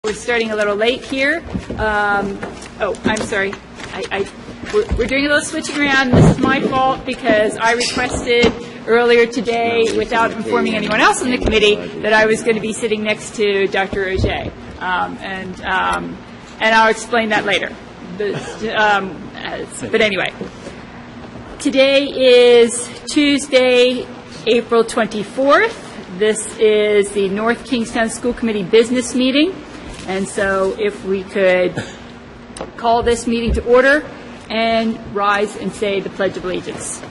We're starting a little late here. Oh, I'm sorry. We're doing a little switching around. This is my fault because I requested earlier today, without informing anyone else in the committee, that I was going to be sitting next to Dr. Auger. And I'll explain that later. But anyway, today is Tuesday, April 24th. This is the North Kingstown School Committee business meeting. And so if we could call this meeting to order and rise and say the Pledge of Allegiance.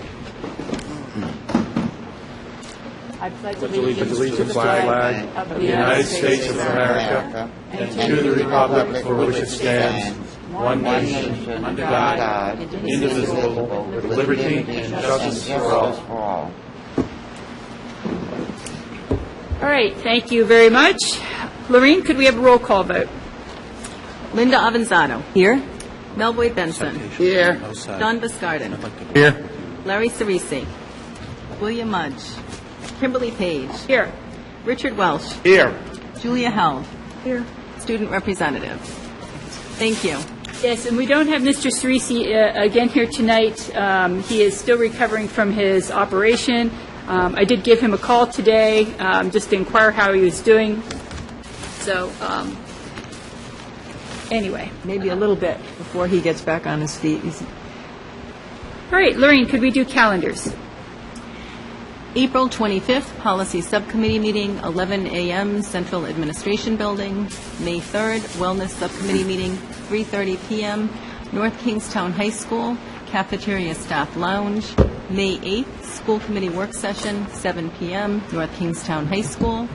I pledge allegiance to the flag of the United States of America and to the republic for which it stands, one nation, under God, indivisible, with liberty and justice for all. All right, thank you very much. Lorene, could we have a roll call vote? Linda Avanzado. Here. Melboy Benson. Here. Don Biscardin. Here. Larry Cerisi. William Mudge. Kimberly Page. Here. Richard Welsh. Here. Julia Held. Here. Student representative. Thank you. Yes, and we don't have Mr. Cerisi again here tonight. He is still recovering from his operation. I did give him a call today just to inquire how he was doing. So, anyway. Maybe a little bit before he gets back on his feet. All right, Lorene, could we do calendars? April 25th, Policy Subcommittee meeting, 11 a.m., Central Administration Building. May 3rd, Wellness Subcommittee meeting, 3:30 p.m., North Kingstown High School, Cafeteria Staff Lounge. May 8th, School Committee Work Session, 7 p.m., North Kingstown High School.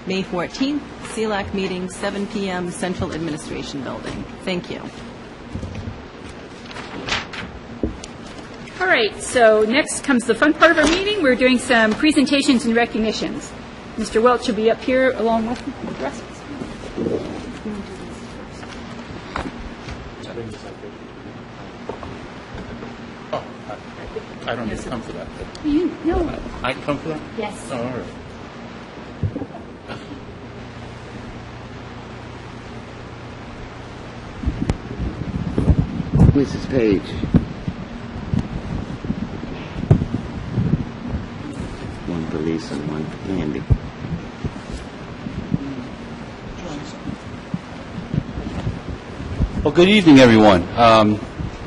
May 14th, CELAC meeting, 7 p.m., Central Administration Building. Thank you. All right, so next comes the fun part of our meeting. We're doing some presentations and recognitions. Mr. Welch will be up here along with the rest of us. I don't need to come for that. No. I can come for that? Yes. Oh, all right. Mrs. Page. One for Lisa and one for Andy. Well, good evening, everyone.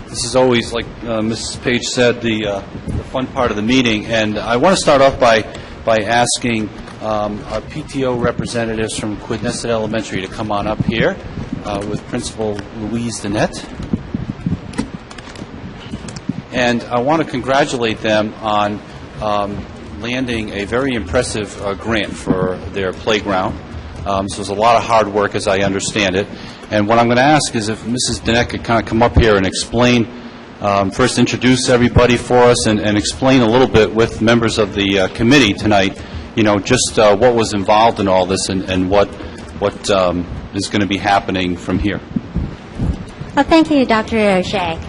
This is always, like Mrs. Page said, the fun part of the meeting, and I want to start off by asking our PTO representatives from Quidnesset Elementary to come on up here with Principal Louise Danette. And I want to congratulate them on landing a very impressive grant for their playground. So it was a lot of hard work, as I understand it. And what I'm going to ask is if Mrs. Danette could kind of come up here and explain, first introduce everybody for us and explain a little bit with members of the committee tonight, just what was involved in all this and what is going to be happening from here. Well, thank you, Dr. Auger.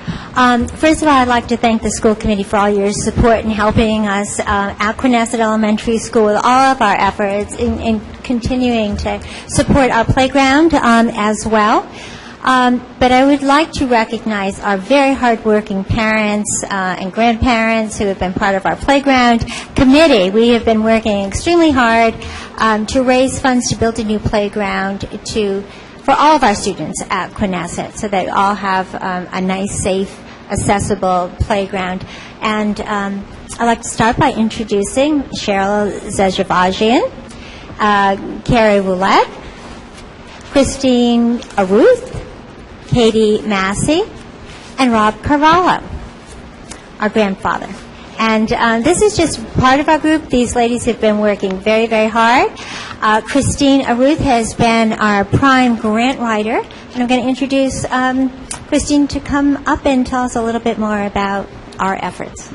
First of all, I'd like to thank the school committee for all your support in helping us at Quidnesset Elementary School with all of our efforts in continuing to support our playground as well. But I would like to recognize our very hardworking parents and grandparents who have been part of our playground committee. We have been working extremely hard to raise funds to build a new playground for all of our students at Quidnesset so they all have a nice, safe, accessible playground. And I'd like to start by introducing Cheryl Zezhavagian, Carrie Roulette, Christine Aruth, Katie Massey, and Rob Carvalho, our grandfather. And this is just part of our group. These ladies have been working very, very hard. Christine Aruth has been our prime grant writer. And I'm going to introduce Christine to come up and tell us a little bit more about our efforts.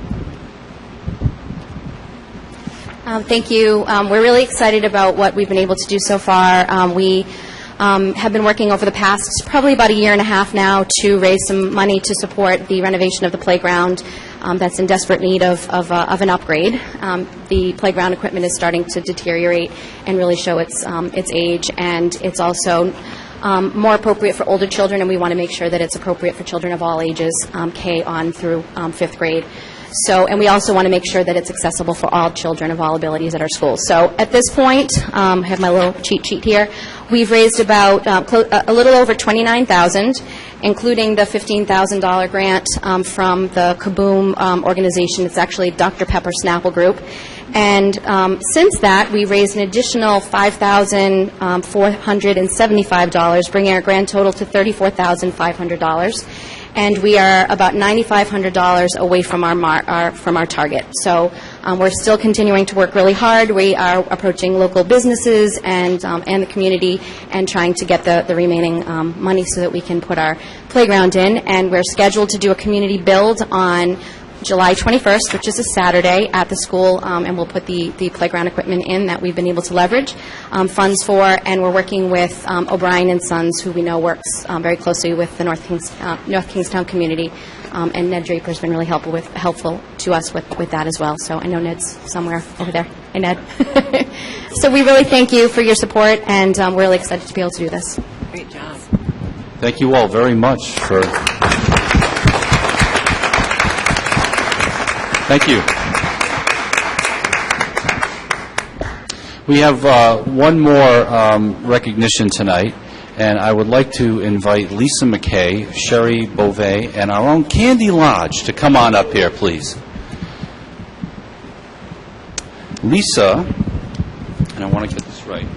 Thank you. We're really excited about what we've been able to do so far. We have been working over the past probably about a year and a half now to raise some money to support the renovation of the playground. That's in desperate need of an upgrade. The playground equipment is starting to deteriorate and really show its age, and it's also more appropriate for older children, and we want to make sure that it's appropriate for children of all ages, K on through 5th grade. So, and we also want to make sure that it's accessible for all children of all abilities at our schools. So at this point, I have my little cheat sheet here. We've raised about a little over $29,000, including the $15,000 grant from the Kaboom organization. It's actually Dr. Pepper Snapple Group. And since that, we raised an additional $5,475, bringing our grand total to $34,500. And we are about $9,500 away from our target. So we're still continuing to work really hard. We are approaching local businesses and the community and trying to get the remaining money so that we can put our playground in. And we're scheduled to do a community build on July 21st, which is a Saturday, at the school, and we'll put the playground equipment in that we've been able to leverage funds for, and we're working with O'Brien and Sons, who we know works very closely with the North Kingstown community, and Ned Draper's been really helpful to us with that as well. So I know Ned's somewhere over there. Hey, Ned. So we really thank you for your support, and we're really excited to be able to do this. Great job. Thank you all very much for... Thank you. We have one more recognition tonight, and I would like to invite Lisa McKay, Sherry Beauvais, and our own Candy Lodge to come on up here, please. Lisa, and I want to get this right,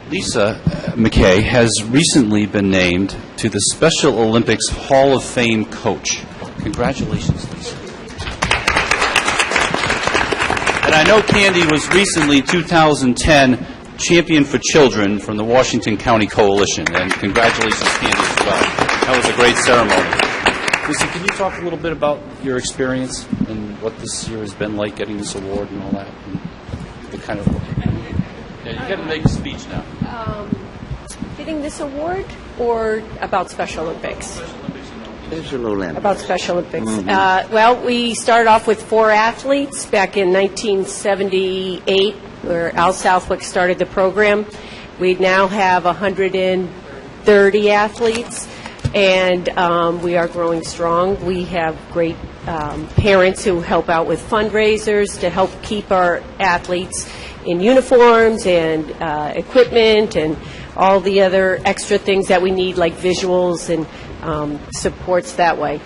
Lisa McKay has recently been named to the Special Olympics Hall of Fame coach. Congratulations, Lisa. And I know Candy was recently 2010 Champion for Children from the Washington County Coalition, and congratulations, Candy, as well. That was a great ceremony. Lisa, can you talk a little bit about your experience and what this year has been like, getting this award and all that? And the kind of... Yeah, you got to make a speech now. Getting this award or about Special Olympics? Special Olympics. About Special Olympics. Well, we started off with 4 athletes back in 1978, where Al Southwick started the program. We now have 130 athletes, and we are growing strong. We have great parents who help out with fundraisers to help keep our athletes in uniforms and equipment and all the other extra things that we need, like visuals and supports that way.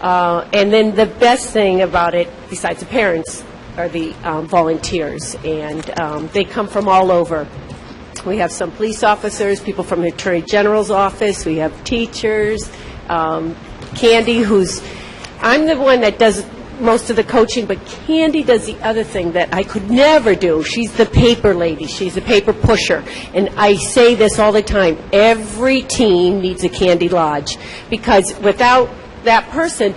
And then the best thing about it, besides the parents, are the volunteers, and they come from all over. We have some police officers, people from the Attorney General's office, we have teachers, Candy, I'm the one that does most of the coaching, but Candy does the other thing that I could never do. She's the paper lady. She's the paper pusher. And I say this all the time. Every team needs a Candy Lodge, because without that person,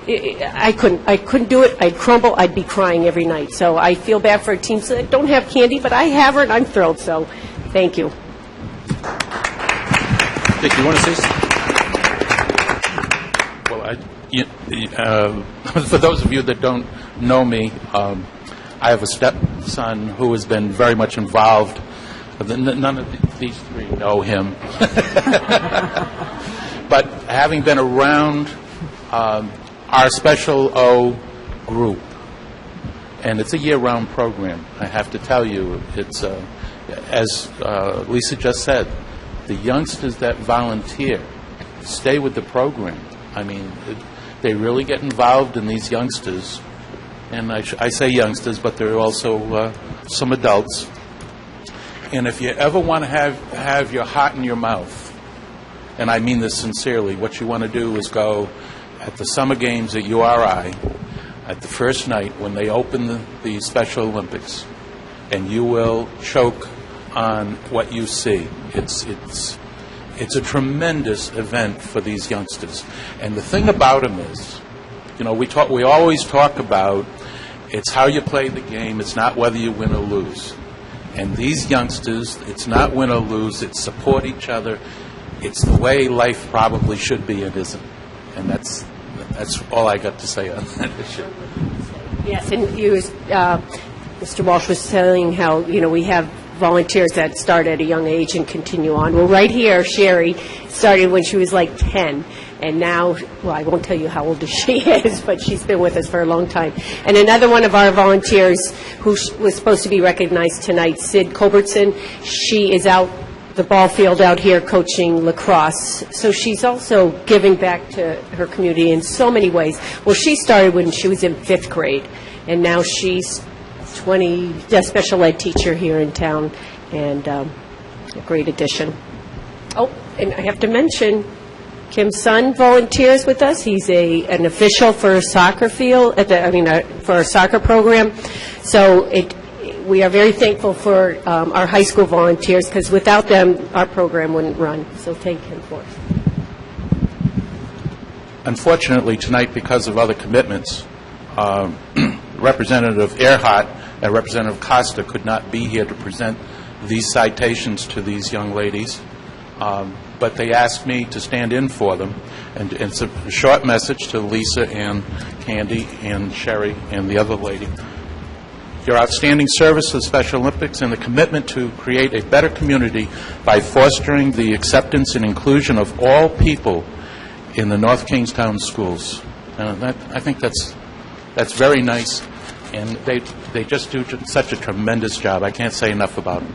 I couldn't do it. I'd crumble. I'd be crying every night. So I feel bad for teams that don't have Candy, but I have her, and I'm thrilled. So thank you. Dick, you want to say something? For those of you that don't know me, I have a stepson who has been very much involved. None of these three know him. But having been around our Special O group, and it's a year-round program, I have to tell you, it's, as Lisa just said, the youngsters that volunteer stay with the program. I mean, they really get involved in these youngsters, and I say youngsters, but there are also some adults. And if you ever want to have your heart in your mouth, and I mean this sincerely, what you want to do is go at the summer games at URI at the first night when they open the Special Olympics, and you will choke on what you see. It's a tremendous event for these youngsters. And the thing about them is, you know, we always talk about it's how you play the game, it's not whether you win or lose. And these youngsters, it's not win or lose, it's support each other. It's the way life probably should be and isn't. And that's all I got to say on that issue. Yes, and Mr. Walsh was telling how, you know, we have volunteers that start at a young age and continue on. Well, right here, Sherry started when she was like 10, and now, well, I won't tell you how old she is, but she's been with us for a long time. And another one of our volunteers who was supposed to be recognized tonight, Sid Culbertson, she is out the ball field out here coaching lacrosse. So she's also giving back to her community in so many ways. Well, she started when she was in 5th grade, and now she's a special ed teacher here in town, and a great addition. Oh, and I have to mention, Kim's son volunteers with us. He's an official for a soccer field, for a soccer program. So we are very thankful for our high school volunteers, because without them, our program wouldn't run. So thank him for it. Unfortunately, tonight, because of other commitments, Representative Earhart and Representative Costa could not be here to present these citations to these young ladies, but they asked me to stand in for them. And it's a short message to Lisa and Candy and Sherry and the other lady. Your outstanding service to the Special Olympics and the commitment to create a better community by fostering the acceptance and inclusion of all people in the North Kingstown schools. I think that's very nice, and they just do such a tremendous job. I can't say enough about it.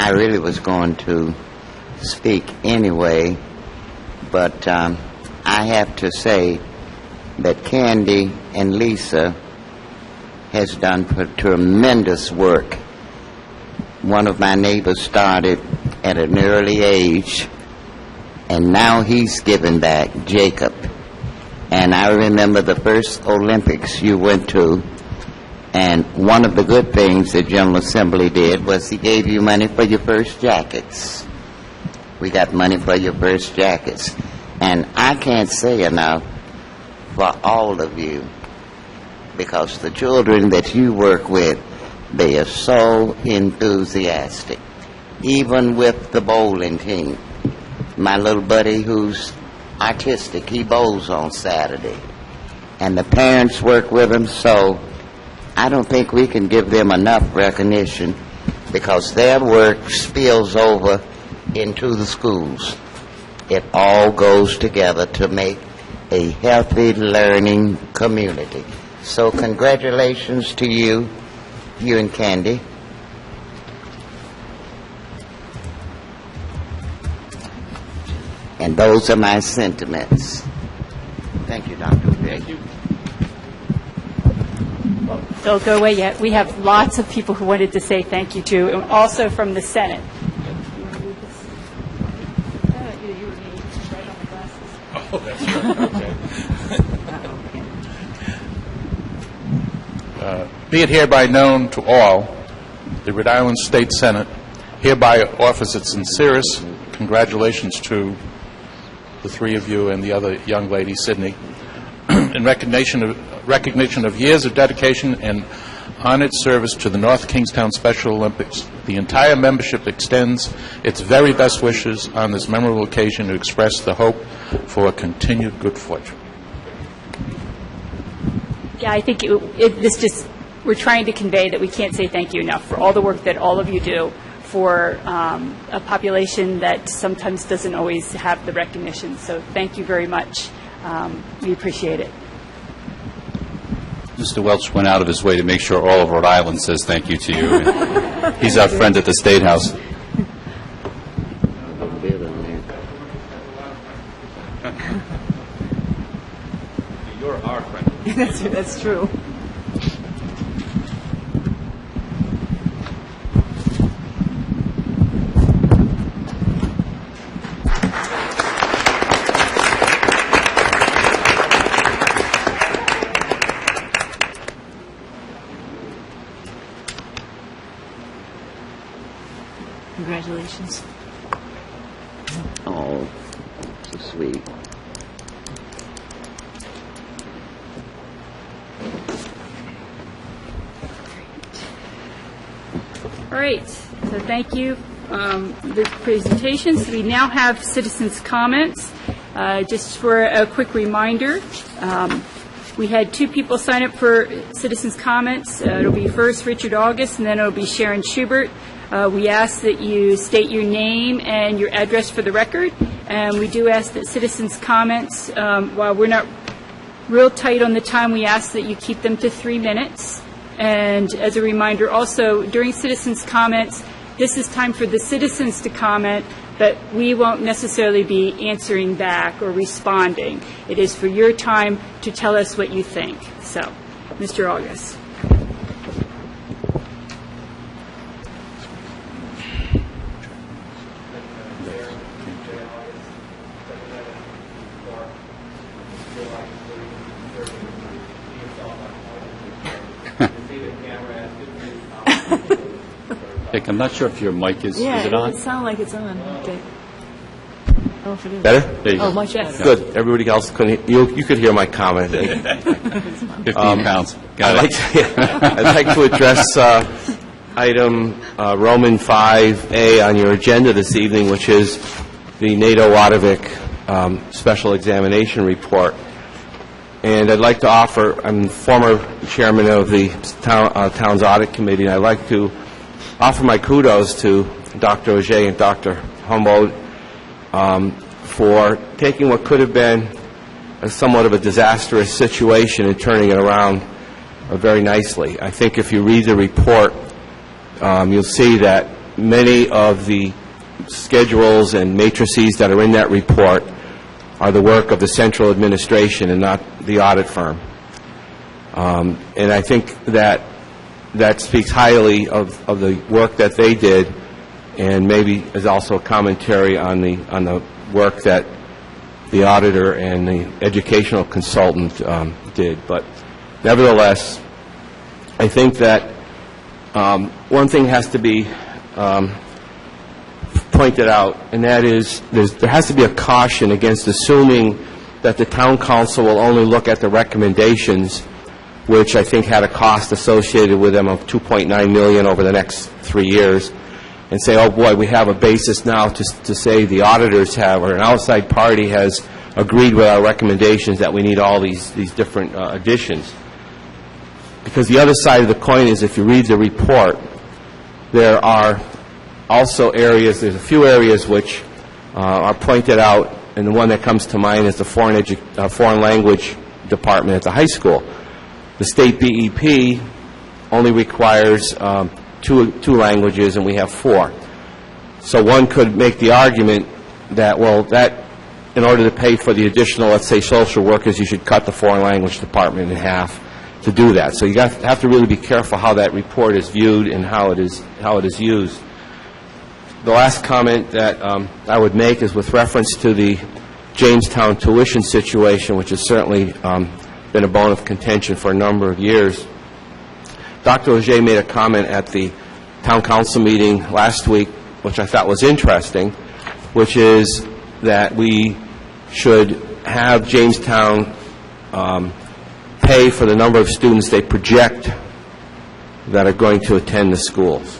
I really was going to speak anyway, but I have to say that Candy and Lisa has done tremendous work. One of my neighbors started at an early age, and now he's giving back, Jacob. And I remember the first Olympics you went to, and one of the good things the General Assembly did was he gave you money for your first jackets. We got money for your first jackets. And I can't say enough for all of you, because the children that you work with, they are so enthusiastic. Even with the bowling team. My little buddy who's artistic, he bowls on Saturday. And the parents work with him, so I don't think we can give them enough recognition, because their work spills over into the schools. It all goes together to make a healthy learning community. So congratulations to you and Candy. And those are my sentiments. Thank you, Dr. Thank you. Don't go away yet. We have lots of people who wanted to say thank you to, and also from the Senate. Oh, that's right. Okay. Be it hereby known to all, the Rhode Island State Senate hereby offers its sincerest congratulations to the three of you and the other young lady, Sydney, in recognition of years of dedication and honored service to the North Kingstown Special Olympics. The entire membership extends its very best wishes on this memorable occasion to express the hope for continued good fortune. Yeah, I think we're trying to convey that we can't say thank you enough for all the work that all of you do for a population that sometimes doesn't always have the recognition. So thank you very much. We appreciate it. Mr. Welch went out of his way to make sure all of Rhode Island says thank you to you. He's our friend at the State House. You're our friend. That's true. Congratulations. Oh, this week. All right, so thank you for the presentations. We now have citizens' comments. Just for a quick reminder, we had 2 people sign up for citizens' comments. It'll be first Richard August, and then it'll be Sharon Schubert. We ask that you state your name and your address for the record, and we do ask that citizens' comments, while we're not real tight on the time, we ask that you keep them to 3 minutes. And as a reminder, also, during citizens' comments, this is time for the citizens to comment, but we won't necessarily be answering back or responding. It is for your time to tell us what you think. So, Mr. August. Dick, I'm not sure if your mic is it on? sound like it's on. Okay. Oh, if it is. Better? There you go. much better. Good. Everybody else couldn't. You could hear my comment. 15 pounds. Got it. I'd like to address item Roman 5A on your agenda this evening, which is the NATO Wadovic special examination report. And I'd like to offer. I'm former chairman of the town's audit committee, and I'd like to offer my kudos to Dr. Auger and Dr. Humboldt for taking what could have been somewhat of a disastrous situation and turning it around very nicely. I think if you read the report, you'll see that many of the schedules and matrices that are in that report are the work of the central administration and not the audit firm. And I think that speaks highly of the work that they did, and maybe is also a commentary on the work that the auditor and the educational consultant did. But nevertheless, I think that one thing has to be pointed out, and that is there has to be a caution against assuming that the town council will only look at the recommendations, which I think had a cost associated with them of $2.9 million over the next 3 years, and say, oh boy, we have a basis now to say the auditors have, or an outside party has agreed with our recommendations that we need all these different additions. Because the other side of the coin is, if you read the report, there are also areas, there's a few areas which are pointed out, and the one that comes to mind is the foreign language department at the high school. The state BEP only requires two languages, and we have 4. So one could make the argument that, well, that in order to pay for the additional, let's say, social workers, you should cut the foreign language department in half to do that. So you have to really be careful how that report is viewed and how it is used. The last comment that I would make is with reference to the Jamestown tuition situation, which has certainly been a bone of contention for a number of years. Dr. Auger made a comment at the town council meeting last week, which I thought was interesting, which is that we should have Jamestown pay for the number of students they project that are going to attend the schools.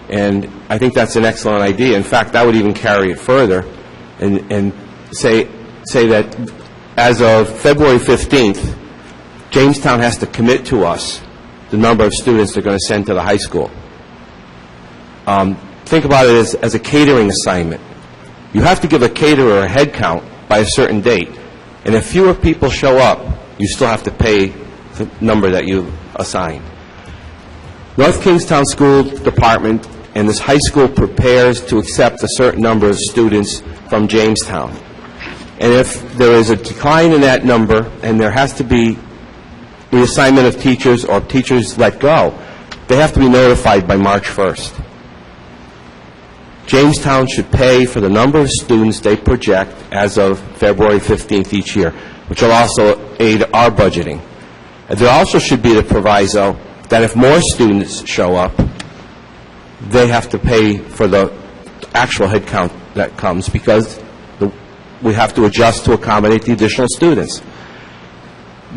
And I think that's an excellent idea. In fact, I would even carry it further and say that as of February 15th, Jamestown has to commit to us the number of students they're going to send to the high school. Think about it as a catering assignment. You have to give a caterer a head count by a certain date. And if fewer people show up, you still have to pay the number that you assign. North Kingstown School Department and this high school prepares to accept a certain number of students from Jamestown. And if there is a decline in that number and there has to be reassignment of teachers or teachers let go, they have to be notified by March 1st. Jamestown should pay for the number of students they project as of February 15th each year, which will also aid our budgeting. And there also should be the proviso that if more students show up, they have to pay for the actual head count that comes, because we have to adjust to accommodate the additional students.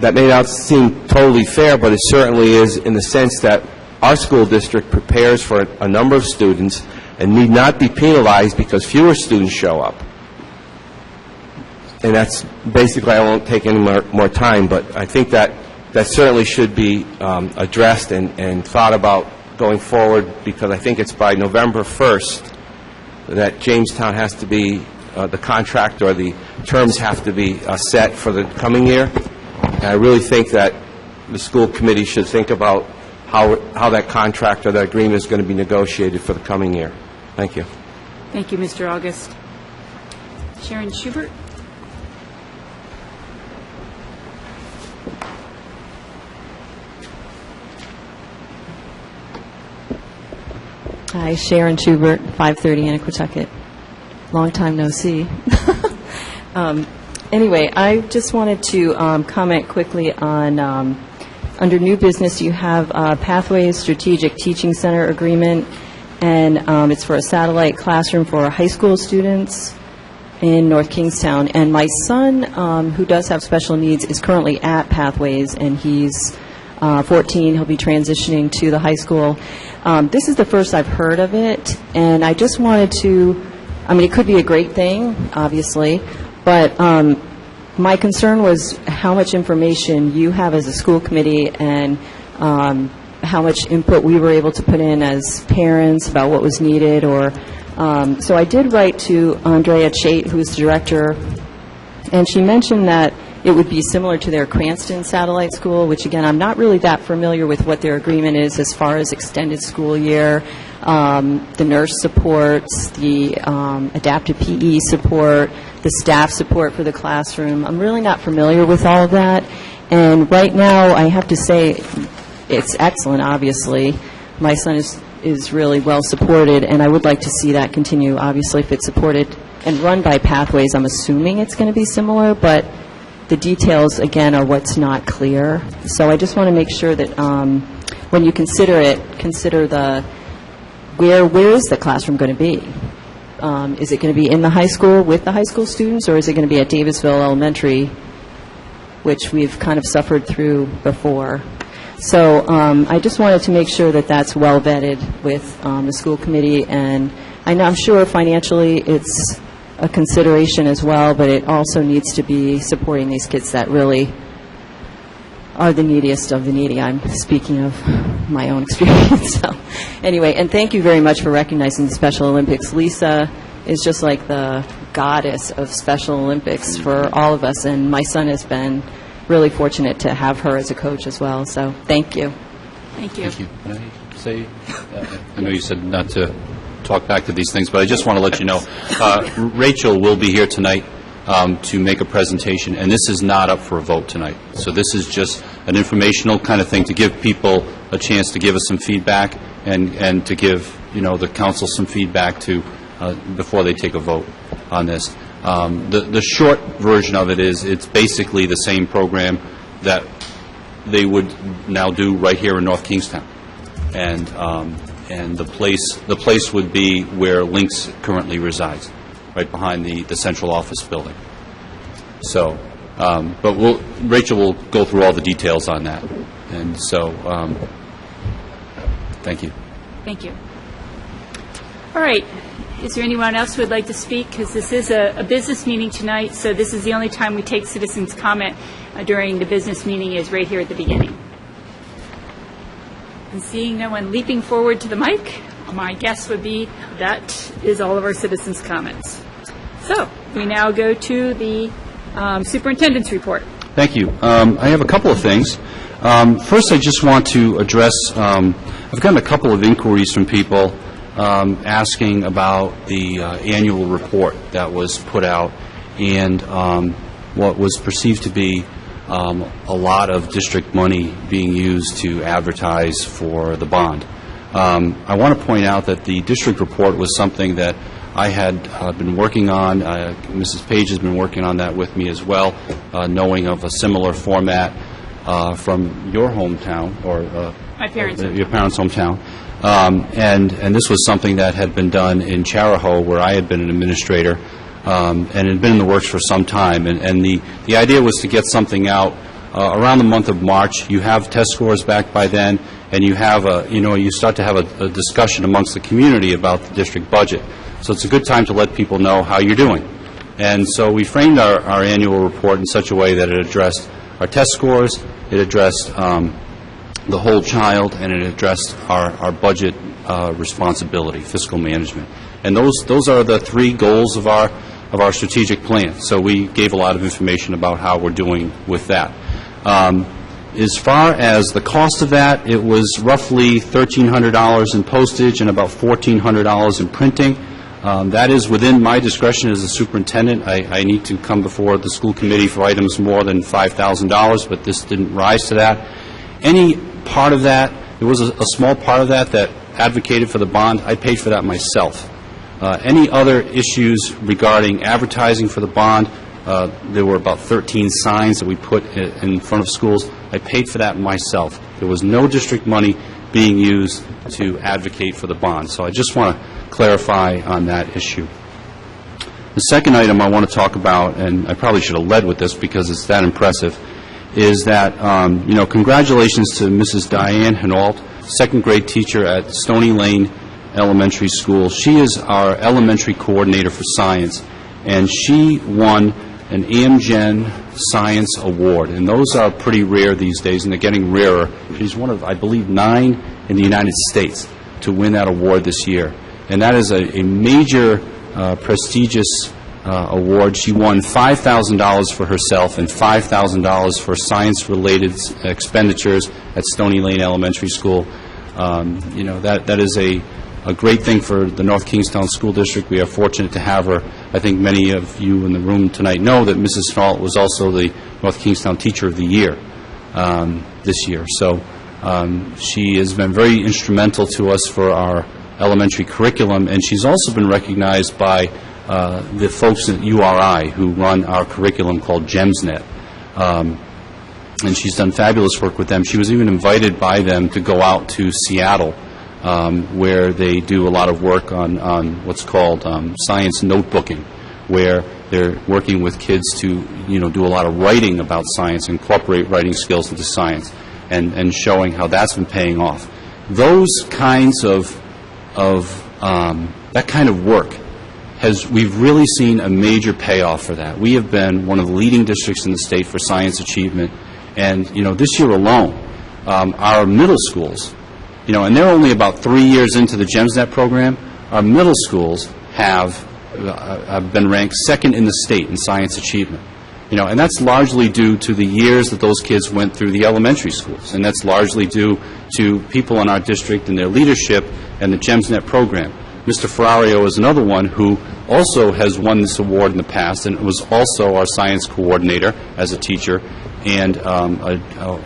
That may not seem totally fair, but it certainly is in the sense that our school district prepares for a number of students and need not be penalized because fewer students show up. And that's basically, I won't take any more time, but I think that certainly should be addressed and thought about going forward, because I think it's by November 1st that Jamestown has to be, the contract or the terms have to be set for the coming year. And I really think that the school committee should think about how that contract or that agreement is going to be negotiated for the coming year. Thank you. Thank you, Mr. August. Sharon Schubert? Hi, Sharon Schubert, 530 Annaquatucket. Long time no see. Anyway, I just wanted to comment quickly on, under new business, you have Pathways Strategic Teaching Center Agreement, and it's for a satellite classroom for high school students in North Kingstown. And my son, who does have special needs, is currently at Pathways, and he's 14. He'll be transitioning to the high school. This is the first I've heard of it, and I just wanted to, I mean, it could be a great thing, obviously, but my concern was how much information you have as a school committee and how much input we were able to put in as parents about what was needed. Or so I did write to Andrea Chait, who's the director, and she mentioned that it would be similar to their Cranston satellite school, which, again, I'm not really that familiar with what their agreement is as far as extended school year, the nurse supports, the adaptive PE support, the staff support for the classroom. I'm really not familiar with all of that. And right now, I have to say, it's excellent, obviously. My son is really well supported, and I would like to see that continue. Obviously, if it's supported and run by Pathways, I'm assuming it's going to be similar, but the details, again, are what's not clear. So I just want to make sure that when you consider it, consider the where is the classroom going to be? Is it going to be in the high school with the high school students, or is it going to be at Davisville Elementary, which we've kind of suffered through before? So I just wanted to make sure that that's well vetted with the school committee, and I'm sure financially it's a consideration as well, but it also needs to be supporting these kids that really are the neediest of the needy. I'm speaking of my own experience. So anyway, and thank you very much for recognizing the Special Olympics. Lisa is just like the goddess of Special Olympics for all of us, and my son has been really fortunate to have her as a coach as well. So thank you. Thank you. Thank you. Can I say, I know you said not to talk back to these things, but I just want to let you know, Rachel will be here tonight to make a presentation, and this is not up for a vote tonight. So this is just an informational kind of thing to give people a chance to give us some feedback and to give, the council some feedback to before they take a vote on this. The short version of it is it's basically the same program that they would now do right here in North Kingstown. And the place would be where Lynx currently resides, right behind the central office building. So, but Rachel will go through all the details on that. And so, thank you. Thank you. All right. Is there anyone else who would like to speak? Because this is a business meeting tonight, so this is the only time we take citizens' comment during the business meeting is right here at the beginning. And seeing no one leaping forward to the mic, my guess would be that is all of our citizens' comments. So we now go to the superintendent's report. Thank you. I have a couple of things. First, I just want to address, I've gotten a couple of inquiries from people asking about the annual report that was put out and what was perceived to be a lot of district money being used to advertise for the bond. I want to point out that the district report was something that I had been working on. Mrs. Page has been working on that with me as well, knowing of a similar format from your hometown, or My parents' your parents' hometown. And this was something that had been done in Charahoe, where I had been an administrator, and it had been in the works for some time. And the idea was to get something out around the month of March. You have test scores back by then, and you have you start to have a discussion amongst the community about the district budget. So it's a good time to let people know how you're doing. And so we framed our annual report in such a way that it addressed our test scores, it addressed the whole child, and it addressed our budget responsibility, fiscal management. And those are the three goals of our strategic plan. So we gave a lot of information about how we're doing with that. As far as the cost of that, it was roughly $1,300 in postage and about $1,400 in printing. That is within my discretion as a superintendent. I need to come before the school committee for items more than $5,000, but this didn't rise to that. Any part of that, there was a small part of that advocated for the bond. I paid for that myself. Any other issues regarding advertising for the bond, there were about 13 signs that we put in front of schools. I paid for that myself. There was no district money being used to advocate for the bond. So I just want to clarify on that issue. The second item I want to talk about, and I probably should have led with this because it's that impressive, is that, congratulations to Mrs. Diane Hinault, second grade teacher at Stony Lane Elementary School. She is our elementary coordinator for science, and she won an Amgen Science Award, and those are pretty rare these days, and they're getting rarer. She's one of, I believe, 9 in the United States to win that award this year, and that is a major, prestigious award. She won $5,000 for herself and $5,000 for science-related expenditures at Stony Lane Elementary School. That is a great thing for the North Kingstown School District. We are fortunate to have her. I think many of you in the room tonight know that Mrs. Hinault was also the North Kingstown Teacher of the Year this year. So she has been very instrumental to us for our elementary curriculum, and she's also been recognized by the folks at URI who run our curriculum called GEMSNet. And she's done fabulous work with them. She was even invited by them to go out to Seattle, where they do a lot of work on what's called science notebooking, where they're working with kids to do a lot of writing about science, incorporate writing skills into science, and showing how that's been paying off. Those kinds of that kind of work we've really seen a major payoff for that. We have been one of the leading districts in the state for science achievement, and this year alone, our middle schools, and they're only about 3 years into the GEMSNet program, our middle schools have been ranked second in the state in science achievement. And that's largely due to the years that those kids went through the elementary schools, and that's largely due to people in our district and their leadership and the GEMSNet program. Mr. Ferrario is another one who also has won this award in the past and was also our science coordinator as a teacher and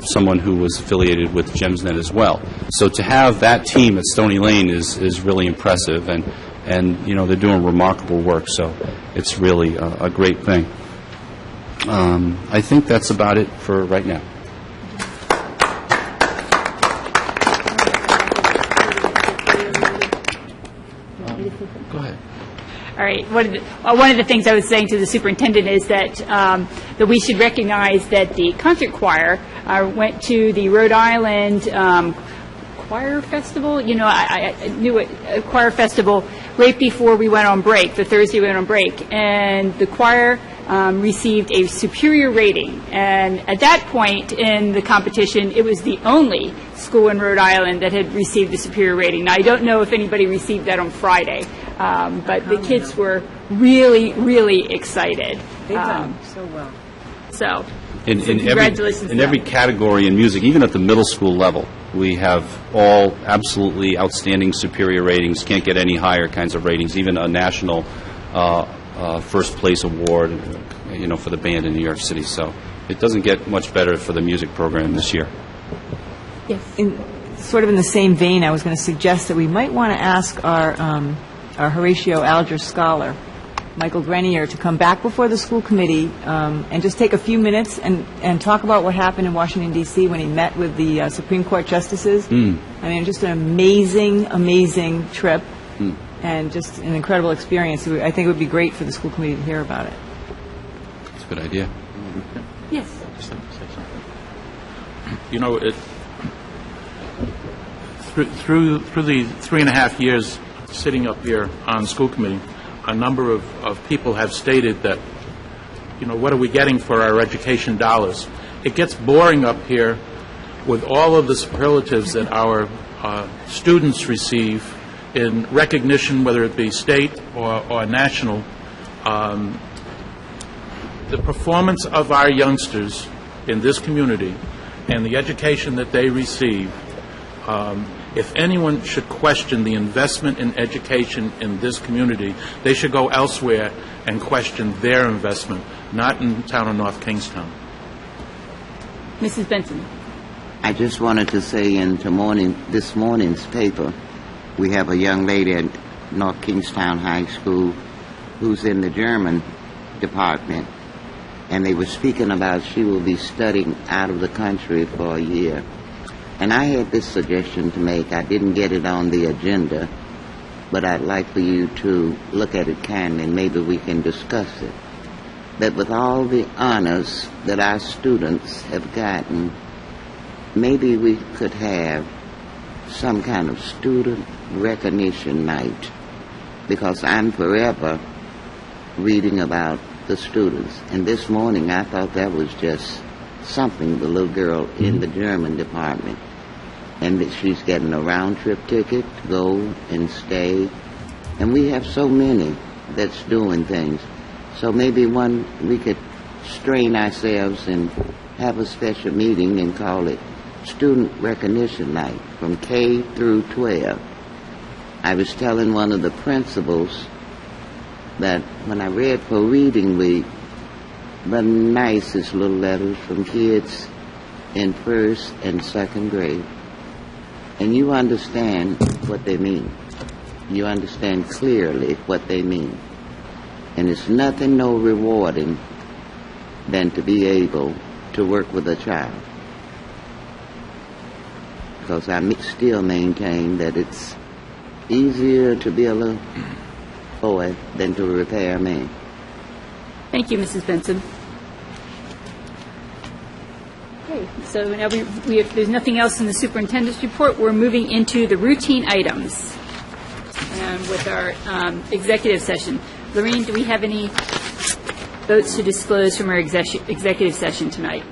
someone who was affiliated with GEMSNet as well. So to have that team at Stony Lane is really impressive, and they're doing remarkable work, so it's really a great thing. I think that's about it for right now. Go ahead. All right. One of the things I was saying to the superintendent is that we should recognize that the concert choir went to the Rhode Island choir festival. I knew it, a choir festival right before we went on break, the Thursday we went on break, and the choir received a superior rating. And at that point in the competition, it was the only school in Rhode Island that had received a superior rating. Now, I don't know if anybody received that on Friday, but the kids were really, really excited. They've done so well. So in every category in music, even at the middle school level, we have all absolutely outstanding superior ratings. Can't get any higher kinds of ratings, even a national first place award, for the band in New York City. So it doesn't get much better for the music program this year. Yes. Sort of in the same vein, I was going to suggest that we might want to ask our Horatio Alger scholar, Michael Grenier, to come back before the school committee and just take a few minutes and talk about what happened in Washington, D.C. when he met with the Supreme Court justices. I mean, just an amazing, amazing trip. and just an incredible experience. I think it would be great for the school committee to hear about it. It's a good idea. Yes. Just like to say something. You know, through the 3.5 years sitting up here on school committee, a number of people have stated that, you know, what are we getting for our education dollars? It gets boring up here with all of the superlatives that our students receive in recognition, whether it be state or national. The performance of our youngsters in this community and the education that they receive, if anyone should question the investment in education in this community, they should go elsewhere and question their investment, not in the town of North Kingstown. Mrs. Benson. I just wanted to say in this morning's paper, we have a young lady at North Kingstown High School who's in the German department, and they were speaking about she will be studying out of the country for a year. And I had this suggestion to make. I didn't get it on the agenda, but I'd like for you to look at it kindly and maybe we can discuss it. That with all the honors that our students have gotten, maybe we could have some kind of student recognition night, because I'm forever reading about the students. And this morning I thought that was just something, the little girl in the German department, and that she's getting a round-trip ticket to go and stay. And we have so many that's doing things. So maybe we could strain ourselves and have a special meeting and call it Student Recognition Night from K through 12. I was telling one of the principals that when I read for Reading Week, the nicest little letters from kids in first and second grade. And you understand what they mean. You understand clearly what they mean. And it's nothing no rewarding than to be able to work with a child. Because I still maintain that it's easier to be a little boy than to repair a man. Thank you, Mrs. Benson. Okay, so now if there's nothing else in the superintendent's report, we're moving into the routine items with our executive session. Lorraine, do we have any votes to disclose from our executive session tonight?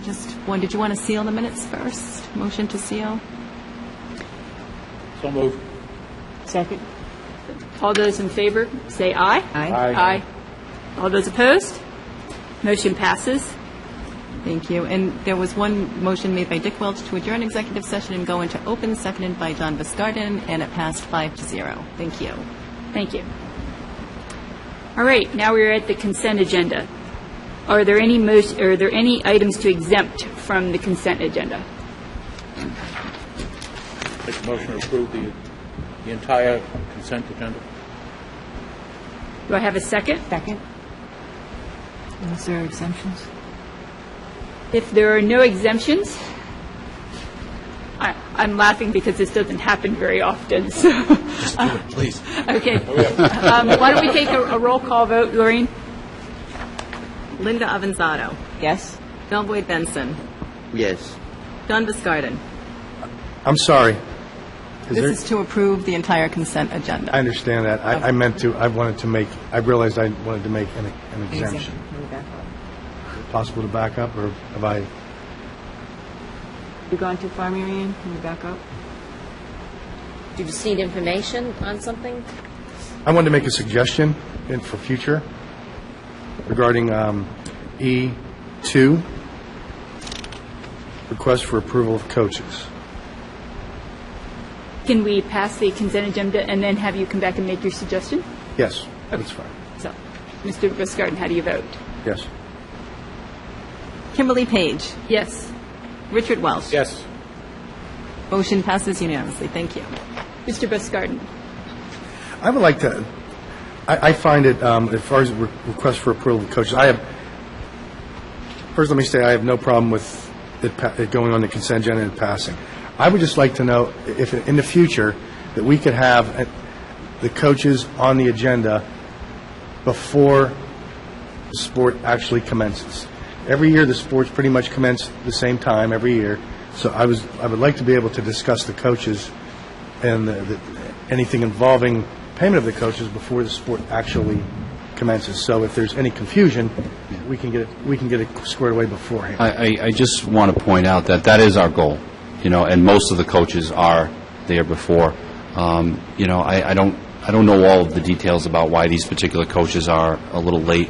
Just one. Did you want to seal the minutes first? Motion to seal? So moved. Second? All those in favor, say aye. Aye. Aye. All those opposed? Motion passes. Thank you. And there was one motion made by Dick Welch to adjourn executive session and go into open, seconded by John Viscarden, and it passed 5-0. Thank you. Thank you. All right, now we're at the consent agenda. Are there any items to exempt from the consent agenda? Make a motion to approve the entire consent agenda. Do I have a second? Second. Is there exemptions? If there are no exemptions, I'm laughing because this doesn't happen very often. So, Just do it, please. okay. Why don't we take a roll call vote, Lorraine? Linda Avanzado. Yes. Bill Boyd Benson. Yes. John Viscarden. I'm sorry. This is to approve the entire consent agenda. I understand that. I realized I wanted to make an exemption. Possible to back up, or have I? You gone too far, Mary Ann? Can you back up? Do you just need information on something? I wanted to make a suggestion for future regarding E2, request for approval of coaches. Can we pass the consent agenda and then have you come back and make your suggestion? Yes, that's fine. So, Mr. Viscarden, how do you vote? Yes. Kimberly Page. Yes. Richard Welsh. Yes. Motion passes unanimously. Thank you. Mr. Viscarden. I would like to, I find it, as far as request for approval of coaches, first let me say I have no problem with it going on the consent agenda and passing. I would just like to know if in the future that we could have the coaches on the agenda before the sport actually commences. Every year, the sports pretty much commence the same time every year, so I would like to be able to discuss the coaches and anything involving payment of the coaches before the sport actually commences. So if there's any confusion, we can get it squared away beforehand. I just want to point out that that is our goal, and most of the coaches are there before. I don't know all of the details about why these particular coaches are a little late.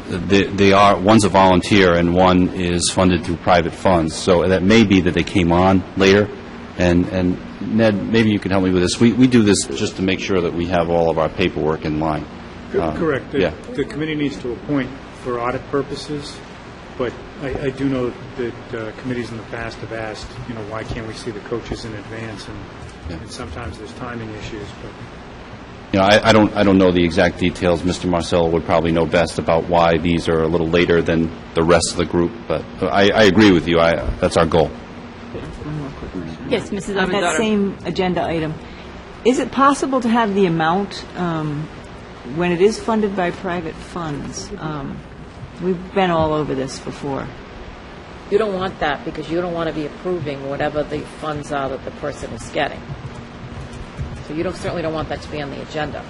They are, one's a volunteer and one is funded through private funds, so that may be that they came on later. And Ned, maybe you can help me with this. We do this just to make sure that we have all of our paperwork in line. Correct. Yeah. The committee needs to appoint for audit purposes, but I do know that committees in the past have asked, why can't we see the coaches in advance? And sometimes there's timing issues, but... I don't know the exact details. Mr. Marcello would probably know best about why these are a little later than the rest of the group, but I agree with you. That's our goal. Yes, Mrs. On that same agenda item, is it possible to have the amount when it is funded by private funds? We've been all over this before. You don't want that because you don't want to be approving whatever the funds are that the person is getting. So you certainly don't want that to be on the agenda.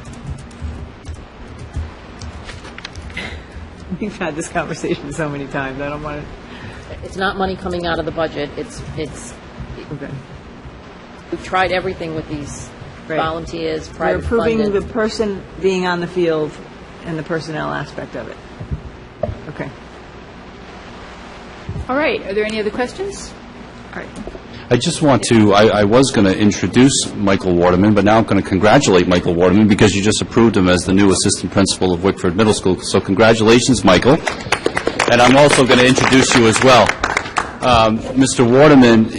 We've had this conversation so many times. I don't want to... It's not money coming out of the budget. It's Okay. We've tried everything with these volunteers, We're private approving funded. the person being on the field and the personnel aspect of it. Okay. All right, are there any other questions? All right. I just want to, I was going to introduce Michael Waterman, but now I'm going to congratulate Michael Waterman because you just approved him as the new assistant principal of Wickford Middle School. So congratulations, Michael. And I'm also going to introduce you as well. Mr. Waterman,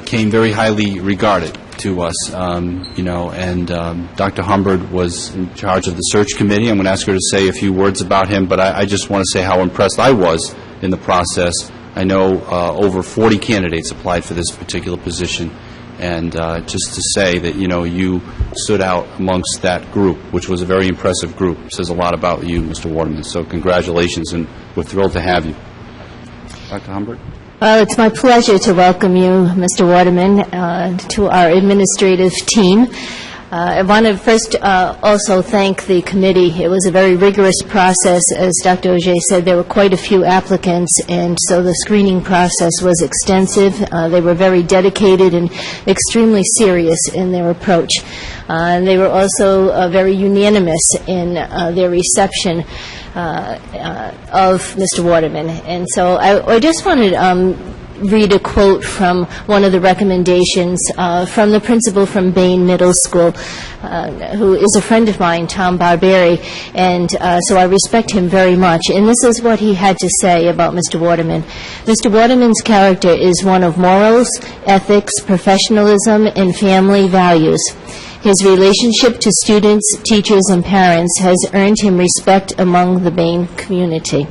came very highly regarded to us, and Dr. Humbert was in charge of the search committee. I'm going to ask her to say a few words about him, but I just want to say how impressed I was in the process. I know over 40 candidates applied for this particular position, and just to say that, you stood out amongst that group, which was a very impressive group. It says a lot about you, Mr. Waterman. So congratulations, and we're thrilled to have you. Dr. Humbert? Well, it's my pleasure to welcome you, Mr. Waterman, to our administrative team. I want to first also thank the committee. It was a very rigorous process. As Dr. Auger said, there were quite a few applicants, and so the screening process was extensive. They were very dedicated and extremely serious in their approach. And they were also very unanimous in their reception of Mr. Waterman. And so I just wanted to read a quote from one of the recommendations from the principal from Bain Middle School, who is a friend of mine, Tom Barberi, and so I respect him very much. And this is what he had to say about Mr. Waterman. Mr. Waterman's character is one of morals, ethics, professionalism, and family values. His relationship to students, teachers, and parents has earned him respect among the Bain community.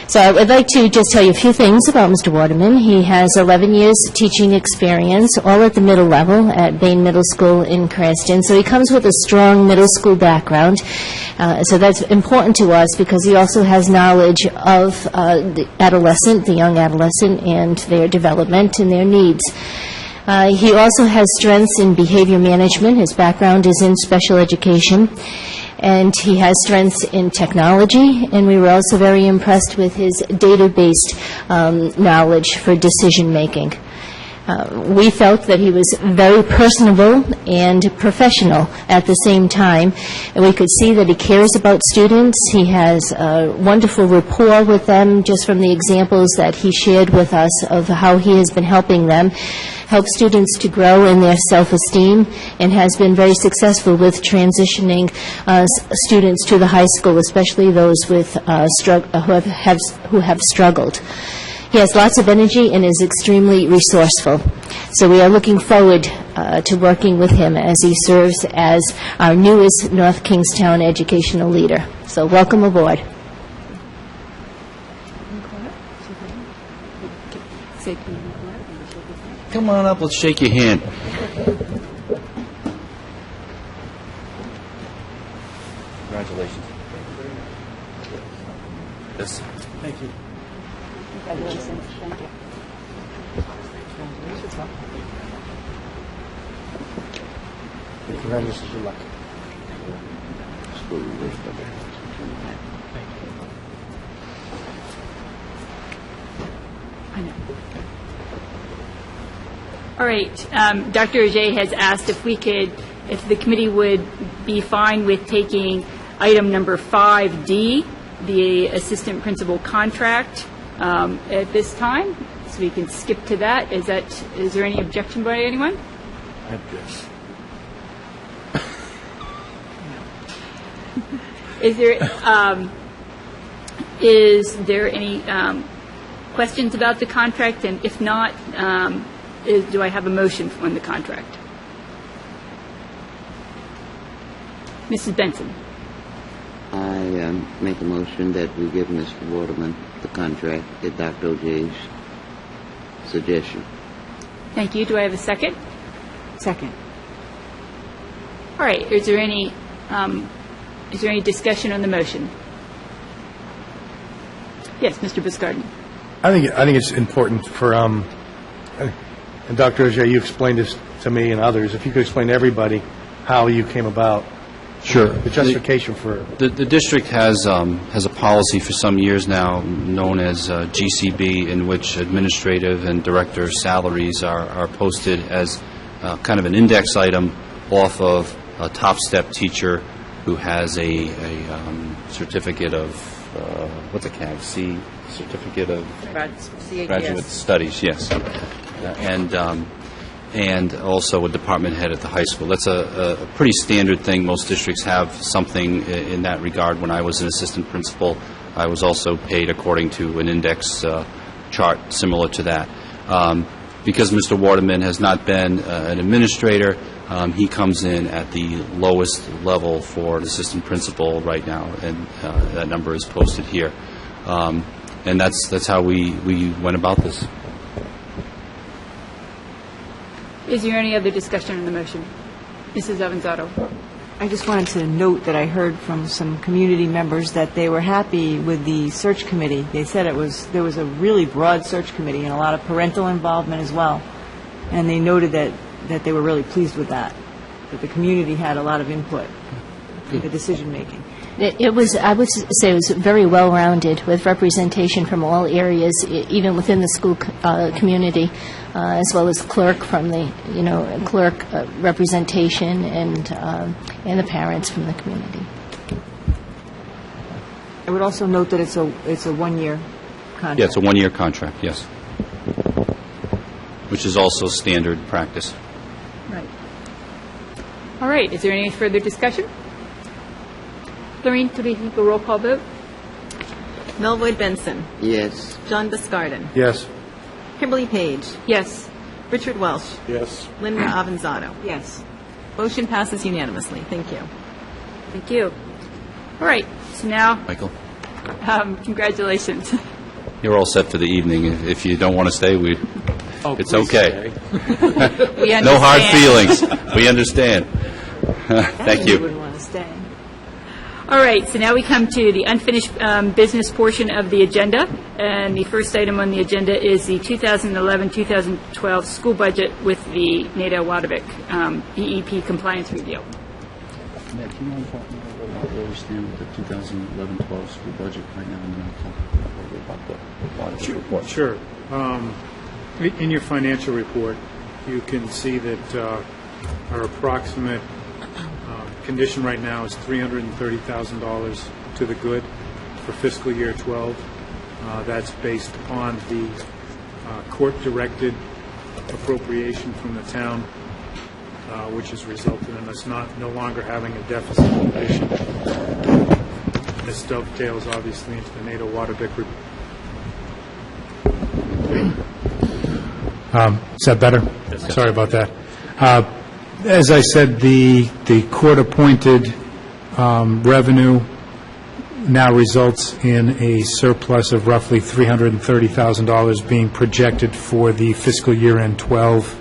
So I would like to just tell you a few things about Mr. Waterman. He has 11 years teaching experience, all at the middle level at Bain Middle School in Cranston. So he comes with a strong middle school background. So that's important to us because he also has knowledge of the young adolescent, and their development and their needs. He also has strengths in behavior management. His background is in special education. And he has strengths in technology, and we were also very impressed with his data-based knowledge for decision-making. We felt that he was very personable and professional at the same time, and we could see that he cares about students. He has a wonderful rapport with them, just from the examples that he shared with us of how he has been helping them, help students to grow in their self-esteem, and has been very successful with transitioning students to the high school, especially those with who have struggled. He has lots of energy and is extremely resourceful. So we are looking forward to working with him as he serves as our newest North Kingstown educational leader. So welcome aboard. Come on up, let's shake your hand. Congratulations. Yes. Thank you. Congratulations. Thank you. Congratulations, good luck. All right, Dr. Ajay has asked if the committee would be fine with taking item number 5D, the assistant principal contract, at this time, so we can skip to that. Is there any objection by anyone? Is there any questions about the contract? And if not, do I have a motion on the contract? Mrs. Benson. I make a motion that we give Mr. Waterman the contract at Dr. O'Jay's suggestion. Thank you. Do I have a second? Second. All right. Is there any discussion on the motion? Yes, Mr. Biscardin. I think it's important for, and Dr. Ajay, you explained this to me and others, if you could explain to everybody how you came about. Sure. The justification for The district has a policy for some years now known as GCB, in which administrative and director salaries are posted as kind of an index item off of a top step teacher who has a certificate of, what's a CAG? Certificate of Graduate Studies, yes. And also a department head at the high school. That's a pretty standard thing. Most districts have something in that regard. When I was an assistant principal, I was also paid according to an index chart similar to that. Because Mr. Waterman has not been an administrator, he comes in at the lowest level for an assistant principal right now, and that number is posted here. And that's how we went about this. Is there any other discussion on the motion? Mrs. Avanzato. I just wanted to note that I heard from some community members that they were happy with the search committee. They said there was a really broad search committee and a lot of parental involvement as well. And they noted that they were really pleased with that the community had a lot of input in the decision-making. It was, I would say, it was very well-rounded with representation from all areas, even within the school community, as well as clerk from the, clerk representation and the parents from the community. I would also note that it's a one-year contract. Yeah, it's a one-year contract, yes. Which is also standard practice. Right. All right. Is there any further discussion? Lorraine, could we take a roll call vote? Melvoin Benson. Yes. John Biscardin. Yes. Kimberly Page. Yes. Richard Welsh. Yes. Linda Avanzato. Yes. Motion passes unanimously. Thank you. Thank you. All right. So now, Michael? Congratulations. You're all set for the evening. If you don't want to stay, it's okay. We understand. No hard feelings. We understand. Thank You you. wouldn't want to stay. All right, so now we come to the unfinished business portion of the agenda, and the first item on the agenda is the 2011-2012 school budget with the Nada Watervik BEP compliance review. Matt, do you mind talking about where we stand with the 2011-12 school budget right now, and then I'll talk a little bit about the Watervik report? Sure. In your financial report, you can see that our approximate condition right now is $330,000 to the good for fiscal year 12. That's based upon the court-directed appropriation from the town, which has resulted in us no longer having a deficit condition. This dovetails obviously into the NATO Watervik report. Is that better? Yes. Sorry about that. As I said, the court-appointed revenue now results in a surplus of roughly $330,000 being projected for the fiscal year end 12.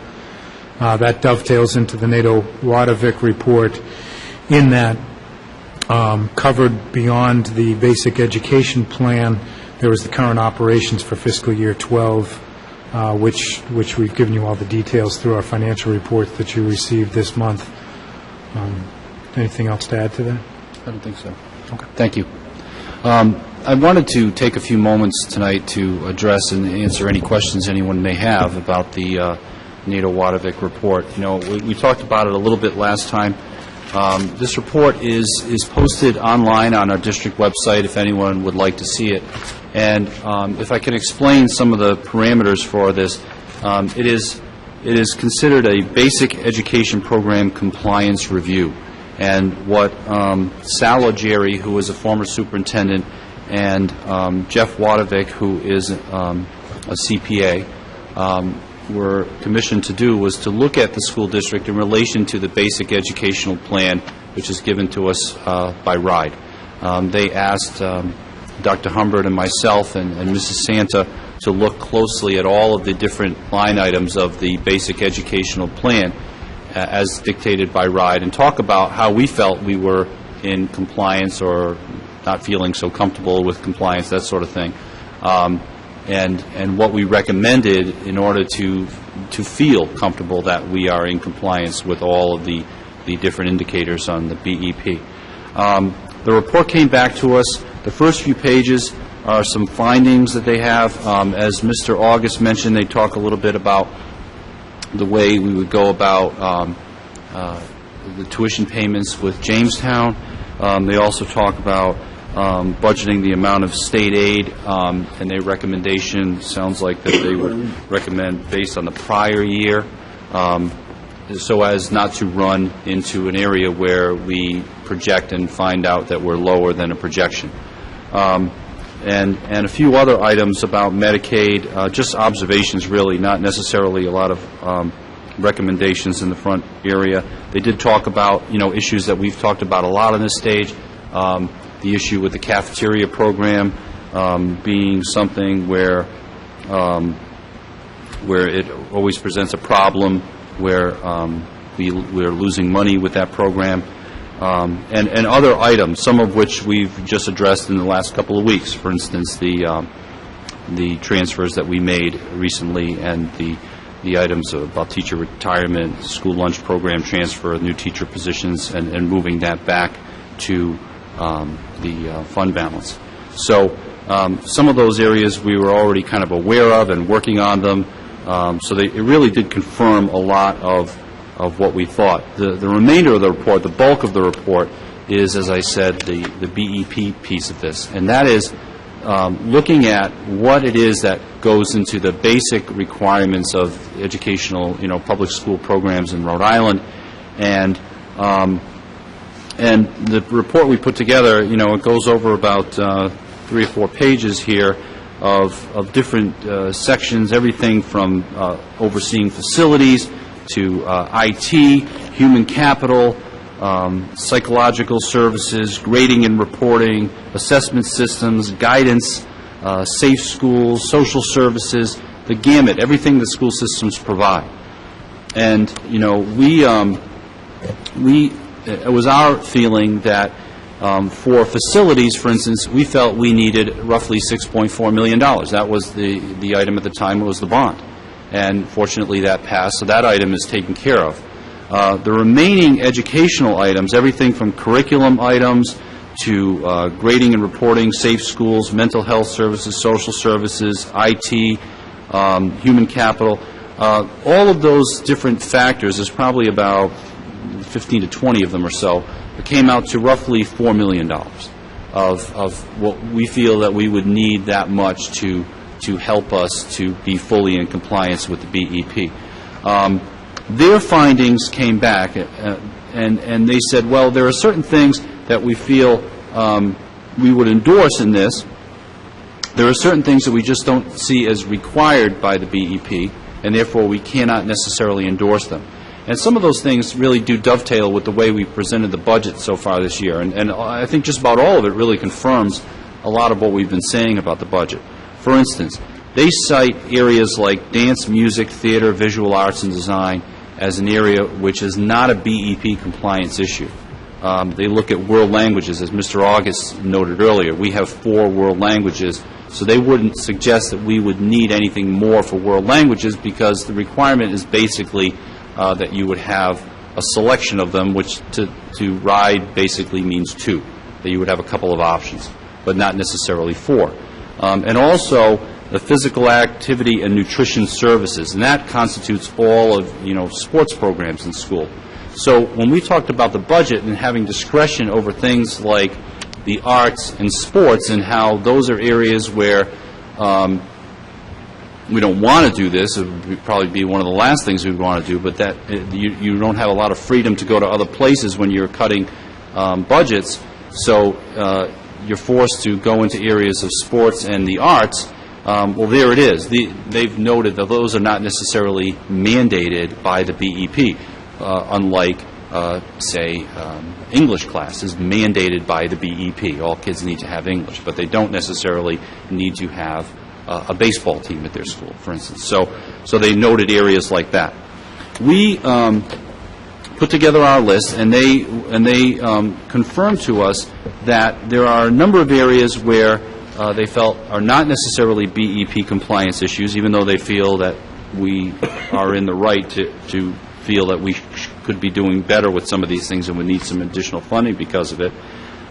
That dovetails into the NATO Watervik report in that covered beyond the basic education plan. There was the current operations for fiscal year 12, which we've given you all the details through our financial reports that you received this month. Anything else to add to that? I don't think so. Okay. Thank you. I wanted to take a few moments tonight to address and answer any questions anyone may have about the Nato-Wadovic report. You know, we talked about it a little bit last time. This report is posted online on our district website if anyone would like to see it. And if I can explain some of the parameters for this, it is considered a basic education program compliance review. And what Sal Jerry, who is a former superintendent, and Jeff Wadovic, who is a CPA, were commissioned to do was to look at the school district in relation to the basic educational plan, which is given to us by RIDE. They asked Dr. Humbert and myself and Mrs. Santa to look closely at all of the different line items of the basic educational plan as dictated by RIDE and talk about how we felt we were in compliance or not feeling so comfortable with compliance, that sort of thing. And what we recommended in order to feel comfortable that we are in compliance with all of the different indicators on the BEP. The report came back to us. The first few pages are some findings that they have. As Mr. August mentioned, they talk a little bit about the way we would go about the tuition payments with Jamestown. They also talk about budgeting the amount of state aid, and their recommendation sounds like that they would recommend based on the prior year, so as not to run into an area where we project and find out that we're lower than a projection. And a few other items about Medicaid, just observations really, not necessarily a lot of recommendations in the front area. They did talk about, issues that we've talked about a lot on this stage. The issue with the cafeteria program being something where it always presents a problem, where we're losing money with that program, and other items, some of which we've just addressed in the last couple of weeks. For instance, the transfers that we made recently and the items about teacher retirement, school lunch program transfer, new teacher positions, and moving that back to the fund balance. So some of those areas we were already kind of aware of and working on them, so it really did confirm a lot of what we thought. The remainder of the report, the bulk of the report, is, as I said, the BEP piece of this, and that is looking at what it is that goes into the basic requirements of educational, public school programs in Rhode Island, and the report we put together, it goes over about 3 or 4 pages here of different sections, everything from overseeing facilities to IT, human capital, psychological services, grading and reporting, assessment systems, guidance, safe schools, social services, the gamut, everything the school systems provide. And, it was our feeling that for facilities, for instance, we felt we needed roughly $6.4 million. That was the item at the time, was the bond. And fortunately that passed, so that item is taken care of. The remaining educational items, everything from curriculum items to grading and reporting, safe schools, mental health services, social services, IT, human capital, all of those different factors, there's probably about 15 to 20 of them or so, it came out to roughly $4 million of what we feel that we would need that much to help us to be fully in compliance with the BEP. Their findings came back, and they said, well, there are certain things that we feel we would endorse in this. There are certain things that we just don't see as required by the BEP, and therefore we cannot necessarily endorse them. And some of those things really do dovetail with the way we presented the budget so far this year. And I think just about all of it really confirms a lot of what we've been saying about the budget. For instance, they cite areas like dance, music, theater, visual arts, and design as an area which is not a BEP compliance issue. They look at world languages. As Mr. August noted earlier, we have 4 world languages, so they wouldn't suggest that we would need anything more for world languages because the requirement is basically that you would have a selection of them, which to ride basically means 2, that you would have a couple of options, but not necessarily 4. And also the physical activity and nutrition services, and that constitutes all of, sports programs in school. So when we talked about the budget and having discretion over things like the arts and sports and how those are areas where we don't want to do this, it would probably be one of the last things we'd want to do, but that you don't have a lot of freedom to go to other places when you're cutting budgets, so you're forced to go into areas of sports and the arts. Well, there it is. They've noted that those are not necessarily mandated by the BEP, unlike, say, English class is mandated by the BEP. All kids need to have English, but they don't necessarily need to have a baseball team at their school, for instance. So they noted areas like that. We put together our list, and they confirmed to us that there are a number of areas where they felt are not necessarily BEP compliance issues, even though they feel that we are in the right to feel that we could be doing better with some of these things and would need some additional funding because of it.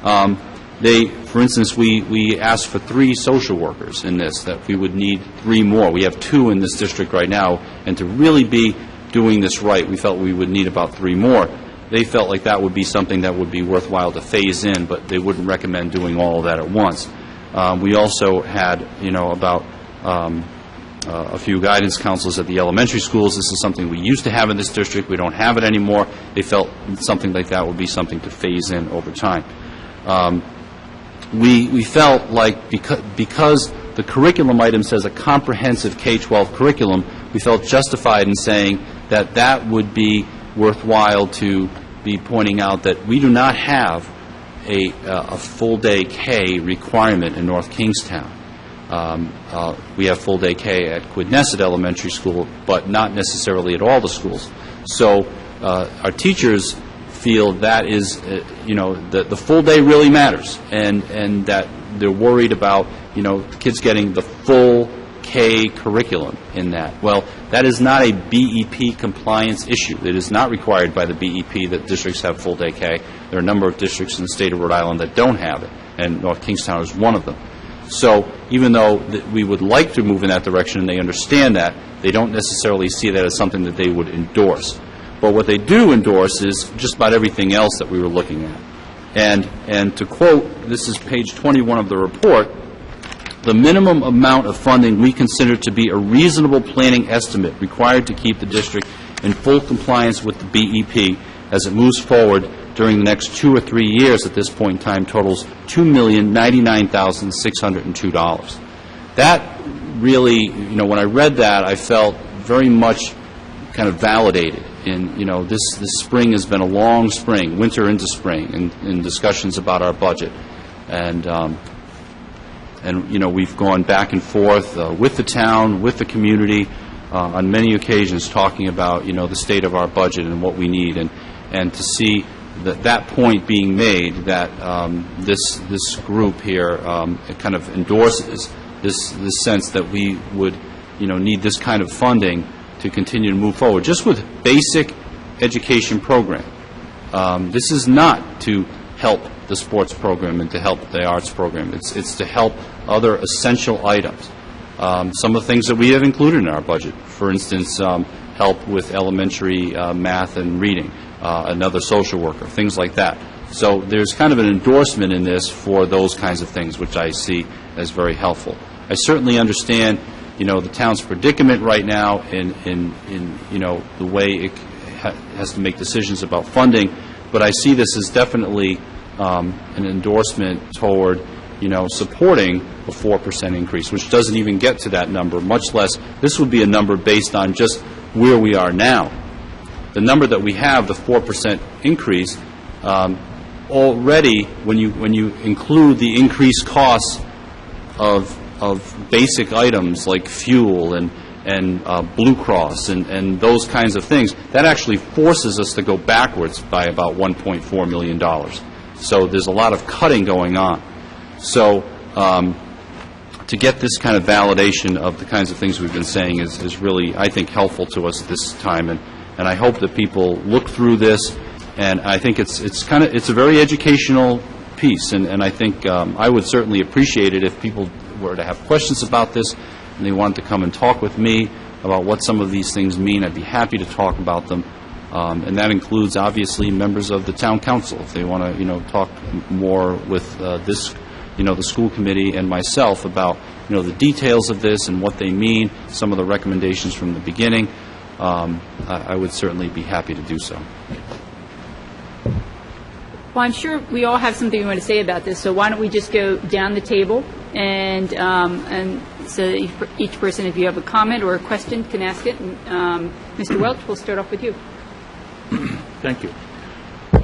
For instance, we asked for 3 social workers in this, that we would need 3 more. We have 2 in this district right now, and to really be doing this right, we felt we would need about 3 more. They felt like that would be something that would be worthwhile to phase in, but they wouldn't recommend doing all of that at once. We also had, about a few guidance counselors at the elementary schools. This is something we used to have in this district. We don't have it anymore. They felt something like that would be something to phase in over time. We felt like because the curriculum item says a comprehensive K-12 curriculum, we felt justified in saying that that would be worthwhile to be pointing out that we do not have a full-day K requirement in North Kingstown. We have full-day K at Quidnesset Elementary School, but not necessarily at all the schools. So our teachers feel that is, the full day really matters, and that they're worried about, kids getting the full K curriculum in that. Well, that is not a BEP compliance issue. It is not required by the BEP that districts have full-day K. There are a number of districts in the state of Rhode Island that don't have it, and North Kingstown is one of them. So even though we would like to move in that direction and they understand that, they don't necessarily see that as something that they would endorse. But what they do endorse is just about everything else that we were looking at. And to quote, this is page 21 of the report, the minimum amount of funding we consider to be a reasonable planning estimate required to keep the district in full compliance with the BEP as it moves forward during the next 2 or 3 years at this point in time totals $2,099,602. That really, when I read that, I felt very much kind of validated in, this spring has been a long spring, winter into spring, in discussions about our budget. And we've gone back and forth with the town, with the community, on many occasions talking about, the state of our budget and what we need. And to see that point being made, that this group here kind of endorses this sense that we would, need this kind of funding to continue to move forward, just with basic education program. This is not to help the sports program and to help the arts program. It's to help other essential items. Some of the things that we have included in our budget, for instance, help with elementary math and reading, another social worker, things like that. So there's kind of an endorsement in this for those kinds of things, which I see as very helpful. I certainly understand, the town's predicament right now in the way it has to make decisions about funding, but I see this as definitely an endorsement toward, supporting a 4% increase, which doesn't even get to that number, much less this would be a number based on just where we are now. The number that we have, the 4% increase, already, when you include the increased costs of basic items like fuel and Blue Cross and those kinds of things, that actually forces us to go backwards by about $1.4 million. So there's a lot of cutting going on. So to get this kind of validation of the kinds of things we've been saying is really, I think, helpful to us this time, and I hope that people look through this, and I think it's a very educational piece, and I think I would certainly appreciate it if people were to have questions about this and they wanted to come and talk with me about what some of these things mean. I'd be happy to talk about them, and that includes, obviously, members of the town council, if they want to, talk more with the school committee and myself about, the details of this and what they mean, some of the recommendations from the beginning. I would certainly be happy to do so. Well, I'm sure we all have something we want to say about this, so why don't we just go down the table, and so each person, if you have a comment or a question, can ask it. And, Mr. Welch, we'll start off with you. Thank you.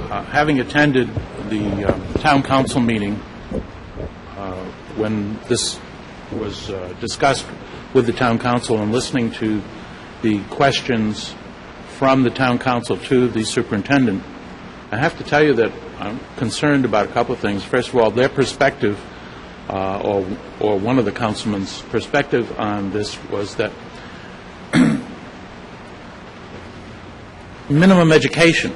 Having attended the town council meeting when this was discussed with the town council and listening to the questions from the town council to the superintendent, I have to tell you that I'm concerned about a couple of things. First of all, their perspective, or one of the councilmen's perspective on this, was that minimum education,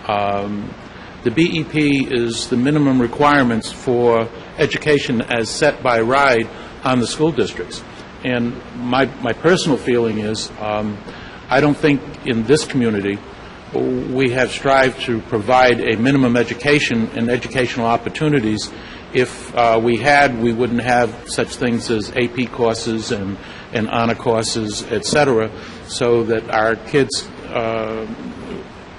the BEP is the minimum requirements for education as set by RIDE on the school districts. And my personal feeling is I don't think in this community we have strived to provide a minimum education and educational opportunities. If we had, we wouldn't have such things as AP courses and honor courses, et cetera, so that our kids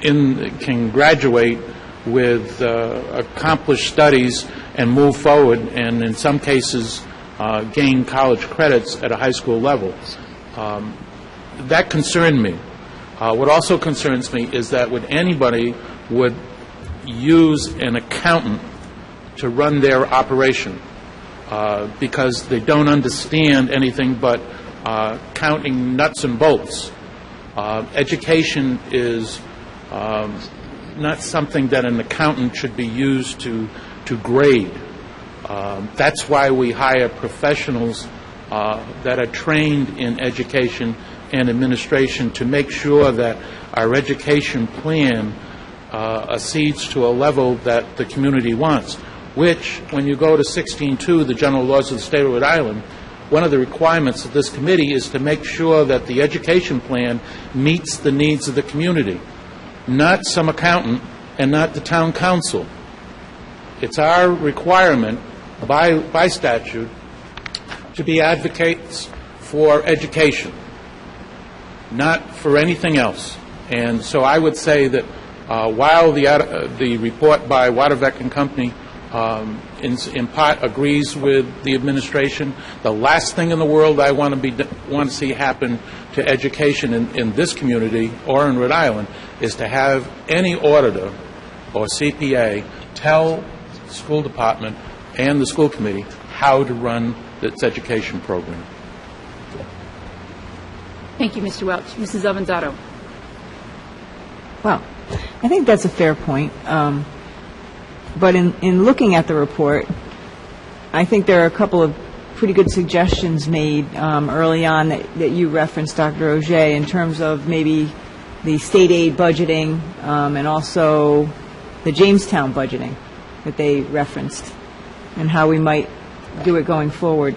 can graduate with accomplished studies and move forward, and in some cases gain college credits at a high school level. That concerned me. What also concerns me is that anybody would use an accountant to run their operation because they don't understand anything but counting nuts and bolts. Education is not something that an accountant should be used to grade. That's why we hire professionals that are trained in education and administration to make sure that our education plan accedes to a level that the community wants, which, when you go to 16.2, the general laws of the state of Rhode Island, one of the requirements of this committee is to make sure that the education plan meets the needs of the community, not some accountant and not the town council. It's our requirement by statute to be advocates for education, not for anything else. And so I would say that while the report by Watervec and Company in part agrees with the administration, the last thing in the world I want to see happen to education in this community or in Rhode Island is to have any auditor or CPA tell the school department and the school committee how to run its education program. Thank you, Mr. Welch. Mrs. Avanzato. Well, I think that's a fair point. But in looking at the report, I think there are a couple of pretty good suggestions made early on that you referenced, Dr. Auger, in terms of maybe the state aid budgeting and also the Jamestown budgeting that they referenced and how we might do it going forward.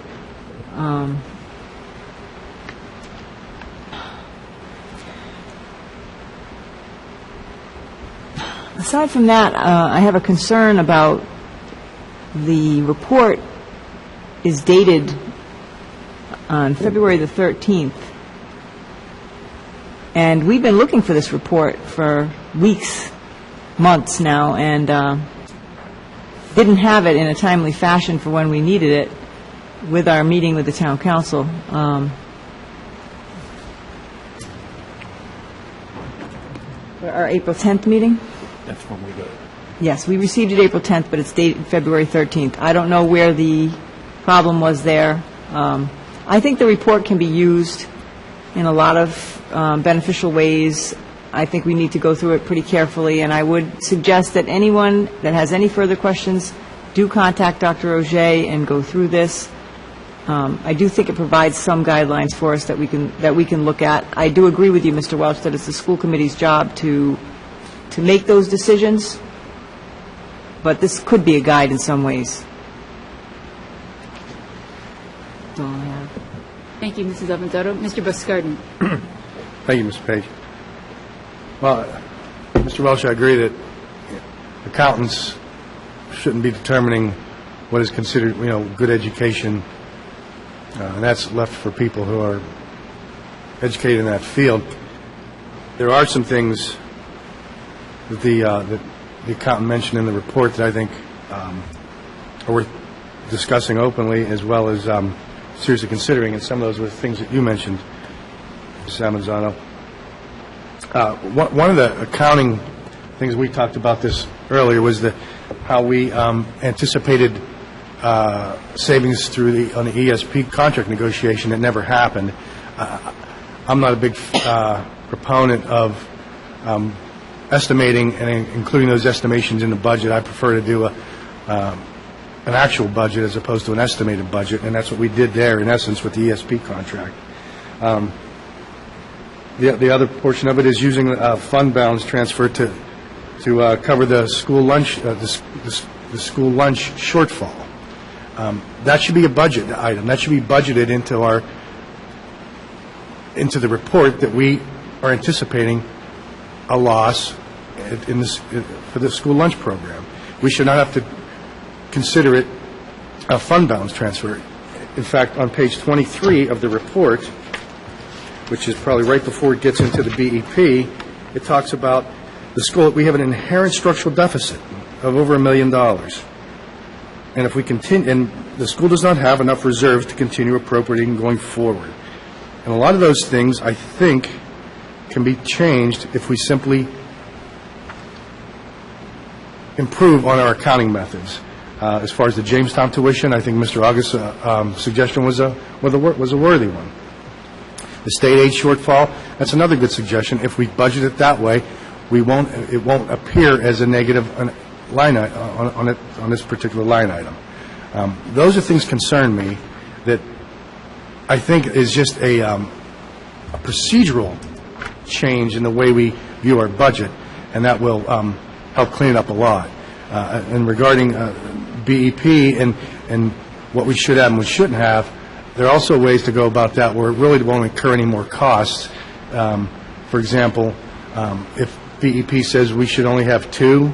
Aside from that, I have a concern about the report is dated on February the 13th. And we've been looking for this report for weeks, months now, and didn't have it in a timely fashion for when we needed it with our meeting with the town council. Our April 10th meeting? That's when we go. Yes, we received it April 10th, but it's dated February 13th. I don't know where the problem was there. I think the report can be used in a lot of beneficial ways. I think we need to go through it pretty carefully, and I would suggest that anyone that has any further questions, do contact Dr. Auger and go through this. I do think it provides some guidelines for us that we can look at. I do agree with you, Mr. Welch, that it's the school committee's job to make those decisions, but this could be a guide in some ways. That's all I have. Thank you, Mrs. Avanzato. Mr. Buscardin. Thank you, Mr. Page. Well, Mr. Welch, I agree that accountants shouldn't be determining what is considered, good education, and that's left for people who are educated in that field. There are some things that the accountant mentioned in the report that I think are worth discussing openly, as well as seriously considering, and some of those were things that you mentioned, Ms. Avanzato. One of the accounting things, we talked about this earlier, was how we anticipated savings on the ESP contract negotiation that never happened. I'm not a big proponent of estimating and including those estimations in the budget. I prefer to do an actual budget as opposed to an estimated budget, and that's what we did there, in essence, with the ESP contract. The other portion of it is using fund balance transfer to cover the school lunch the school lunch shortfall. That should be a budget item. That should be budgeted into the report that we are anticipating a loss for the school lunch program. We should not have to consider it a fund balance transfer. In fact, on page 23 of the report, which is probably right before it gets into the BEP, it talks about the school. We have an inherent structural deficit of over $1 million. And if we continue, and the school does not have enough reserves to continue appropriating going forward. And a lot of those things, I think, can be changed if we simply improve on our accounting methods. As far as the Jamestown tuition, I think Mr. August's suggestion was a worthy one. The state aid shortfall, that's another good suggestion. If we budget it that way, it won't appear as a negative line on this particular line item. Those are things concern me that I think is just a procedural change in the way we view our budget, and that will help clean it up a lot. And regarding BEP and what we should have and we shouldn't have, there are also ways to go about that where it really won't incur any more costs. For example, if BEP says we should only have 2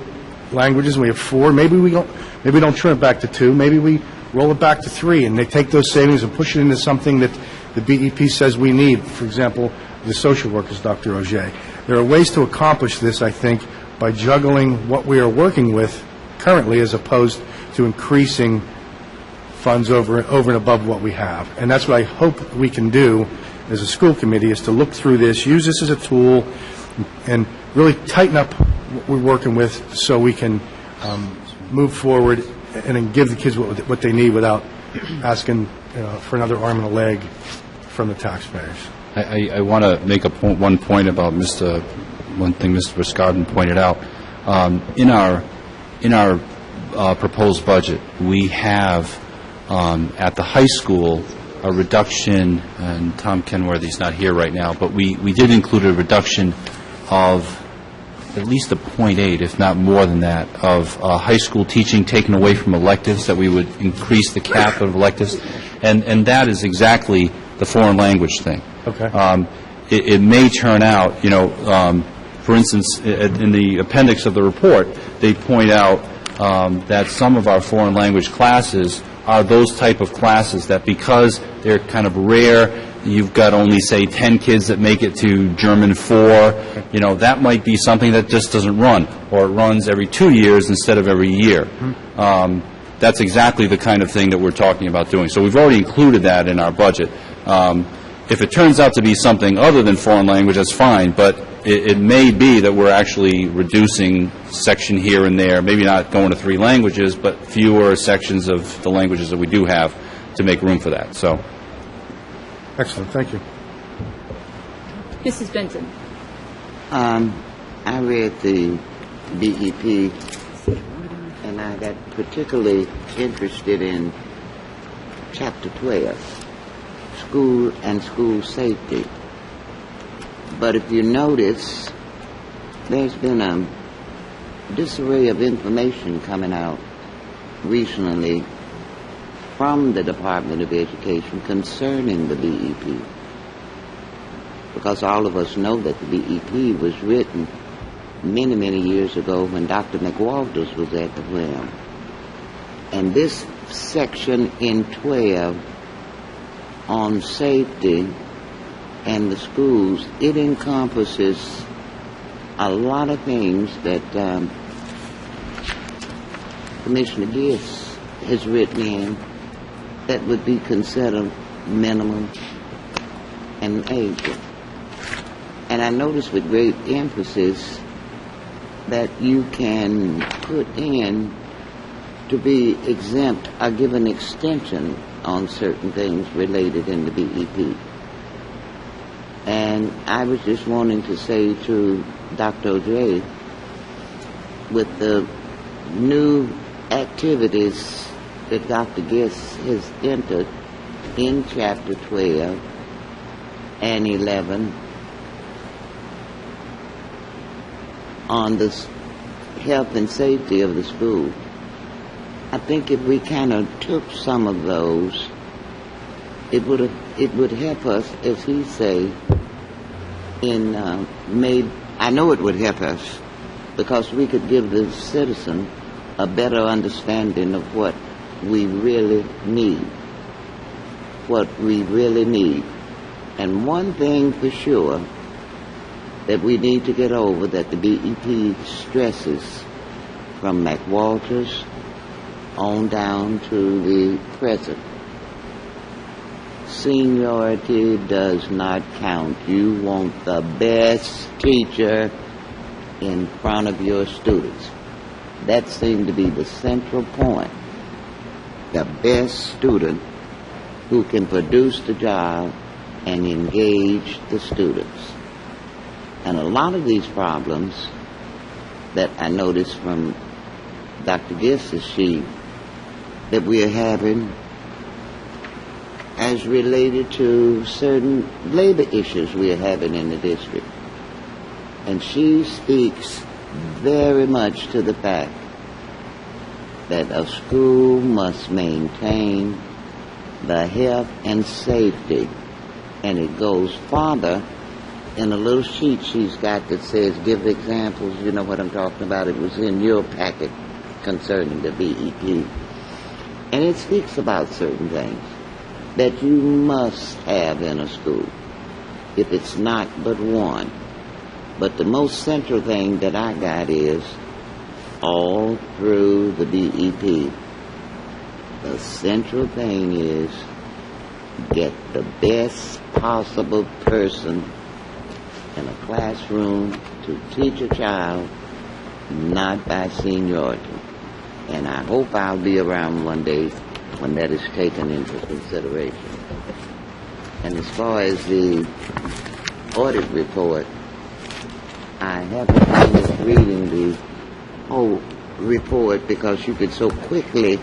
languages and we have 4, maybe we don't trim it back to 2, maybe we roll it back to 3, and they take those savings and push it into something that the BEP says we need. For example, the social workers, Dr. Auger. There are ways to accomplish this, I think, by juggling what we are working with currently as opposed to increasing funds over and above what we have. And that's what I hope we can do as a school committee, is to look through this, use this as a tool, and really tighten up what we're working with so we can move forward and then give the kids what they need without asking for another arm and a leg from the taxpayers. I want to make one point about one thing Mr. Buscardin pointed out. In our proposed budget, we have at the high school a reduction, and Tom Kenworthy's not here right now, but we did include a reduction of at least a 0.8, if not more than that, of high school teaching taken away from electives, that we would increase the cap of electives, and that is exactly the foreign language thing. Okay. It may turn out, for instance, in the appendix of the report, they point out that some of our foreign language classes are those type of classes that, because they're kind of rare, you've got only, say, 10 kids that make it to German 4, that might be something that just doesn't run, or it runs every 2 years instead of every year. That's exactly the kind of thing that we're talking about doing. So we've already included that in our budget. If it turns out to be something other than foreign language, that's fine, but it may be that we're actually reducing section here and there, maybe not going to 3 languages, but fewer sections of the languages that we do have to make room for that. So, excellent. Thank you. Mrs. Benton. I read the BEP, and I got particularly interested in Chapter 12, School and School Safety. But if you notice, there's been a disarray of information coming out recently from the Department of Education concerning the BEP. Because all of us know that the BEP was written many, many years ago when Dr. McWalters was at the helm. And this section in 12 on safety and the schools, it encompasses a lot of things that Commissioner Gist has written in that would be considered minimal and major. And I noticed with great emphasis that you can put in to be exempt or give an extension on certain things related in the BEP. And I was just wanting to say to Dr. O'Jay, with the new activities that Dr. Gist has entered in Chapter 12 and 11 on the health and safety of the school, I think if we kind of took some of those, it would help us, as he say, I know it would help us because we could give the citizen a better understanding of what we really need. And one thing for sure that we need to get over that the BEP stresses from McWalters on down to the present. Seniority does not count. You want the best teacher in front of your students. That seemed to be the central point. The best student who can produce the job and engage the students. And a lot of these problems that I noticed from Dr. Gist's sheet that we are having as related to certain labor issues we are having in the district. And she speaks very much to the fact that a school must maintain the health and safety. And it goes farther in a little sheet she's got that says, give examples, you know what I'm talking about. It was in your packet concerning the BEP. And it speaks about certain things that you must have in a school, if it's not but one. But the most central thing that I got is all through the BEP. The central thing is get the best possible person in a classroom to teach a child, not by seniority. And I hope I'll be around one day when that is taken into consideration. And as far as the audit report, I haven't finished reading the whole report because you could so quickly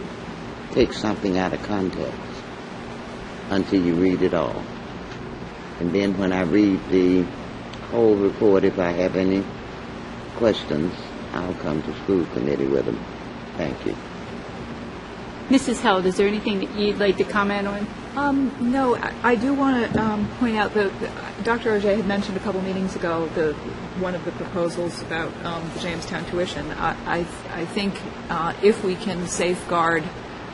take something out of context until you read it all. And then when I read the whole report, if I have any questions, I'll come to school committee with them. Thank you. Mrs. Held, is there anything that you'd like to comment on? No, I do want to point out that Dr. O'Jay had mentioned a couple meetings ago one of the proposals about the Jamestown tuition. I think if we can safeguard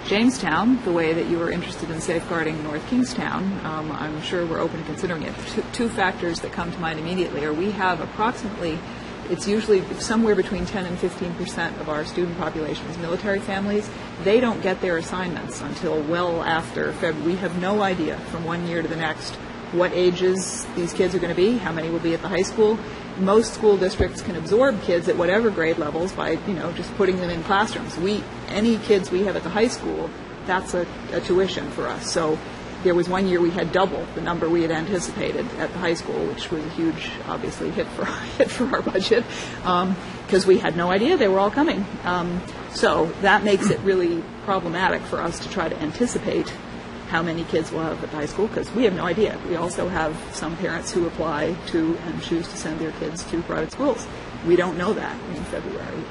Jamestown the way that you were interested in safeguarding North Kingstown, I'm sure we're open to considering it. Two factors that come to mind immediately are we have approximately, it's usually somewhere between 10 and 15% of our student population is military families. They don't get their assignments until well after February. We have no idea from one year to the next what ages these kids are going to be, how many will be at the high school. Most school districts can absorb kids at whatever grade levels by, just putting them in classrooms. Any kids we have at the high school, that's a tuition for us. So there was one year we had double the number we had anticipated at the high school, which was a huge, obviously, hit for our budget, because we had no idea they were all coming. So that makes it really problematic for us to try to anticipate how many kids we'll have at the high school, because we have no idea. We also have some parents who apply to and choose to send their kids to private schools. We don't know that in February.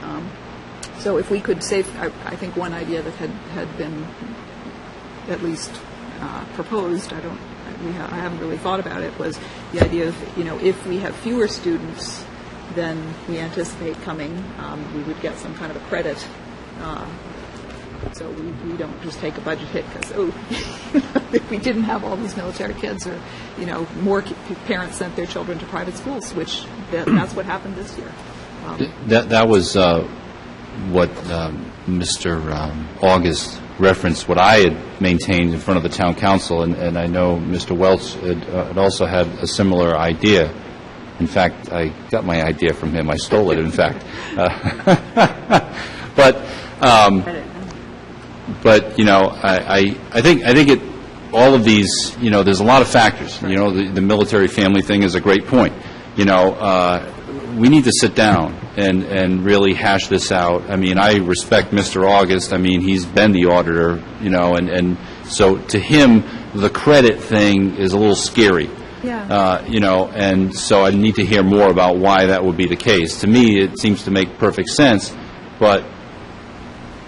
So if we could save, I think one idea that had been at least proposed, I haven't really thought about it, was the idea of, if we have fewer students than we anticipate coming, we would get some kind of a credit. So we don't just take a budget hit because, if we didn't have all these military kids, or, more parents sent their children to private schools, which that's what happened this year. That was what Mr. August referenced, what I had maintained in front of the town council, and I know Mr. Welch had also had a similar idea. In fact, I got my idea from him. I stole it, in fact. But I think all of these, there's a lot of factors. The military family thing is a great point. We need to sit down and really hash this out. I mean, I respect Mr. August. I mean, he's been the auditor, and so to him, the credit thing is a little scary. Yeah. And so I need to hear more about why that would be the case. To me, it seems to make perfect sense, but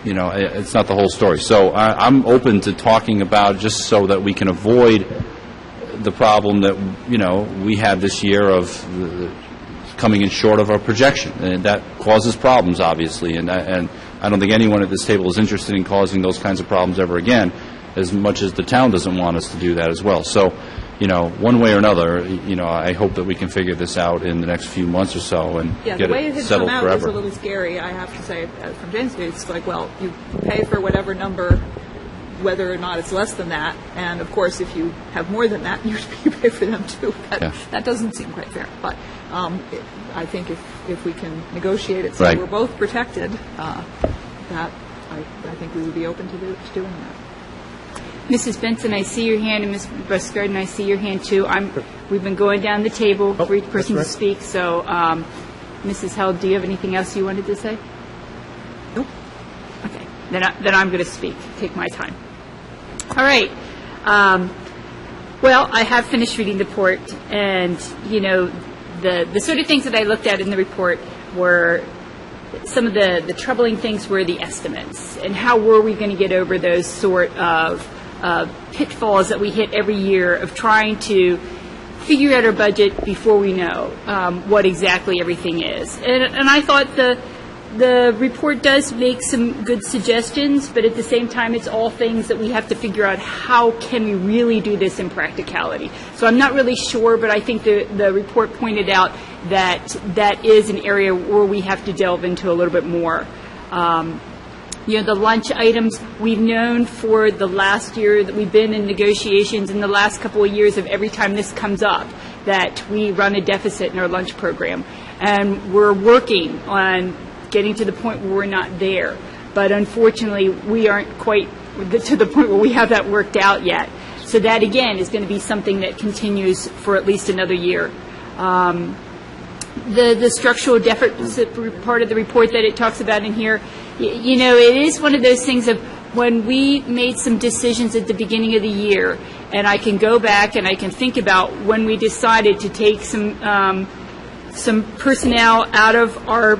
it's not the whole story. So I'm open to talking about, just so that we can avoid the problem that we had this year of coming in short of our projection, and that causes problems, obviously. And I don't think anyone at this table is interested in causing those kinds of problems ever again, as much as the town doesn't want us to do that as well. So, one way or another, I hope that we can figure this out in the next few months or so and Yeah, get the way it it had settled come out forever. was a little scary, I have to say, from Jane's view. It's like, well, you pay for whatever number, whether or not it's less than that, and of course, if you have more than that, you pay for them too. That doesn't seem quite fair, but I think if we can negotiate it so Right. we're both protected, that I think we would be open to doing that. Mrs. Benson, I see your hand, and Ms. Buskirden, I see your hand too. We've been going down the table for each person to speak, so Mrs. Held, do you have anything else you wanted to say? Nope. Okay, then I'm going to speak, take my time. All right. Well, I have finished reading the report, and, the sort of things that I looked at in the report were some of the troubling things were the estimates, and how were we going to get over those sort of pitfalls that we hit every year of trying to figure out our budget before we know what exactly everything is. And I thought the report does make some good suggestions, but at the same time, it's all things that we have to figure out, how can we really do this in practicality. So I'm not really sure, but I think the report pointed out that is an area where we have to delve into a little bit more. The lunch items, we've known for the last year that we've been in negotiations, in the last couple of years, of every time this comes up, that we run a deficit in our lunch program. And we're working on getting to the point where we're not there. But unfortunately, we aren't quite to the point where we have that worked out yet. So that, again, is going to be something that continues for at least another year. The structural deficit part of the report that it talks about in here, it is one of those things of when we made some decisions at the beginning of the year, and I can go back and I can think about when we decided to take some personnel out of our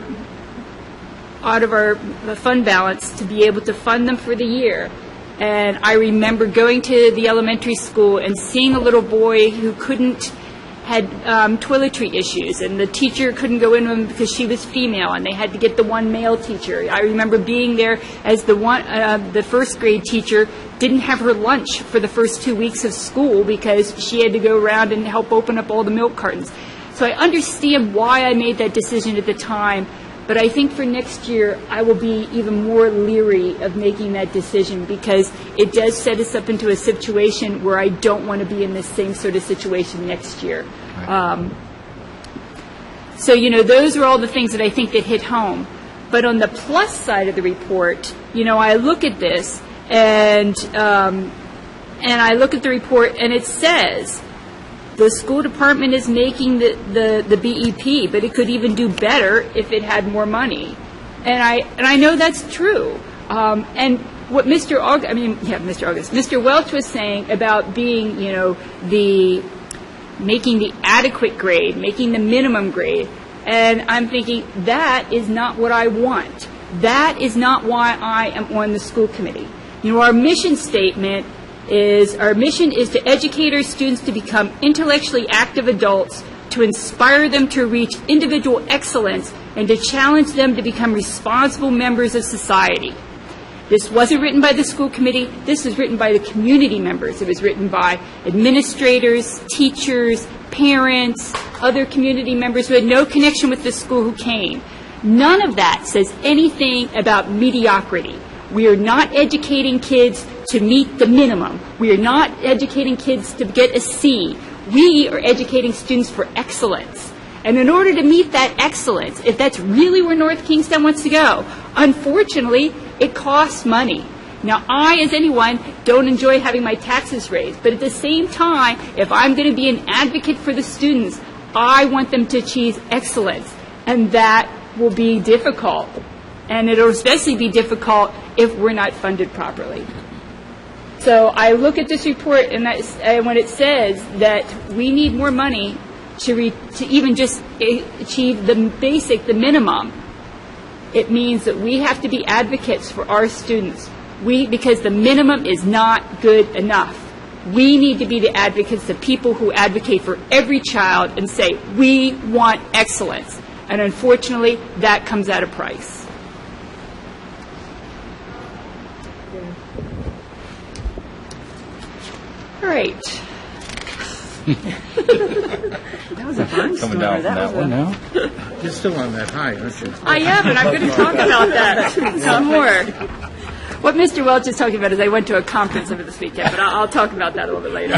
fund balance to be able to fund them for the year. And I remember going to the elementary school and seeing a little boy who had toiletry issues, and the teacher couldn't go in with him because she was female, and they had to get the one male teacher. I remember being there as the first grade teacher didn't have her lunch for the first 2 weeks of school because she had to go around and help open up all the milk cartons. So I understand why I made that decision at the time, but I think for next year I will be even more leery of making that decision, because it does set us up into a situation where I don't want to be in this same sort of situation next year. Right. So, those are all the things that I think that hit home. But on the plus side of the report, I look at this and And I look at the report, and it says the school department is making the BEP, but it could even do better if it had more money. And I know that's true. And what Mr. Welch was saying about being, making the adequate grade, making the minimum grade, and I'm thinking that is not what I want. That is not why I am on the school committee. Our mission statement is, our mission is to educate our students to become intellectually active adults, to inspire them to reach individual excellence, and to challenge them to become responsible members of society. This wasn't written by the school committee. This was written by the community members. It was written by administrators, teachers, parents, other community members who had no connection with the school who came. None of that says anything about mediocrity. We are not educating kids to meet the minimum. We are not educating kids to get a C. We are educating students for excellence. And in order to meet that excellence, if that's really where North Kingstown wants to go, unfortunately, it costs money. Now, I, as anyone, don't enjoy having my taxes raised, but at the same time, if I'm going to be an advocate for the students, I want them to achieve excellence, and that will be difficult. And it'll especially be difficult if we're not funded properly. So I look at this report, and when it says that we need more money to even just achieve the minimum, it means that we have to be advocates for our students. Because the minimum is not good enough. We need to be the advocates, the people who advocate for every child and say, we want excellence. And unfortunately, that comes at a price. All right. That was a barnstormer. Coming down from that one now. You're still on that high, aren't you? I am, and I'm going to talk about that some more. What Mr. Welch is talking about is I went to a conference over this weekend, but I'll talk about that a little bit later.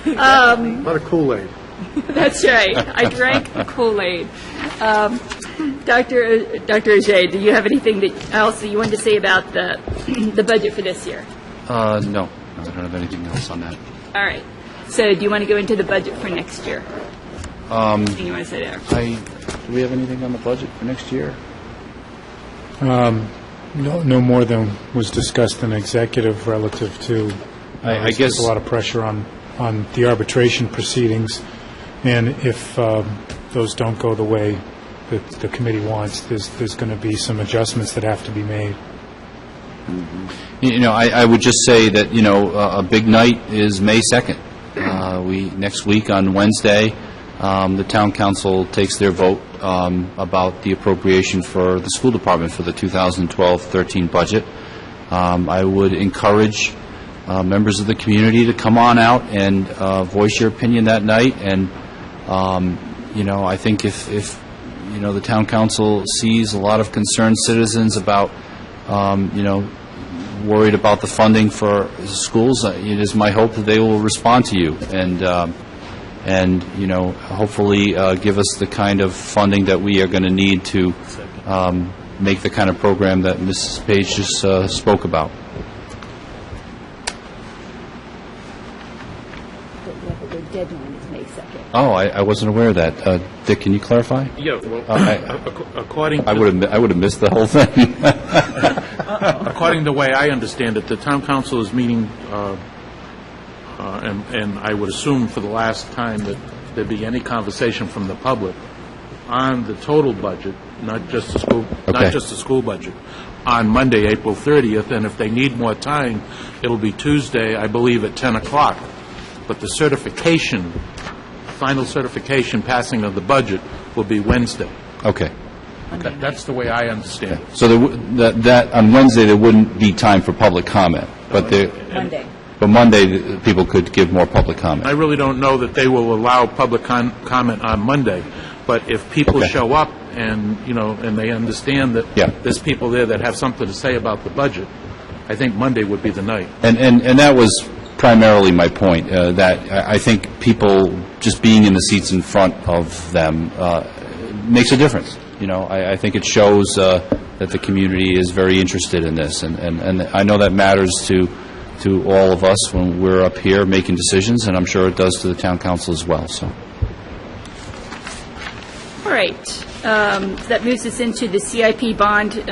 A lot of Kool-Aid. That's right. I drank the Kool-Aid. Dr. Auger, do you have anything else that you wanted to say about the budget for this year? No, I don't have anything else on that. All right. So do you want to go into the budget for next year? Anything you want to say there? Do we have anything on the budget for next year? No more than was discussed in executive relative to, I guess, there's a lot of pressure on the arbitration proceedings, and if those don't go the way that the committee wants, there's going to be some adjustments that have to be made. Mm-hmm. I would just say that, a big night is May 2nd. Next week on Wednesday, the town council takes their vote about the appropriation for the school department for the 2012-13 budget. I would encourage members of the community to come on out and voice your opinion that night. And, I think if the town council sees a lot of concerned citizens about, worried about the funding for schools, it is my hope that they will respond to you and hopefully give us the kind of funding that we are going to need to make the kind of program that Mrs. Page just spoke about. The deadline is May 2nd. Oh, I wasn't aware of that. Dick, can you clarify? Yeah, well, according to... I would have missed the whole thing. According to the way I understand it, the town council is meeting, and I would assume for the last time that there'd be any conversation from the public on the total budget, not just the school budget, on Monday, April 30th, and if they need more time, it'll be Tuesday, I believe, at 10 o'clock. But the final certification passing of the budget will be Wednesday. Okay. That's the way I understand it. So that on Wednesday there wouldn't be time for public comment, but Monday people could give more public comment. I really don't know that they will allow public comment on Monday, but if people show up and and they understand that there's people there that have something to say about the budget, I think Monday would be the night. And that was primarily my point, that I think people just being in the seats in front of them makes a difference. I think it shows that the community is very interested in this, and I know that matters to to all of us when we're up here making decisions, and I'm sure it does to the town council as well, so. All right. That moves us into the CIP bond,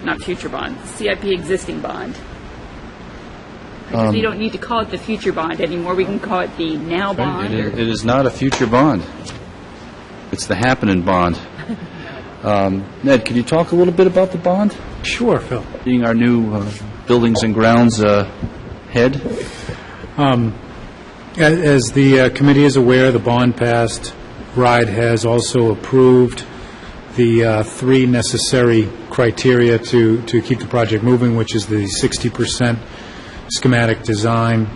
not future bond, CIP existing bond. Because we don't need to call it the future bond anymore. We can call it the now bond. It is not a future bond. It's the happening bond. Ned, can you talk a little bit about the bond? Sure, Phil. Being our new Buildings and Grounds head. As the committee is aware, the bond passed. RIDE has also approved the three necessary criteria to keep the project moving, which is the 60% schematic design,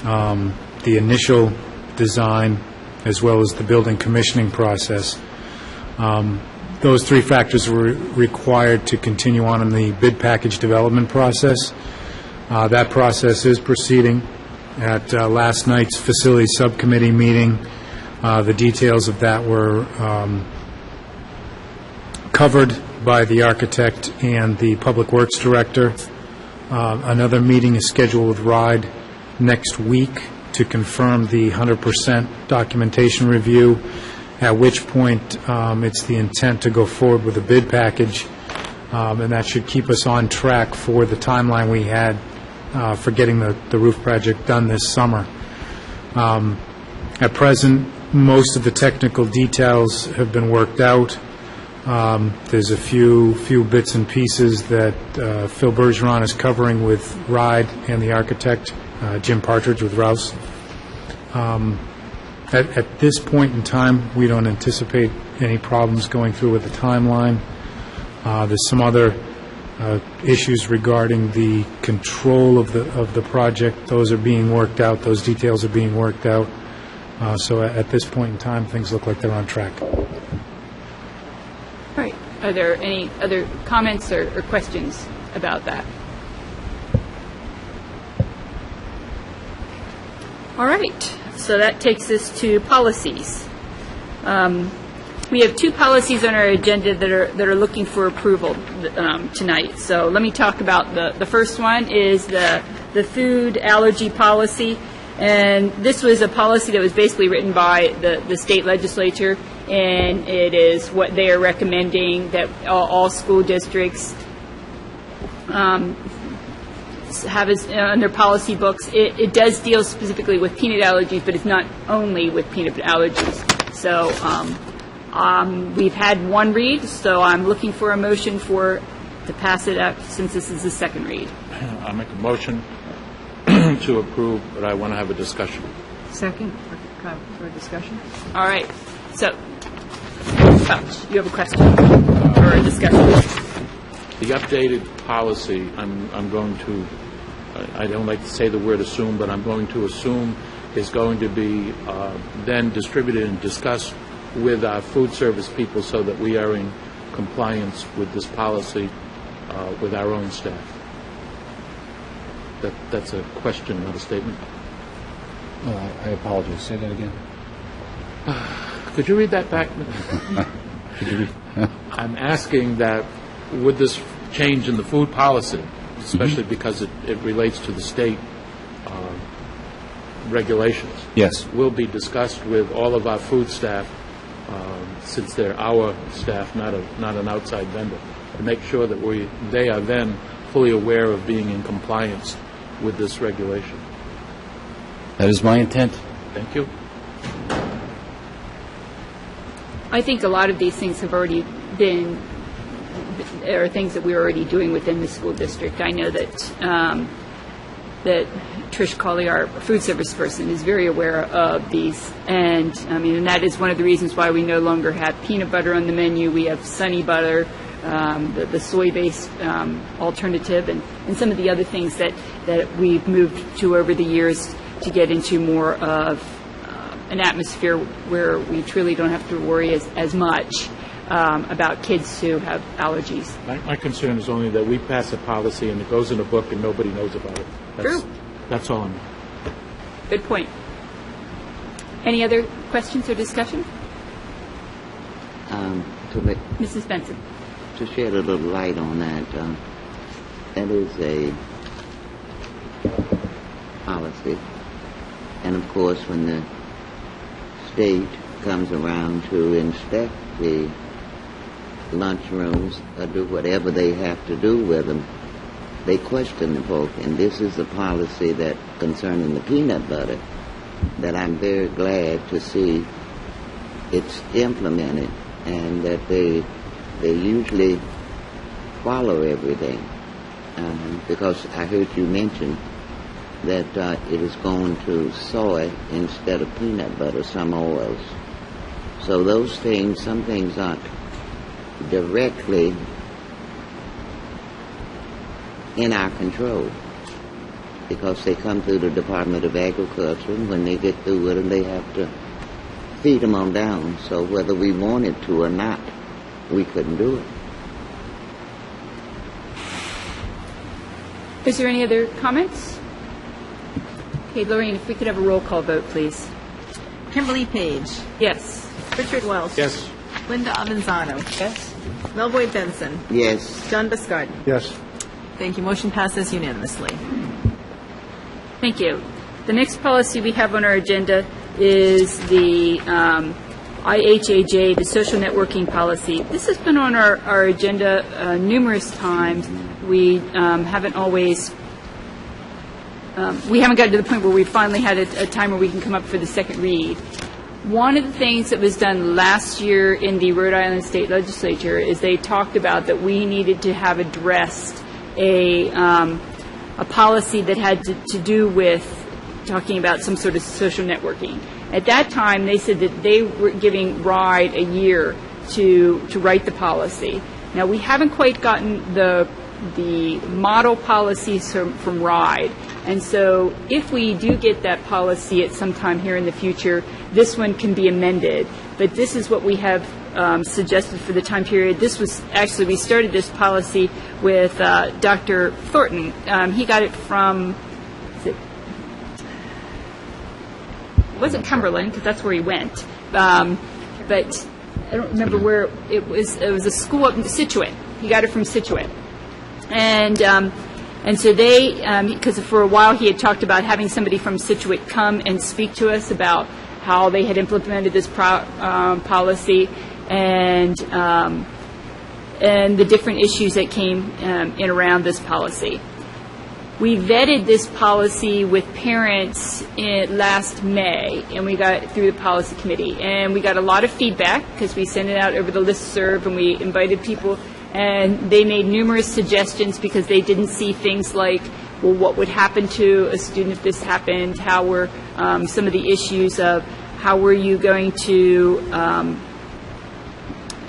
the initial design, as well as the building commissioning process. Those three factors were required to continue on in the bid package development process. That process is proceeding. At last night's facility subcommittee meeting, the details of that were covered by the architect and the public works director. Another meeting is scheduled with RIDE next week to confirm the 100% documentation review, at which point it's the intent to go forward with a bid package, and that should keep us on track for the timeline we had for getting the roof project done this summer. At present, most of the technical details have been worked out. There's a few bits and pieces that Phil Bergeron is covering with RIDE and the architect, Jim Partridge with Rouse. At this point in time, we don't anticipate any problems going through with the timeline. There's some other issues regarding the control of the project. Those are being worked out. Those details are being worked out. So at this point in time, things look like they're on track. Right. Are there any other comments or questions about that? All right. So that takes us to policies. We have two policies on our agenda that are looking for approval tonight. So let me talk about the first one is the food allergy policy. And this was a policy that was basically written by the state legislature, and it is what they are recommending that all school districts have on their policy books. It does deal specifically with peanut allergies, but it's not only with peanut allergies. So we've had one read, so I'm looking for a motion to pass it up since this is the second read. I'll make a motion to approve, but I want to have a discussion. Second, for discussion? All right. So, Couch, you have a question or a discussion? The updated policy, I'm going to, I don't like to say the word assume, but I'm going to assume is going to be then distributed and discussed with our food service people so that we are in compliance with this policy with our own staff. That's a question, not a statement. I apologize. Say that again. Could you read that back? I'm asking that with this change in the food policy, especially because it relates to the state regulations. Yes. Will be discussed with all of our food staff, since they're our staff, not an outside vendor, to make sure that they are then fully aware of being in compliance with this regulation. That is my intent. Thank you. I think a lot of these things have already been, are things that we're already doing within the school district. I know that Trish Cawley, our food service person, is very aware of these. And that is one of the reasons why we no longer have peanut butter on the menu. We have Sunny Butter, the soy-based alternative, and some of the other things that we've moved to over the years to get into more of an atmosphere where we truly don't have to worry as much about kids who have allergies. My concern is only that we pass a policy and it goes in a book and nobody knows about it. True. That's all I'm... Good point. Any other questions or discussion? Mrs. Benson. To shed a little light on that, that is policy. And of course, when the state comes around to inspect the lunchrooms or do whatever they have to do with them, they question the folk. And this is a policy that concerning the peanut butter that I'm very glad to see it's implemented, and that they usually follow everything. Because I heard you mention that it is going to soy instead of peanut butter, some oils. So those things, some things aren't directly in our control, because they come through the Department of Agriculture, and when they get through with them, they have to feed them on down. So whether we wanted to or not, we couldn't do it. Is there any other comments? Okay, Lorraine, if we could have a roll call vote, please. Kimberly Page. Yes. Richard Welsh. Yes. Linda Avanzano. Yes. Melvoin Benson. Yes. John Biscardi. Yes. Thank you. Motion passes unanimously. Thank you. The next policy we have on our agenda is the IHAJ, the social networking policy. This has been on our agenda numerous times. We haven't always, we haven't gotten to the point where we finally had a time where we can come up for the second read. One of the things that was done last year in the Rhode Island State Legislature is they talked about that we needed to have addressed a policy that had to do with talking about some sort of social networking. At that time, they said that they were giving RIDE a year to write the policy. Now, we haven't quite gotten the model policies from RIDE, and so if we do get that policy at some time here in the future, this one can be amended. But this is what we have suggested for the time period. This was actually, we started this policy with Dr. Thornton. He got it from, it wasn't Cumberland, because that's where he went, but I don't remember where it was. It was a school up in Scituate. He got it from Scituate. And so they, because for a while he had talked about having somebody from Scituate come and speak to us about how they had implemented this policy and the different issues that came in around this policy. We vetted this policy with parents last May, and we got it through the policy committee. And we got a lot of feedback because we sent it out over the listserv, and we invited people, and they made numerous suggestions because they didn't see things like, well, what would happen to a student if this happened? How were some of the issues of how were you going to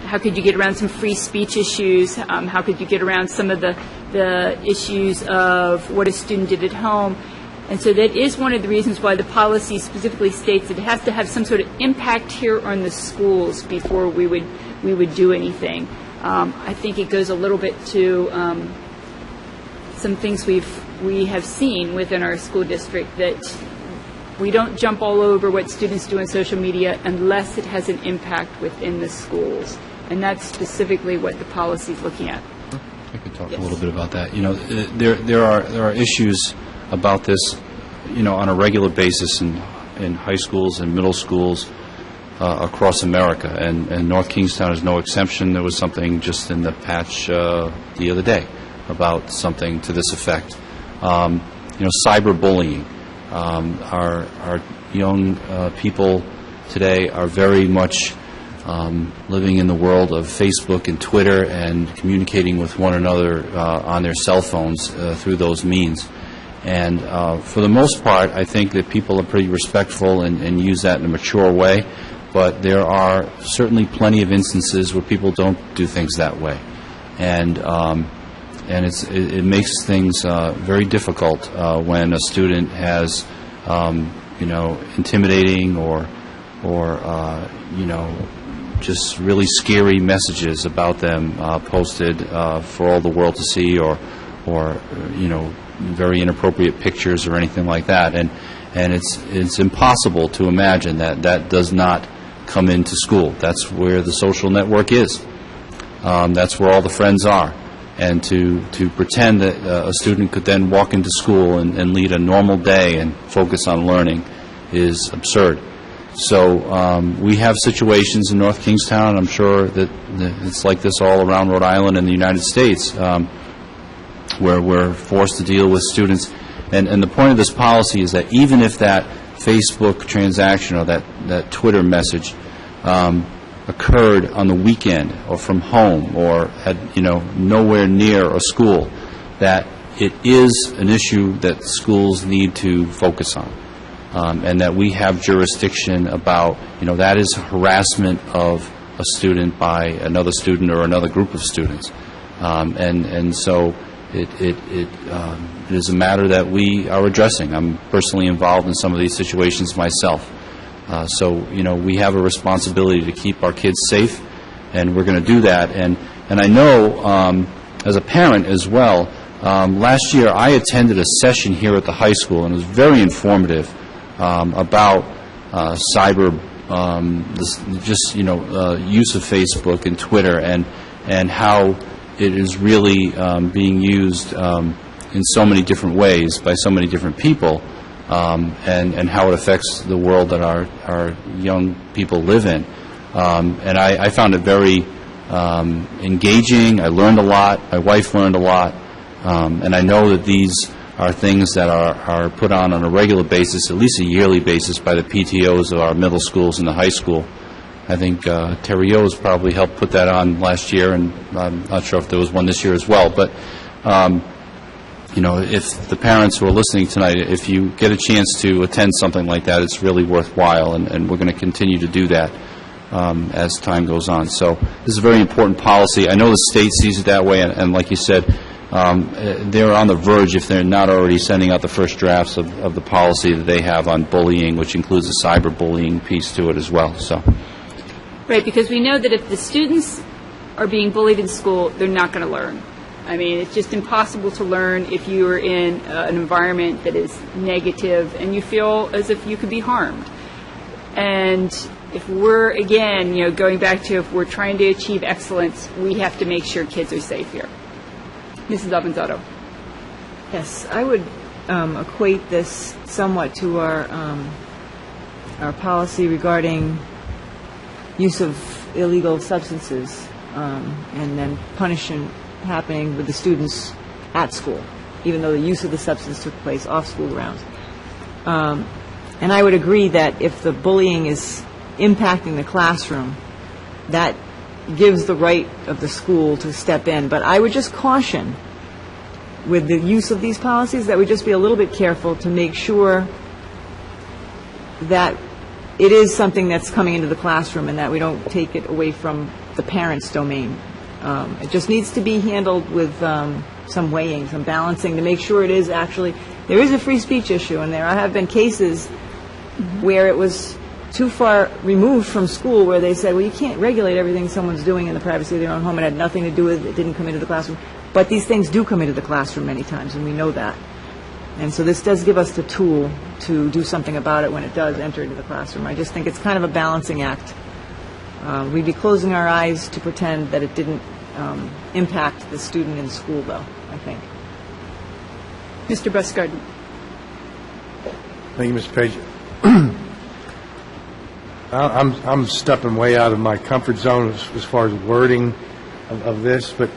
how could you get around some free speech issues? How could you get around some of the issues of what a student did at home? And so that is one of the reasons why the policy specifically states that it has to have some sort of impact here on the schools before we would do anything. I think it goes a little bit to some things we have seen within our school district, that we don't jump all over what students do on social media unless it has an impact within the schools. And that's specifically what the policy is looking at. I could talk a little bit about that. You know, there are issues about this, you know, on a regular basis in high schools and middle schools across America, and North Kingstown is no exception. There was something just in the patch the other day about something to this effect. You know, cyberbullying. Our young people today are very much living in the world of Facebook and Twitter and communicating with one another on their cell phones through those means. And for the most part, I think that people are pretty respectful and use that in a mature way, but there are certainly plenty of instances where people don't do things that way. And it makes things very difficult when a student has, you know, intimidating or you know, just really scary messages about them posted for all the world to see, or you know, very inappropriate pictures or anything like that. And it's impossible to imagine that does not come into school. That's where the social network is. That's where all the friends are. And to pretend that a student could then walk into school and lead a normal day and focus on learning is absurd. So we have situations in North Kingstown, I'm sure that it's like this all around Rhode Island and the United States, where we're forced to deal with students. And the point of this policy is that even if that Facebook transaction or that Twitter message occurred on the weekend or from home or at, nowhere near a school, that it is an issue that schools need to focus on. And that we have jurisdiction about, that is harassment of a student by another student or another group of students. And so it is a matter that we are addressing. I'm personally involved in some of these situations myself. So, we have a responsibility to keep our kids safe, and we're going to do that. And I know, as a parent as well, last year I attended a session here at the high school, and it was very informative about cyber, use of Facebook and Twitter, and how it is really being used in so many different ways by so many different people, and how it affects the world that our young people live in. And I found it very engaging. I learned a lot. My wife learned a lot. And I know that these are things that are put on a regular basis, at least a yearly basis, by the PTOs of our middle schools and the high school. I think Terry O's probably helped put that on last year, and I'm not sure if there was one this year as well. But, if the parents who are listening tonight, if you get a chance to attend something like that, it's really worthwhile, and we're going to continue to do that as time goes on. So this is a very important policy. I know the state sees it that way, and like you said, they're on the verge, if they're not already sending out the first drafts of the policy that they have on bullying, which includes a cyberbullying piece to it as well. So, right, because we know that if the students are being bullied in school, they're not going to learn. I mean, it's just impossible to learn if you are in an environment that is negative and you feel as if you could be harmed. And if we're, again, going back to if we're trying to achieve excellence, we have to make sure kids are safe here. Mrs. Avanzato. Yes, I would equate this somewhat to our policy regarding use of illegal substances and then punishment happening with the students at school, even though the use of the substance took place off school grounds. And I would agree that if the bullying is impacting the classroom, that gives the right of the school to step in. But I would just caution with the use of these policies that we just be a little bit careful to make sure that it is something that's coming into the classroom and that we don't take it away from the parents' domain. It just needs to be handled with some weighing, some balancing to make sure it is actually, there is a free speech issue, and there have been cases where it was too far removed from school where they said, well, you can't regulate everything someone's doing in the privacy of their own home. It had nothing to do with it, didn't come into the classroom. But these things do come into the classroom many times, and we know that. And so this does give us the tool to do something about it when it does enter into the classroom. I just think it's kind of a balancing act. We'd be closing our eyes to pretend that it didn't impact the student in school, though, I think. Mr. Busgarden. Thank you, Ms. Page. I'm stepping way out of my comfort zone as far as wording of this, but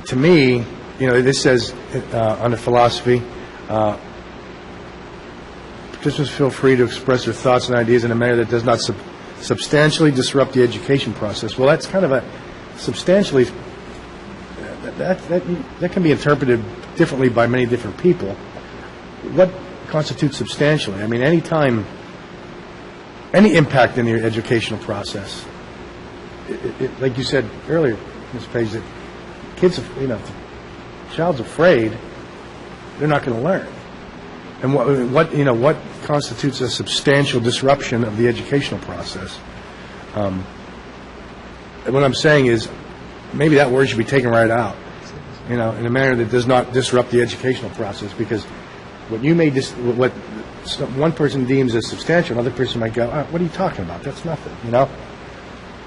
to me, this says under philosophy, participants feel free to express their thoughts and ideas in a manner that does not substantially disrupt the education process. Well, that's kind of a substantially, that can be interpreted differently by many different people. What constitutes substantially? I mean, any impact in your educational process. Like you said earlier, Ms. Page, that kids, if the child's afraid, they're not going to learn. And what constitutes a substantial disruption of the educational process? What I'm saying is, maybe that word should be taken right out, in a manner that does not disrupt the educational process, because what one person deems as substantial, another person might go, what are you talking about? That's nothing,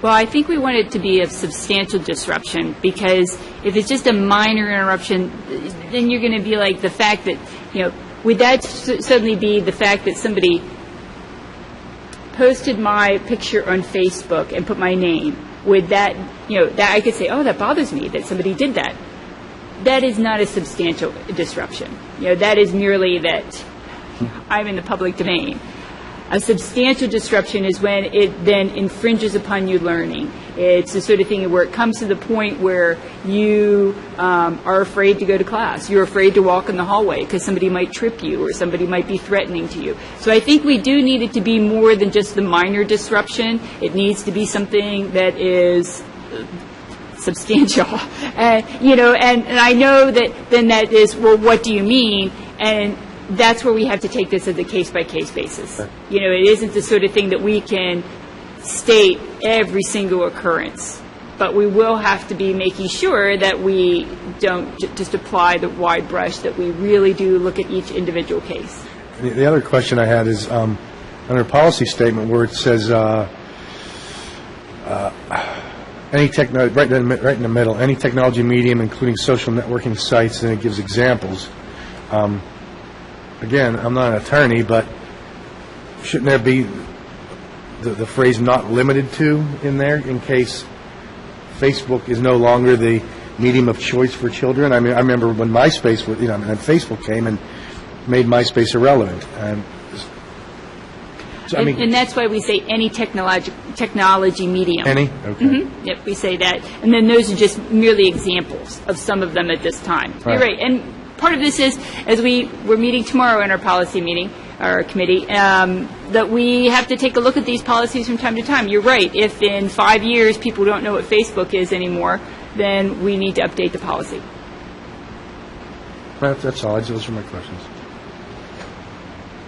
Well, I think we want it to be of substantial disruption, because if it's just a minor interruption, then you're going to be like the fact that, would that suddenly be the fact that somebody posted my picture on Facebook and put my name? Would that, that I could say, oh, that bothers me that somebody did that. That is not a substantial disruption. That is merely that I'm in the public domain. A substantial disruption is when it then infringes upon you learning. It's the sort of thing where it comes to the point where you are afraid to go to class. You're afraid to walk in the hallway because somebody might trip you or somebody might be threatening to you. So I think we do need it to be more than just the minor disruption. It needs to be something that is substantial. And I know that then that is, well, what do you mean? And that's where we have to take this as a case-by-case basis. It isn't the sort of thing that we can state every single occurrence, but we will have to be making sure that we don't just apply the wide brush, that we really do look at each individual case. The other question I had is under policy statement where it says any right in the middle, any technology medium, including social networking sites, and it gives examples. Again, I'm not an attorney, but shouldn't there be the phrase "not limited to" in there in case Facebook is no longer the medium of choice for children? I mean, I remember when MySpace, and Facebook came and made MySpace irrelevant. And and that's why we say any technology medium. Any? Okay. Mm-hmm. Yep, we say that. And then those are just merely examples of some of them at this time. Right. You're right. And part of this is, as we're meeting tomorrow in our policy meeting, our committee, that we have to take a look at these policies from time to time. You're right. If in 5 years people don't know what Facebook is anymore, then we need to update the policy. That's all. Those are my questions.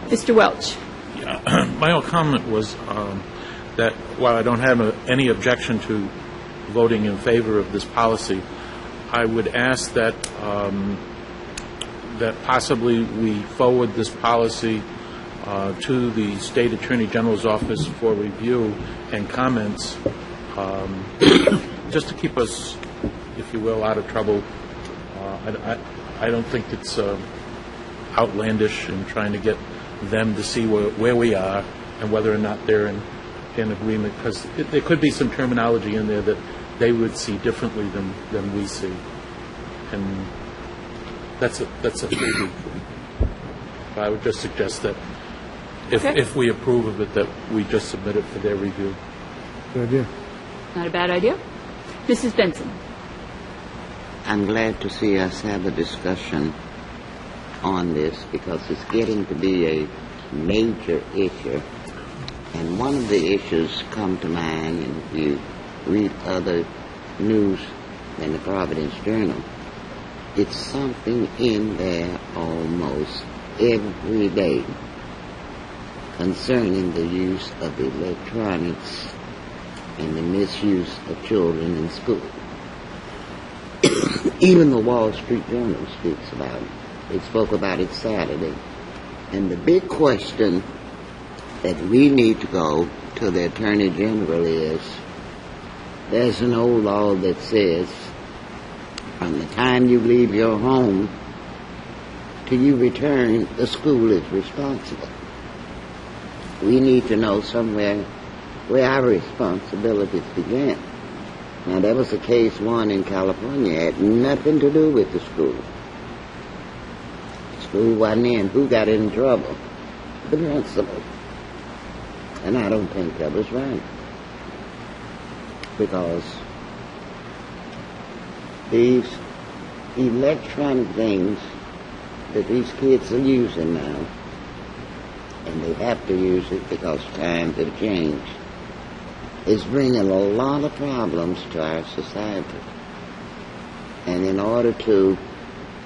Mr. Welch. My own comment was that while I don't have any objection to voting in favor of this policy, I would ask that that possibly we forward this policy to the State Attorney General's office for review and comments, just to keep us, if you will, out of trouble. I don't think it's outlandish in trying to get them to see where we are and whether or not they're in agreement, because there could be some terminology in there that they would see differently than we see, and that's a freebie. I would just suggest that if we approve of it, that we just submit it for their review. Good idea. Not a bad idea. Mrs. Benson. I'm glad to see us have a discussion on this because it's getting to be a major issue. And one of the issues come to mind, and if you read other news than the Providence Journal, it's something in there almost every day concerning the use of electronics and the misuse of children in school. Even the Wall Street Journal speaks about it. They spoke about it Saturday. And the big question that we need to go to the Attorney General is, there's an old law that says from the time you leave your home till you return, the school is responsible. We need to know somewhere where our responsibilities began. Now, there was a case, one in California, had nothing to do with the school. The school wasn't in. Who got in trouble? The principal. And I don't think that was right. Because these electronic things that these kids are using now, and they have to use it because times have changed, is bringing a lot of problems to our society. And in order to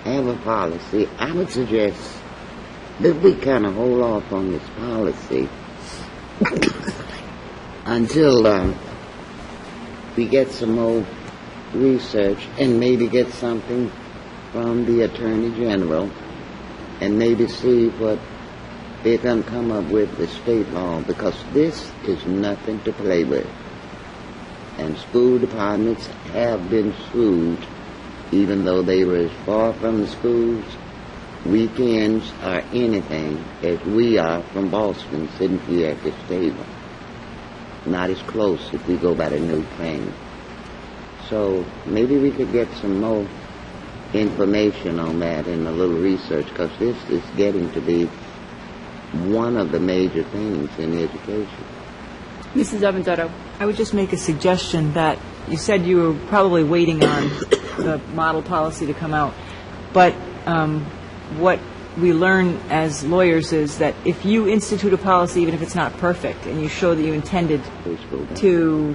have a policy, I would suggest that we kind of hold off on this policy until we get some more research and maybe get something from the Attorney General and maybe see what they can come up with the state law, because this is nothing to play with. and school departments have been sued, even though they were as far from the schools, weekends, or anything, as we are from Boston, sitting here at this table. Not as close if we go by the new plan. So maybe we could get some more information on that and a little research, because this is getting to be one of the major things in education. Mrs. Avanzato. I would just make a suggestion that you said you were probably waiting on the model policy to come out, but what we learn as lawyers is that if you institute a policy, even if it's not perfect, and you show that you intended to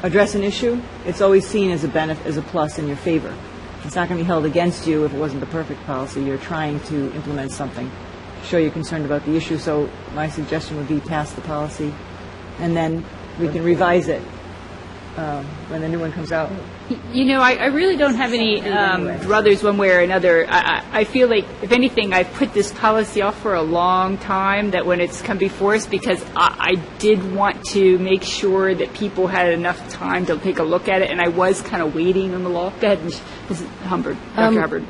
address an issue, it's always seen as a benefit, as a plus in your favor. It's not going to be held against you if it wasn't the perfect policy. You're trying to implement something, show you're concerned about the issue. So my suggestion would be pass the policy, and then we can revise it when the new one comes out. You know, I really don't have any druthers one way or another. I feel like, if anything, I put this policy off for a long time, that when it's come before us, because I did want to make sure that people had enough time to take a look at it, and I was kind of waiting on the law. Go ahead, Mrs. Hubbard, Dr. Hubbard.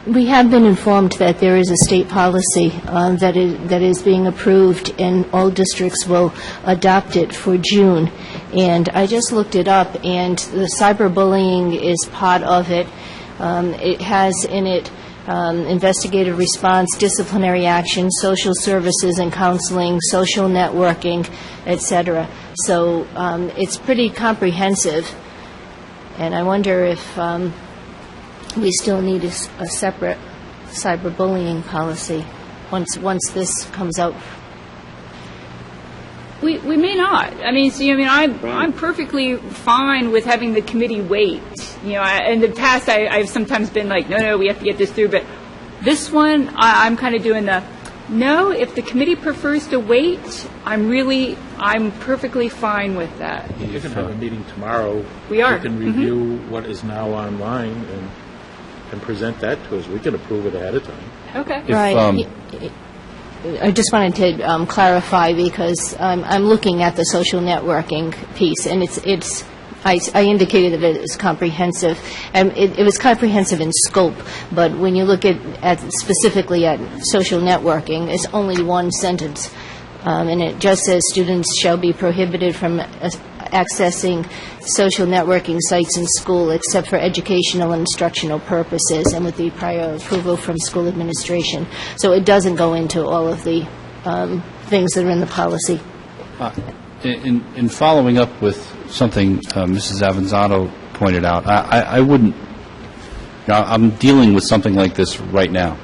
We have been informed that there is a state policy that is being approved, and all districts will adopt it for June. And I just looked it up, and the cyberbullying is part of it. It has in it investigative response, disciplinary action, social services and counseling, social networking, etc. So it's pretty comprehensive, and I wonder if we still need a separate cyberbullying policy once this comes out. We may not. I mean, I'm perfectly fine with having the committee wait. You know, in the past, I've sometimes been like, no, we have to get this through. But this one, I'm kind of doing the, no, if the committee prefers to wait, I'm perfectly fine with that. You're going to have a meeting tomorrow. We are. You can review what is now online and present that to us. We can approve it ahead of time. Okay. Right. I just wanted to clarify, because I'm looking at the social networking piece, and I indicated that it is comprehensive, and it was comprehensive in scope, but when you look at specifically at social networking, it's only one sentence, and it just says students shall be prohibited from accessing social networking sites in school except for educational and instructional purposes and with the prior approval from school administration. So it doesn't go into all of the things that are in the policy. In following up with something Mrs. Avanzato pointed out, I wouldn't, I'm dealing with something like this right now,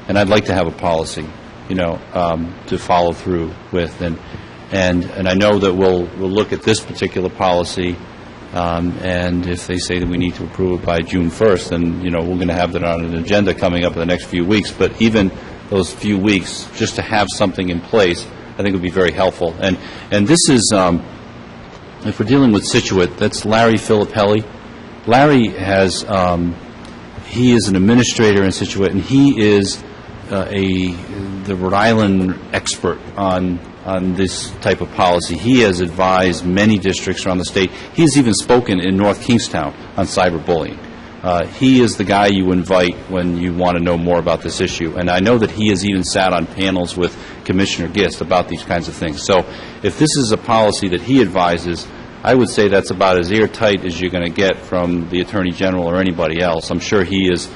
and I'd like to have a policy, to follow through with, and I know that we'll look at this particular policy, and if they say that we need to approve it by June 1st, then, we're going to have that on an agenda coming up in the next few weeks. But even those few weeks, just to have something in place, I think would be very helpful. And this is, if we're dealing with Scituate, that's Larry Filippelli. Larry has, he is an administrator in Scituate, and he is the Rhode Island expert on this type of policy. He has advised many districts around the state. He has even spoken in North Kingstown on cyberbullying. He is the guy you invite when you want to know more about this issue. And I know that he has even sat on panels with Commissioner Gist about these kinds of things. So if this is a policy that he advises, I would say that's about as airtight as you're going to get from the Attorney General or anybody else. I'm sure he is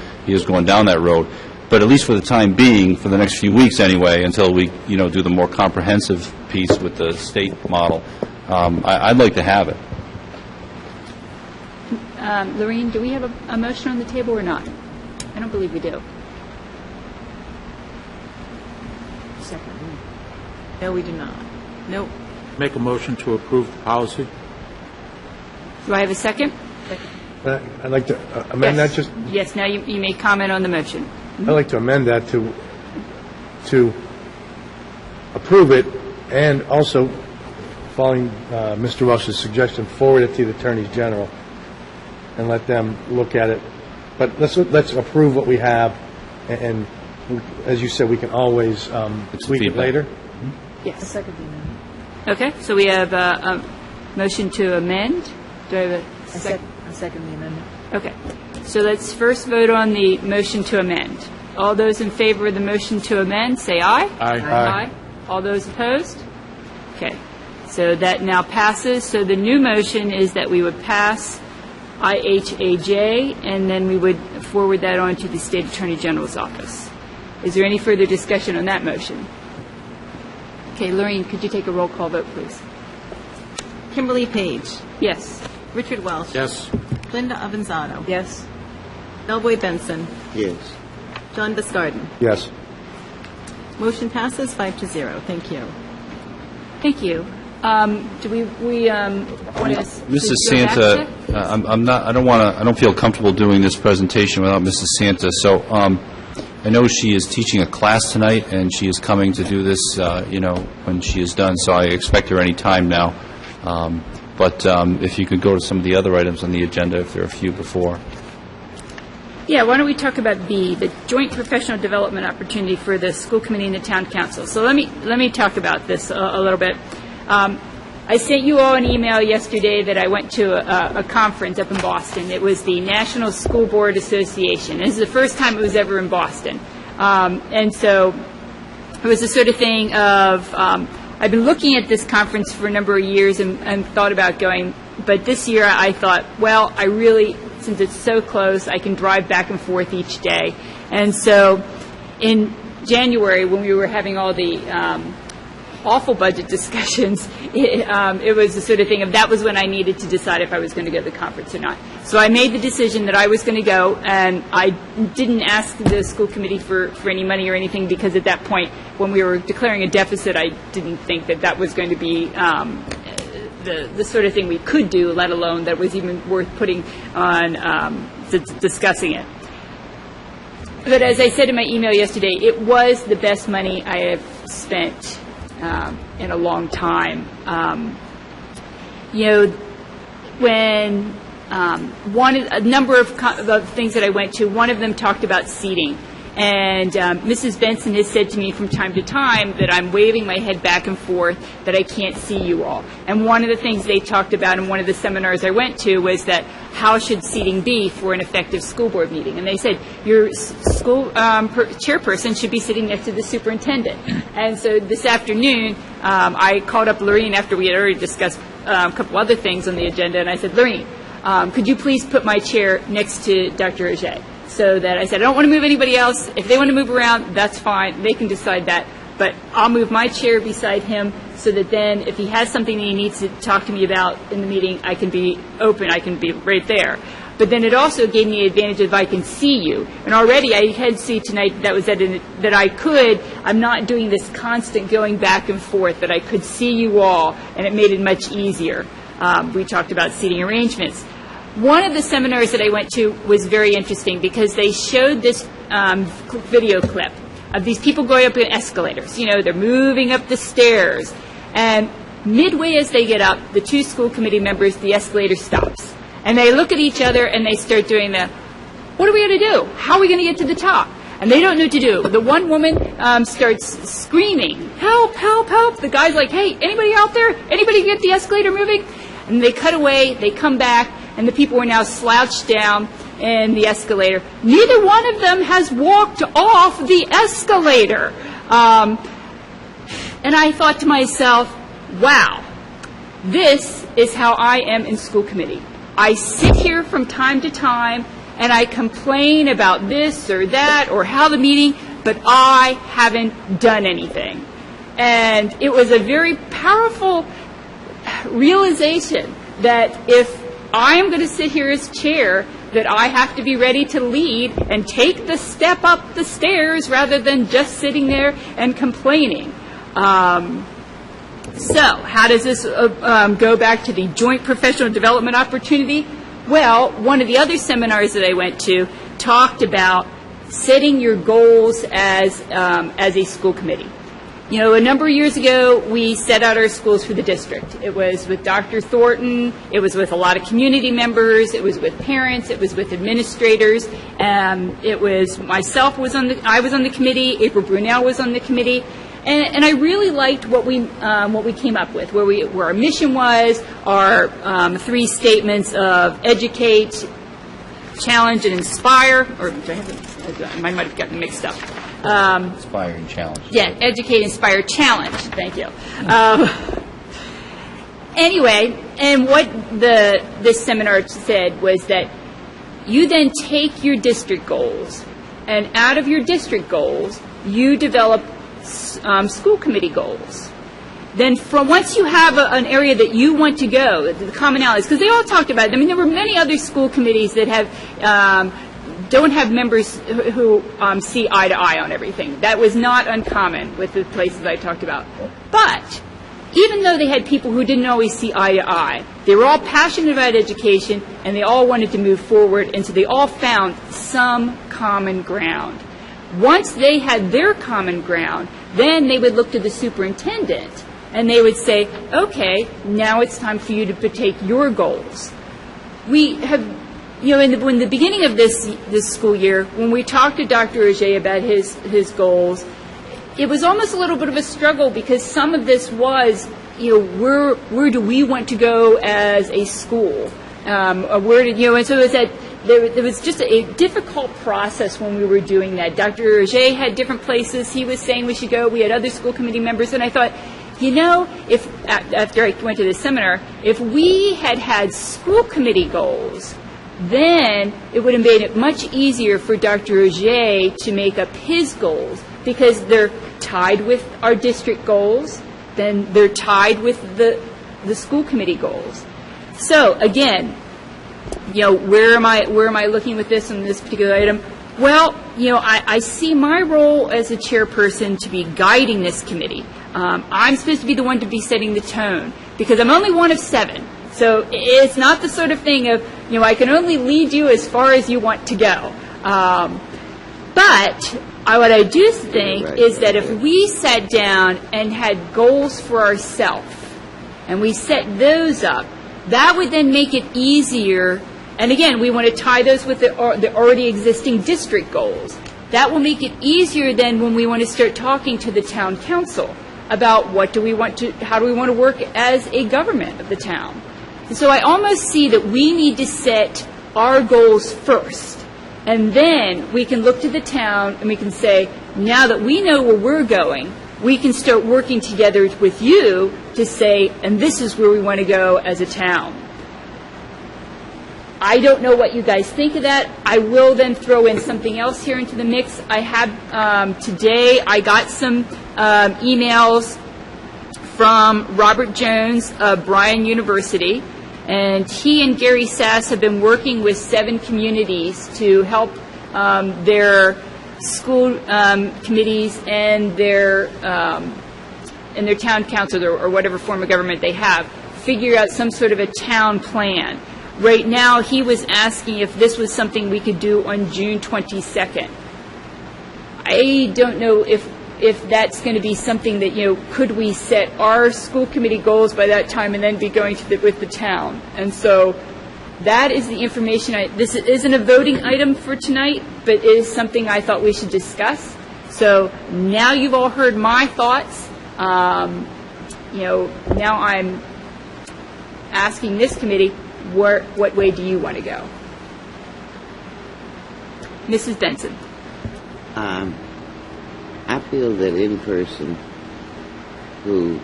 going down that road. But at least for the time being, for the next few weeks anyway, until we, do the more comprehensive piece with the state model, I'd like to have it. Lorraine, do we have a motion on the table or not? I don't believe we do. Second. No, we do not. Nope. Make a motion to approve the policy. Do I have a second? I'd like to amend that just... Yes, now you may comment on the motion. I'd like to amend that to approve it, and also, following Mr. Rush's suggestion, forward it to the Attorney General and let them look at it. But let's approve what we have, and as you said, we can always tweak it later. Yes. Okay, so we have motion to amend. Do I have a second? I second the amendment. Okay. So let's first vote on the motion to amend. All those in favor of the motion to amend, say aye. Aye. Aye. All those opposed? Okay. So that now passes. So the new motion is that we would pass IHAJ, and then we would forward that on to the State Attorney General's office. Is there any further discussion on that motion? Okay, Lorraine, could you take a roll call vote, please? Kimberly Page. Yes. Richard Welsh. Yes. Linda Avanzado. Yes. Melboy Benson. Yes. John Biscarden. Yes. Motion passes 5-0. Thank you. Thank you. Do we want to... Mrs. Santa, I don't feel comfortable doing this presentation without Mrs. Santa, so I know she is teaching a class tonight, and she is coming to do this, when she is done, so I expect her any time now. But if you could go to some of the other items on the agenda, if there are a few before. Yeah, why don't we talk about the joint professional development opportunity for the school committee and the town council. So let me talk about this a little bit. I sent you all an email yesterday that I went to a conference up in Boston. It was the National School Board Association. This is the first time it was ever in Boston. And so it was the sort of thing of, I've been looking at this conference for a number of years and thought about going, but this year I thought, well, I really, since it's so close, I can drive back and forth each day. And so in January, when we were having all the awful budget discussions, it was the sort of thing of that was when I needed to decide if I was going to go to the conference or not. So I made the decision that I was going to go, and I didn't ask the school committee for any money or anything, because at that point, when we were declaring a deficit, I didn't think that was going to be the sort of thing we could do, let alone that was even worth putting on discussing it. But as I said in my email yesterday, it was the best money I have spent in a long time. When a number of things that I went to, one of them talked about seating. And Mrs. Benson has said to me from time to time that I'm waving my head back and forth, that I can't see you all. And one of the things they talked about in one of the seminars I went to was that how should seating be for an effective school board meeting? And they said, your school chairperson should be sitting next to the superintendent. And so this afternoon, I called up Lorraine after we had already discussed a couple other things on the agenda, and I said, Lorraine, could you please put my chair next to Dr. Auger? So that I said, I don't want to move anybody else. If they want to move around, that's fine. They can decide that. But I'll move my chair beside him so that then if he has something that he needs to talk to me about in the meeting, I can be open. I can be right there. But then it also gave me the advantage of I can see you. And already I had see tonight that I could, I'm not doing this constant going back and forth, that I could see you all, and it made it much easier. We talked about seating arrangements. One of the seminars that I went to was very interesting because they showed this video clip of these people going up in escalators. They're moving up the stairs. And midway as they get up, the two school committee members, the escalator stops. And they look at each other and they start doing what are we going to do? How are we going to get to the top? And they don't know what to do. The one woman starts screaming, help, help, help. The guy's like, hey, anybody out there? Anybody get the escalator moving? And they cut away, they come back, and the people are now slouched down in the escalator. Neither one of them has walked off the escalator. And I thought to myself, wow, this is how I am in school committee. I sit here from time to time, and I complain about this or that or how the meeting, but I haven't done anything. And it was a very powerful realization that if I am going to sit here as chair, that I have to be ready to lead and take the step up the stairs rather than just sitting there and complaining. So how does this go back to the joint professional development opportunity? Well, one of the other seminars that I went to talked about setting your goals as a school committee. A number of years ago, we set out our schools for the district. It was with Dr. Thornton. It was with a lot of community members. It was with parents. It was with administrators. It was myself I was on the committee. April Brunel was on the committee. And I really liked what we came up with, where our mission was, our 3 statements of educate, challenge, and inspire, or I might have gotten mixed up. Inspire and challenge. Yeah, educate, inspire, challenge. Thank you. Anyway, and what this seminar said was that you then take your district goals, and out of your district goals, you develop school committee goals. Then once you have an area that you want to go, the commonalities, because they all talked about it. I mean, there were many other school committees that don't have members who see eye to eye on everything. That was not uncommon with the places I talked about. But even though they had people who didn't always see eye to eye, they were all passionate about education, and they all wanted to move forward, and so they all found some common ground. Once they had their common ground, then they would look to the superintendent, and they would say, okay, now it's time for you to take your goals. We have, in the beginning of this school year, when we talked to Dr. Auger about his goals, it was almost a little bit of a struggle, because some of this was, where do we want to go as a school? And so it was that there was just a difficult process when we were doing that. Dr. Auger had different places he was saying we should go. We had other school committee members, and I thought, if after I went to this seminar, if we had school committee goals, then it would have made it much easier for Dr. Auger to make up his goals, because they're tied with our district goals, then they're tied with the school committee goals. So again, where am I looking with this and this particular item? Well, I see my role as a chairperson to be guiding this committee. I'm supposed to be the one to be setting the tone, because I'm only one of 7. So it's not the sort of thing of, I can only lead you as far as you want to go. But what I do think is that if we sat down and had goals for ourselves, and we set those up, that would then make it easier. And again, we want to tie those with the already existing district goals. That will make it easier then when we want to start talking to the town council about how do we want to work as a government of the town. And so I almost see that we need to set our goals first. And then we can look to the town and we can say, now that we know where we're going, we can start working together with you to say, and this is where we want to go as a town. I don't know what you guys think of that. I will then throw in something else here into the mix. I have today, I got some emails from Robert Jones of Bryan University, and he and Gary Sass have been working with 7 communities to help their school committees and their town council or whatever form of government they have figure out some sort of a town plan. Right now, he was asking if this was something we could do on June 22nd. I don't know if that's going to be something that, could we set our school committee goals by that time and then be going with the town. And so that is the information. This isn't a voting item for tonight, but it is something I thought we should discuss. So now you've all heard my thoughts. Now I'm asking this committee, what way do you want to go? Mrs. Benson. I feel that any person who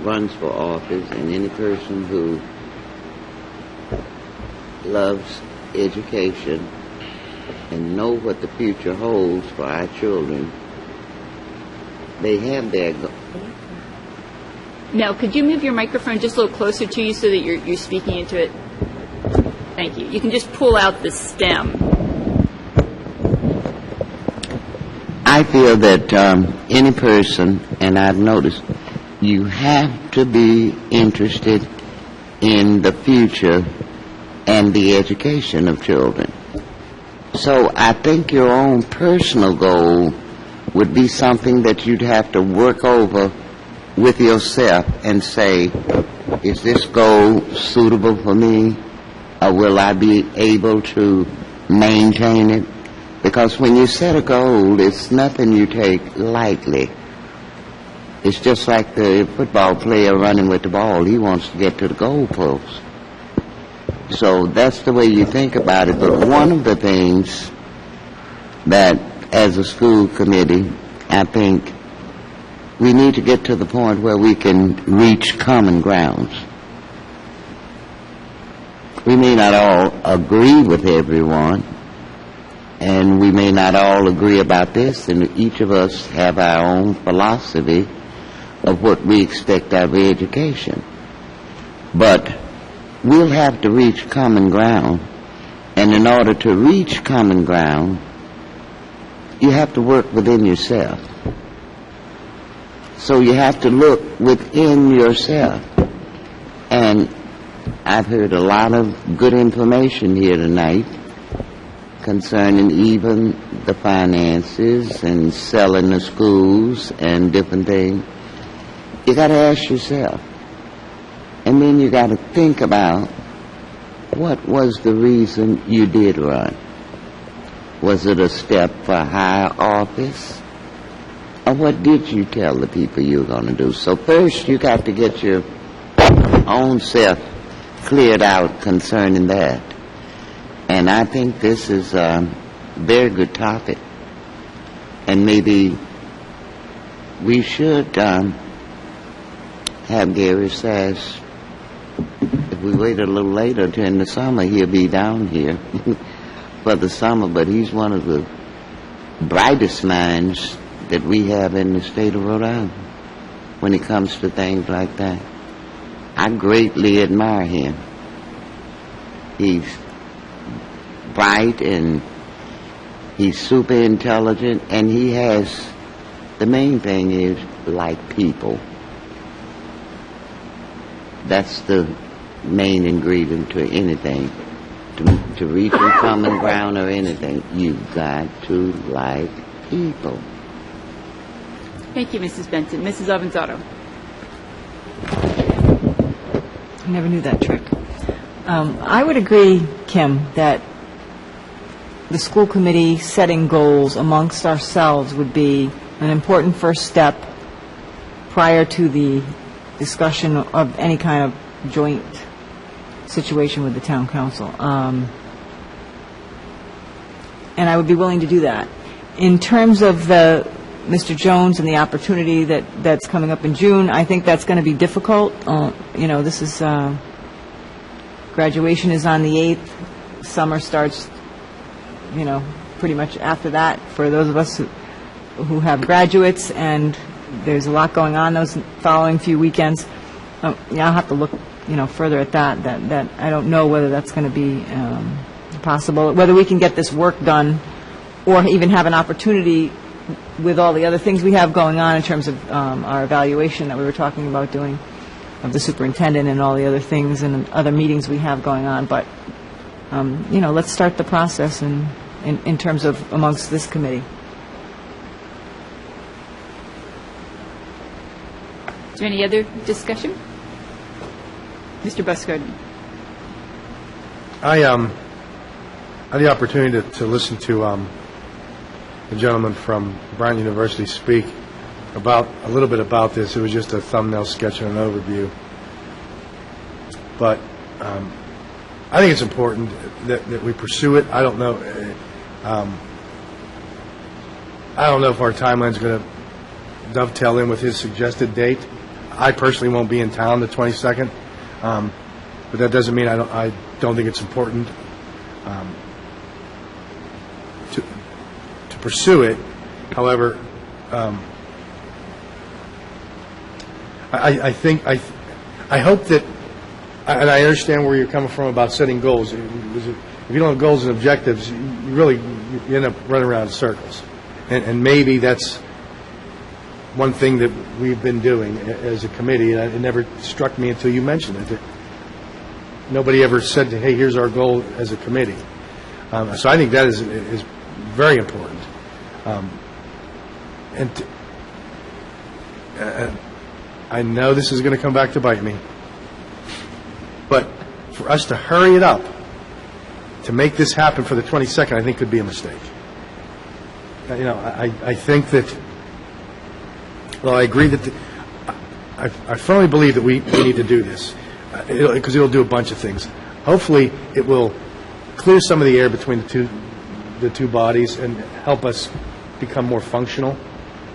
runs for office and any person who loves education and know what the future holds for our children, they have their Now, could you move your microphone just a little closer to you so that you're speaking into it? Thank you. You can just pull out the stem. I feel that any person, and I've noticed, you have to be interested in the future and the education of children. So I think your own personal goal would be something that you'd have to work over with yourself and say, is this goal suitable for me, or will I be able to maintain it? Because when you set a goal, it's nothing you take lightly. It's just like the football player running with the ball. He wants to get to the goal post. So that's the way you think about it. But one of the things that, as a school committee, I think we need to get to the point where we can reach common grounds. We may not all agree with everyone, and we may not all agree about this, and each of us have our own philosophy of what we expect out of education. But we'll have to reach common ground, and in order to reach common ground, you have to work within yourself. So you have to look within yourself. And I've heard a lot of good information here tonight concerning even the finances and selling the schools and different things. You got to ask yourself, and then you got to think about what was the reason you did run. Was it a step for higher office? Or what did you tell the people you were going to do? So first you got to get your own self cleared out concerning that. And I think this is a very good topic. And maybe we should have Gary Sass. If we wait a little later to in the summer, he'll be down here for the summer. But he's one of the brightest minds that we have in the state of Rhode Island when it comes to things like that. I greatly admire him. He's bright and he's super intelligent, and he has, the main thing is, like people. That's the main ingredient to anything. To reach a common ground or anything, you've got to like people. Thank you, Mrs. Benson. Mrs. Avanzato. I never knew that trick. I would agree, Kim, that the school committee setting goals amongst ourselves would be an important first step prior to the discussion of any kind of joint situation with the town council. And I would be willing to do that. In terms of Mr. Jones and the opportunity that's coming up in June, I think that's going to be difficult. This is, graduation is on the 8th. Summer starts, pretty much after that for those of us who have graduates, and there's a lot going on those following few weekends. I'll have to look, further at that I don't know whether that's going to be possible, whether we can get this work done or even have an opportunity with all the other things we have going on in terms of our evaluation that we were talking about doing of the superintendent and all the other things and other meetings we have going on. But, let's start the process in terms of amongst this committee. Is there any other discussion? Mr. Buskard. I had the opportunity to listen to the gentleman from Brown University speak a little bit about this. It was just a thumbnail sketch and an overview. But I think it's important that we pursue it. I don't know if our timeline's going to dovetail in with his suggested date. I personally won't be in town the 22nd, but that doesn't mean I don't think it's important to pursue it. However, I hope that, and I understand where you're coming from about setting goals. If you don't have goals and objectives, you end up running around in circles. And maybe that's one thing that we've been doing as a committee, and it never struck me until you mentioned it. That nobody ever said, hey, here's our goal as a committee. So I think that is very important. I know this is going to come back to bite me, but for us to hurry it up to make this happen for the 22nd, I think could be a mistake. I think that, well, I agree that I firmly believe that we need to do this, because it'll do a bunch of things. Hopefully, it will clear some of the air between the two bodies and help us become more functional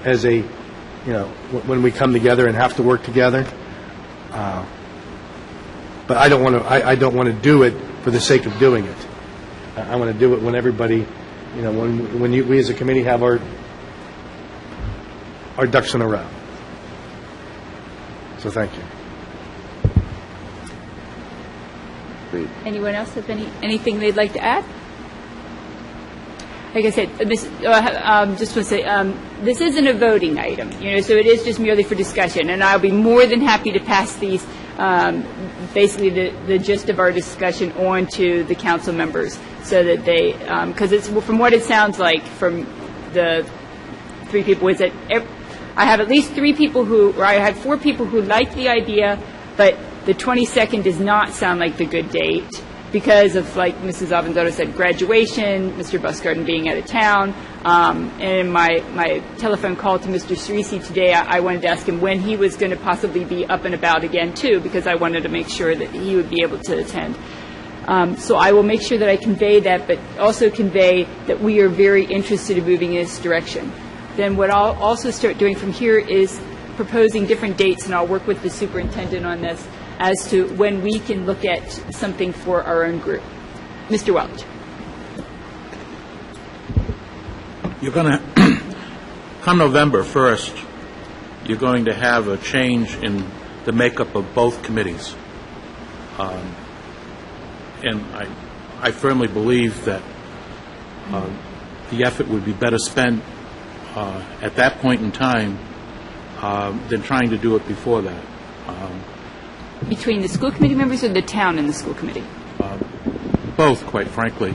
as a, when we come together and have to work together. But I don't want to do it for the sake of doing it. I want to do it when everybody, when we as a committee have our ducks in a row. So thank you. Anyone else have anything they'd like to add? Like I said, just want to say, this isn't a voting item, so it is just merely for discussion, and I'll be more than happy to pass these, basically the gist of our discussion on to the council members, so that they, because it's, from what it sounds like from the three people, is that I have at least three people or I had four people who liked the idea, but the 22nd does not sound like the good date, because of, like Mrs. Avanzado said, graduation, Mr. Busgarden being out of town, and in my telephone call to Mr. Cerisi today, I wanted to ask him when he was going to possibly be up and about again, too, because I wanted to make sure that he would be able to attend. So I will make sure that I convey that, but also convey that we are very interested in moving in this direction. Then what I'll also start doing from here is proposing different dates, and I'll work with the superintendent on this, as to when we can look at something for our own group. Mr. Welch. You're going to, come November 1st, you're going to have a change in the makeup of both committees. And I firmly believe that the effort would be better spent at that point in time than trying to do it before that. Between the school committee members or the town and the school committee? Both, quite frankly.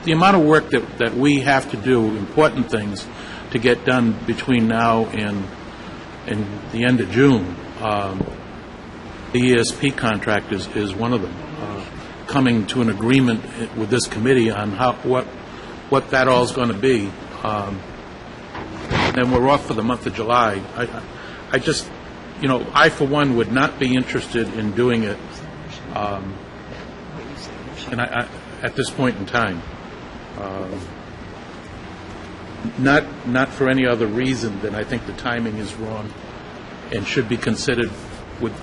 The amount of work that we have to do, important things to get done between now and the end of June, the ESP contract is one of them. Coming to an agreement with this committee on what that all is going to be. Then we're off for the month of July. I just, I for one would not be interested in doing it and at this point in time. Not for any other reason than I think the timing is wrong and should be considered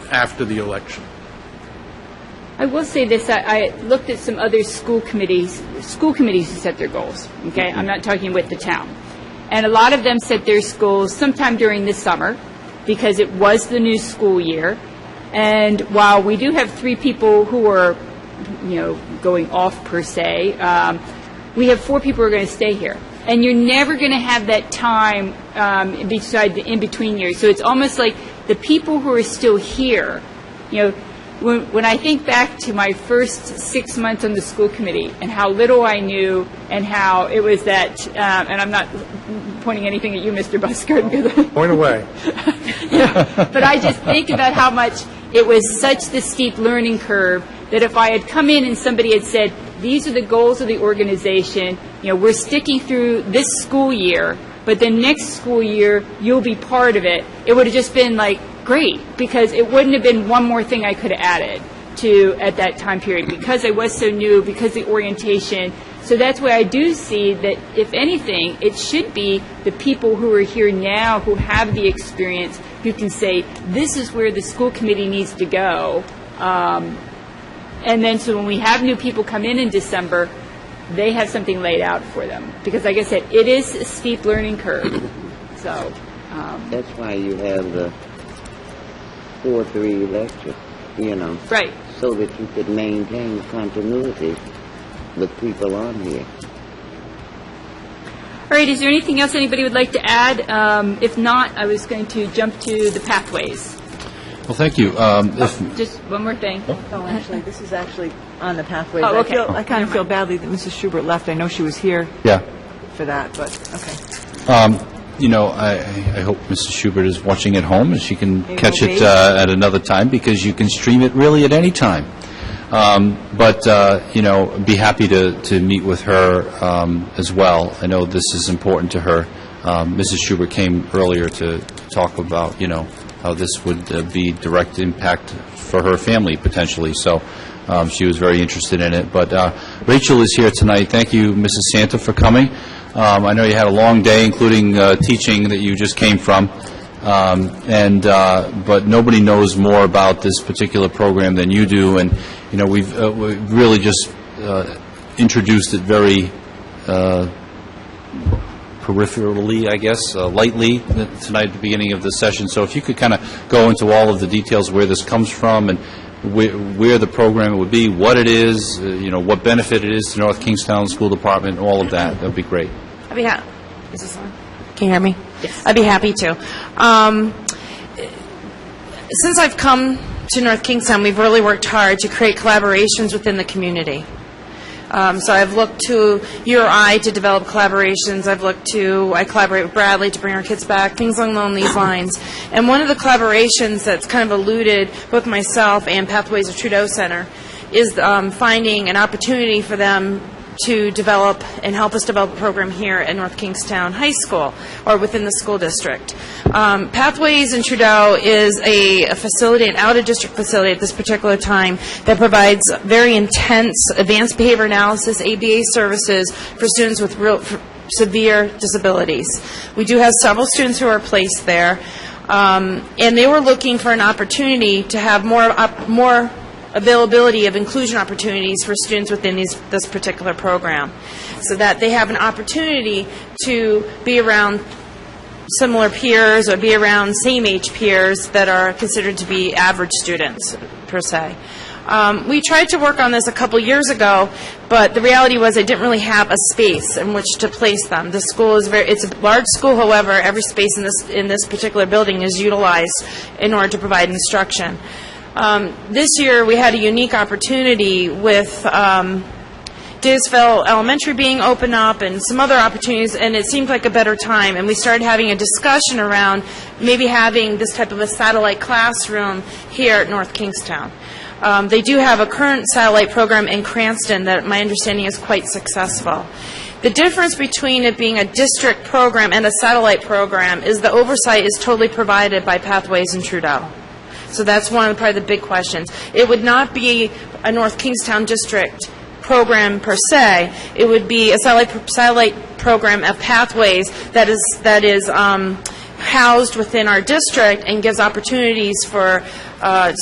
after the election. I will say this, I looked at some other school committees who set their goals, okay? I'm not talking with the town. And a lot of them set their goals sometime during the summer, because it was the new school year. And while we do have three people who are, going off per se, we have four people who are going to stay here. And you're never going to have that time beside the in-between years. So it's almost like the people who are still here, when I think back to my first 6 months on the school committee and how little I knew and how it was that, and I'm not pointing anything at you, Mr. Busgarden. Point away. But I just think about how much it was such the steep learning curve that if I had come in and somebody had said, these are the goals of the organization, we're sticking through this school year, but the next school year you'll be part of it, it would have just been like, great, because it wouldn't have been one more thing I could have added to at that time period, because I was so new, because the orientation. So that's why I do see that, if anything, it should be the people who are here now who have the experience who can say, this is where the school committee needs to go. And then so when we have new people come in December, they have something laid out for them. Because like I said, it is a steep learning curve. So that's why you have the 4-3 lecture, right, so that you could maintain continuity with people on here. All right, is there anything else anybody would like to add? If not, I was going to jump to the pathways. Well, thank you. Just one more thing. Oh, actually, this is actually on the pathway. Oh, okay. I kind of feel badly that Mrs. Schubert left. I know she was here for that, but okay. I hope Mrs. Schubert is watching at home and she can catch it at another time, because you can stream it really at any time. But be happy to meet with her as well. I know this is important to her. Mrs. Schubert came earlier to talk about, how this would be direct impact for her family, potentially. So she was very interested in it. But Rachel is here tonight. Thank you, Mrs. Santa, for coming. I know you had a long day, including teaching that you just came from. But nobody knows more about this particular program than you do. And, we've really just introduced it very peripherally, I guess, lightly tonight at the beginning of the session. So if you could kind of go into all of the details where this comes from and where the program would be, what it is, what benefit it is to North Kingstown School Department, all of that would be great. I'd be happy. Is this on? Can you hear me? Yes. I'd be happy to. Since I've come to North Kingstown, we've really worked hard to create collaborations within the community. So I've looked to URI to develop collaborations. I collaborate with Bradley to bring our kids back, things along these lines. And one of the collaborations that's kind of eluded both myself and Pathways of Trudeau Center is finding an opportunity for them to develop and help us develop a program here at North Kingstown High School or within the school district. Pathways in Trudeau is a facility, an out-of-district facility at this particular time that provides very intense advanced behavior analysis, ABA services for students with severe disabilities. We do have several students who are placed there, and they were looking for an opportunity to have more availability of inclusion opportunities for students within this particular program, so that they have an opportunity to be around similar peers or be around same-age peers that are considered to be average students, per se. We tried to work on this a couple years ago, but the reality was I didn't really have a space in which to place them. The school is it's a large school, however, every space in this particular building is utilized in order to provide instruction. This year, we had a unique opportunity with Daysville Elementary being opened up and some other opportunities, and it seemed like a better time. And we started having a discussion around maybe having this type of a satellite classroom here at North Kingstown. They do have a current satellite program in Cranston that my understanding is quite successful. The difference between it being a district program and a satellite program is the oversight is totally provided by Pathways in Trudeau. So that's one of probably the big questions. It would not be a North Kingstown district program per se. It would be a satellite program of Pathways that is housed within our district and gives opportunities for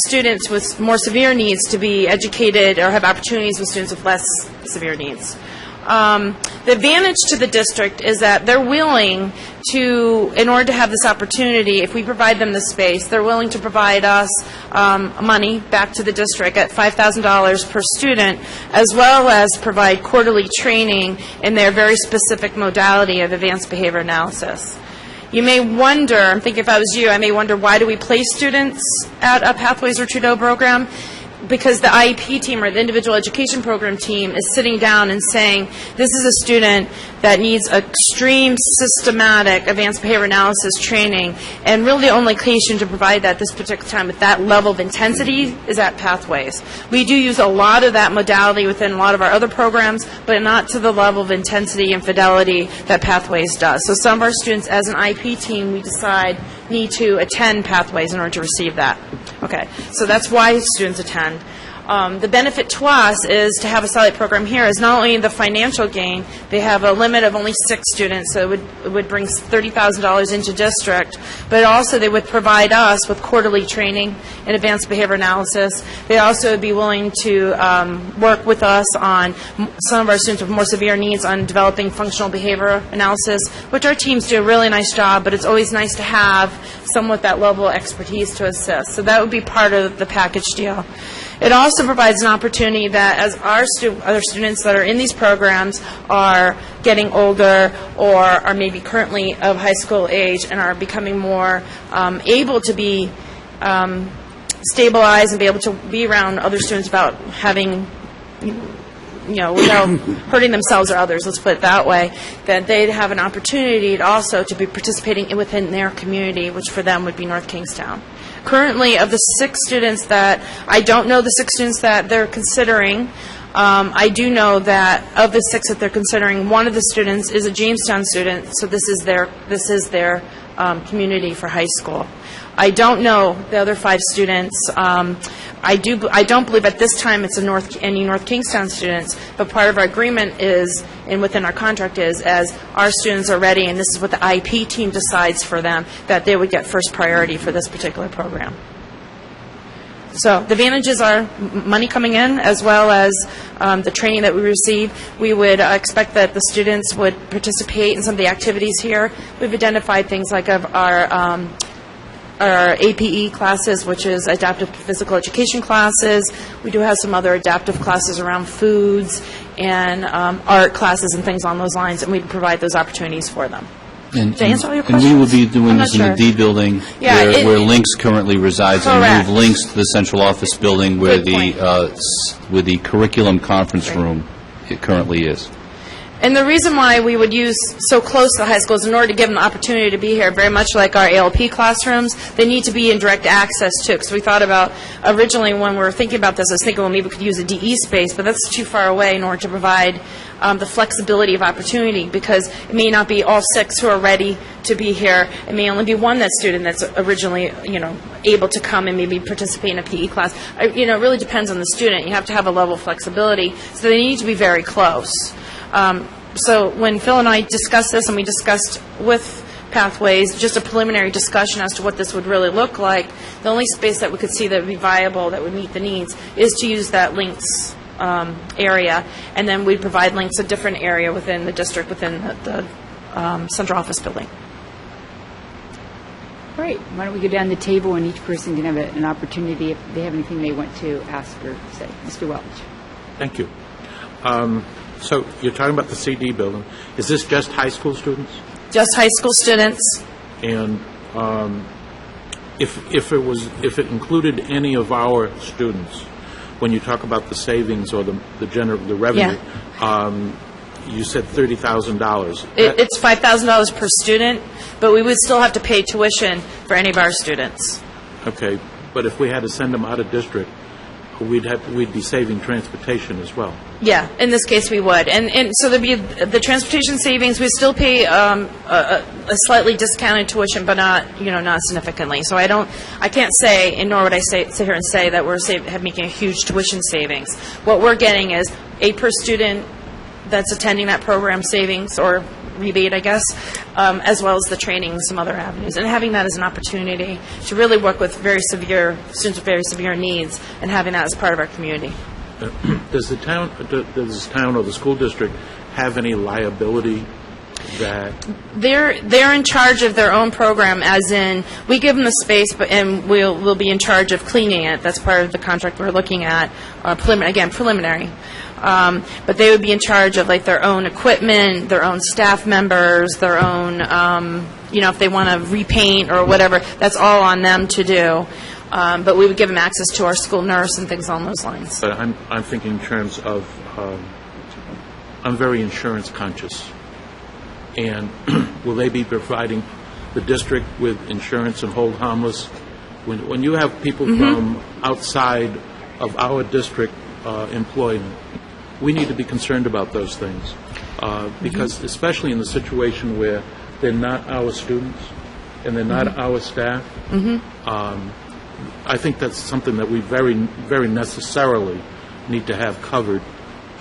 students with more severe needs to be educated or have opportunities with students with less severe needs. The advantage to the district is that they're willing to, in order to have this opportunity, if we provide them the space, they're willing to provide us money back to the district at $5,000 per student, as well as provide quarterly training in their very specific modality of advanced behavior analysis. You may wonder, I'm thinking if I was you, I may wonder why do we place students at a Pathways or Trudeau program? Because the IEP team or the individual education program team is sitting down and saying, this is a student that needs extreme systematic advanced behavior analysis training, and really the only location to provide that this particular time with that level of intensity is at Pathways. We do use a lot of that modality within a lot of our other programs, but not to the level of intensity and fidelity that Pathways does. So some of our students, as an IEP team, we decide need to attend Pathways in order to receive that. Okay, so that's why students attend. The benefit to us is to have a satellite program here is not only the financial gain, they have a limit of only 6 students, so it would bring $30,000 into district, but also they would provide us with quarterly training in advanced behavior analysis. They also would be willing to work with us on some of our students with more severe needs on developing functional behavior analysis, which our teams do a really nice job, but it's always nice to have someone with that level of expertise to assist. So that would be part of the package deal. It also provides an opportunity that as our other students that are in these programs are getting older or are maybe currently of high school age and are becoming more able to be stabilized and be able to be around other students without having, without hurting themselves or others, let's put it that way, that they'd have an opportunity also to be participating within their community, which for them would be North Kingstown. Currently, of the 6 students that, I don't know the 6 students that they're considering, I do know that of the 6 that they're considering, one of the students is a Jamestown student, so this is their community for high school. I don't know the other 5 students. I don't believe at this time it's any North Kingstown students, but part of our agreement is, and within our contract is, as our students are ready, and this is what the IEP team decides for them, that they would get first priority for this particular program. So the advantages are money coming in, as well as the training that we receive. We would expect that the students would participate in some of the activities here. We've identified things like our APE classes, which is adaptive physical education classes. We do have some other adaptive classes around foods and art classes and things on those lines, and we provide those opportunities for them. And, To answer all your and we will be doing I'm this not in the D building, Yeah, where Lynx currently resides, and Correct. move Lynx to the central office building where Good where the curriculum conference room it currently is. And the reason why we would use so close to the high school is in order to give them the opportunity to be here, very much like our ALP classrooms, they need to be in direct access too. Because we thought about, originally when we were thinking about this, I was thinking, well, maybe we could use a DE space, but that's too far away in order to provide the flexibility of opportunity, because it may not be all 6 who are ready to be here. It may only be one student that's originally, able to come and maybe participate in a PE class. It really depends on the student. You have to have a level of flexibility, so they need to be very close. So when Phil and I discussed this, and we discussed with Pathways, just a preliminary discussion as to what this would really look like, the only space that we could see that would be viable, that would meet the needs, is to use that Lynx area, and then we'd provide Lynx a different area within the district, within the central office building. Great. Why don't we go down the table and each person can have an opportunity if they have anything they want to ask or say. Mr. Welch. Thank you. So you're talking about the CD building. Is this just high school students? Just high school students. And if it included any of our students, when you talk about the savings or the revenue, you said $30,000. It's $5,000 per student, but we would still have to pay tuition for any of our students. Okay, but if we had to send them out of district, we'd be saving transportation as well. Yeah, in this case we would. And so there'd be the transportation savings. We still pay a slightly discounted tuition, but not significantly. So I can't say, and nor would I sit here and say that we're making a huge tuition savings. What we're getting is a per student that's attending that program savings, or rebate, I guess, as well as the training and some other avenues. And having that as an opportunity to really work with students with very severe needs, and having that as part of our community. Does the town or the school district have any liability that... They're in charge of their own program, as in, we give them the space, and we'll be in charge of cleaning it. That's part of the contract we're looking at, preliminary. But they would be in charge of their own equipment, their own staff members, their own, if they want to repaint or whatever, that's all on them to do. But we would give them access to our school nurse and things along those lines. But I'm thinking in terms of, I'm very insurance conscious. And will they be providing the district with insurance and hold harmless? When you have people from outside of our district employed, we need to be concerned about those things, because especially in the situation where they're not our students and they're not our staff, I think that's something that we very, very necessarily need to have covered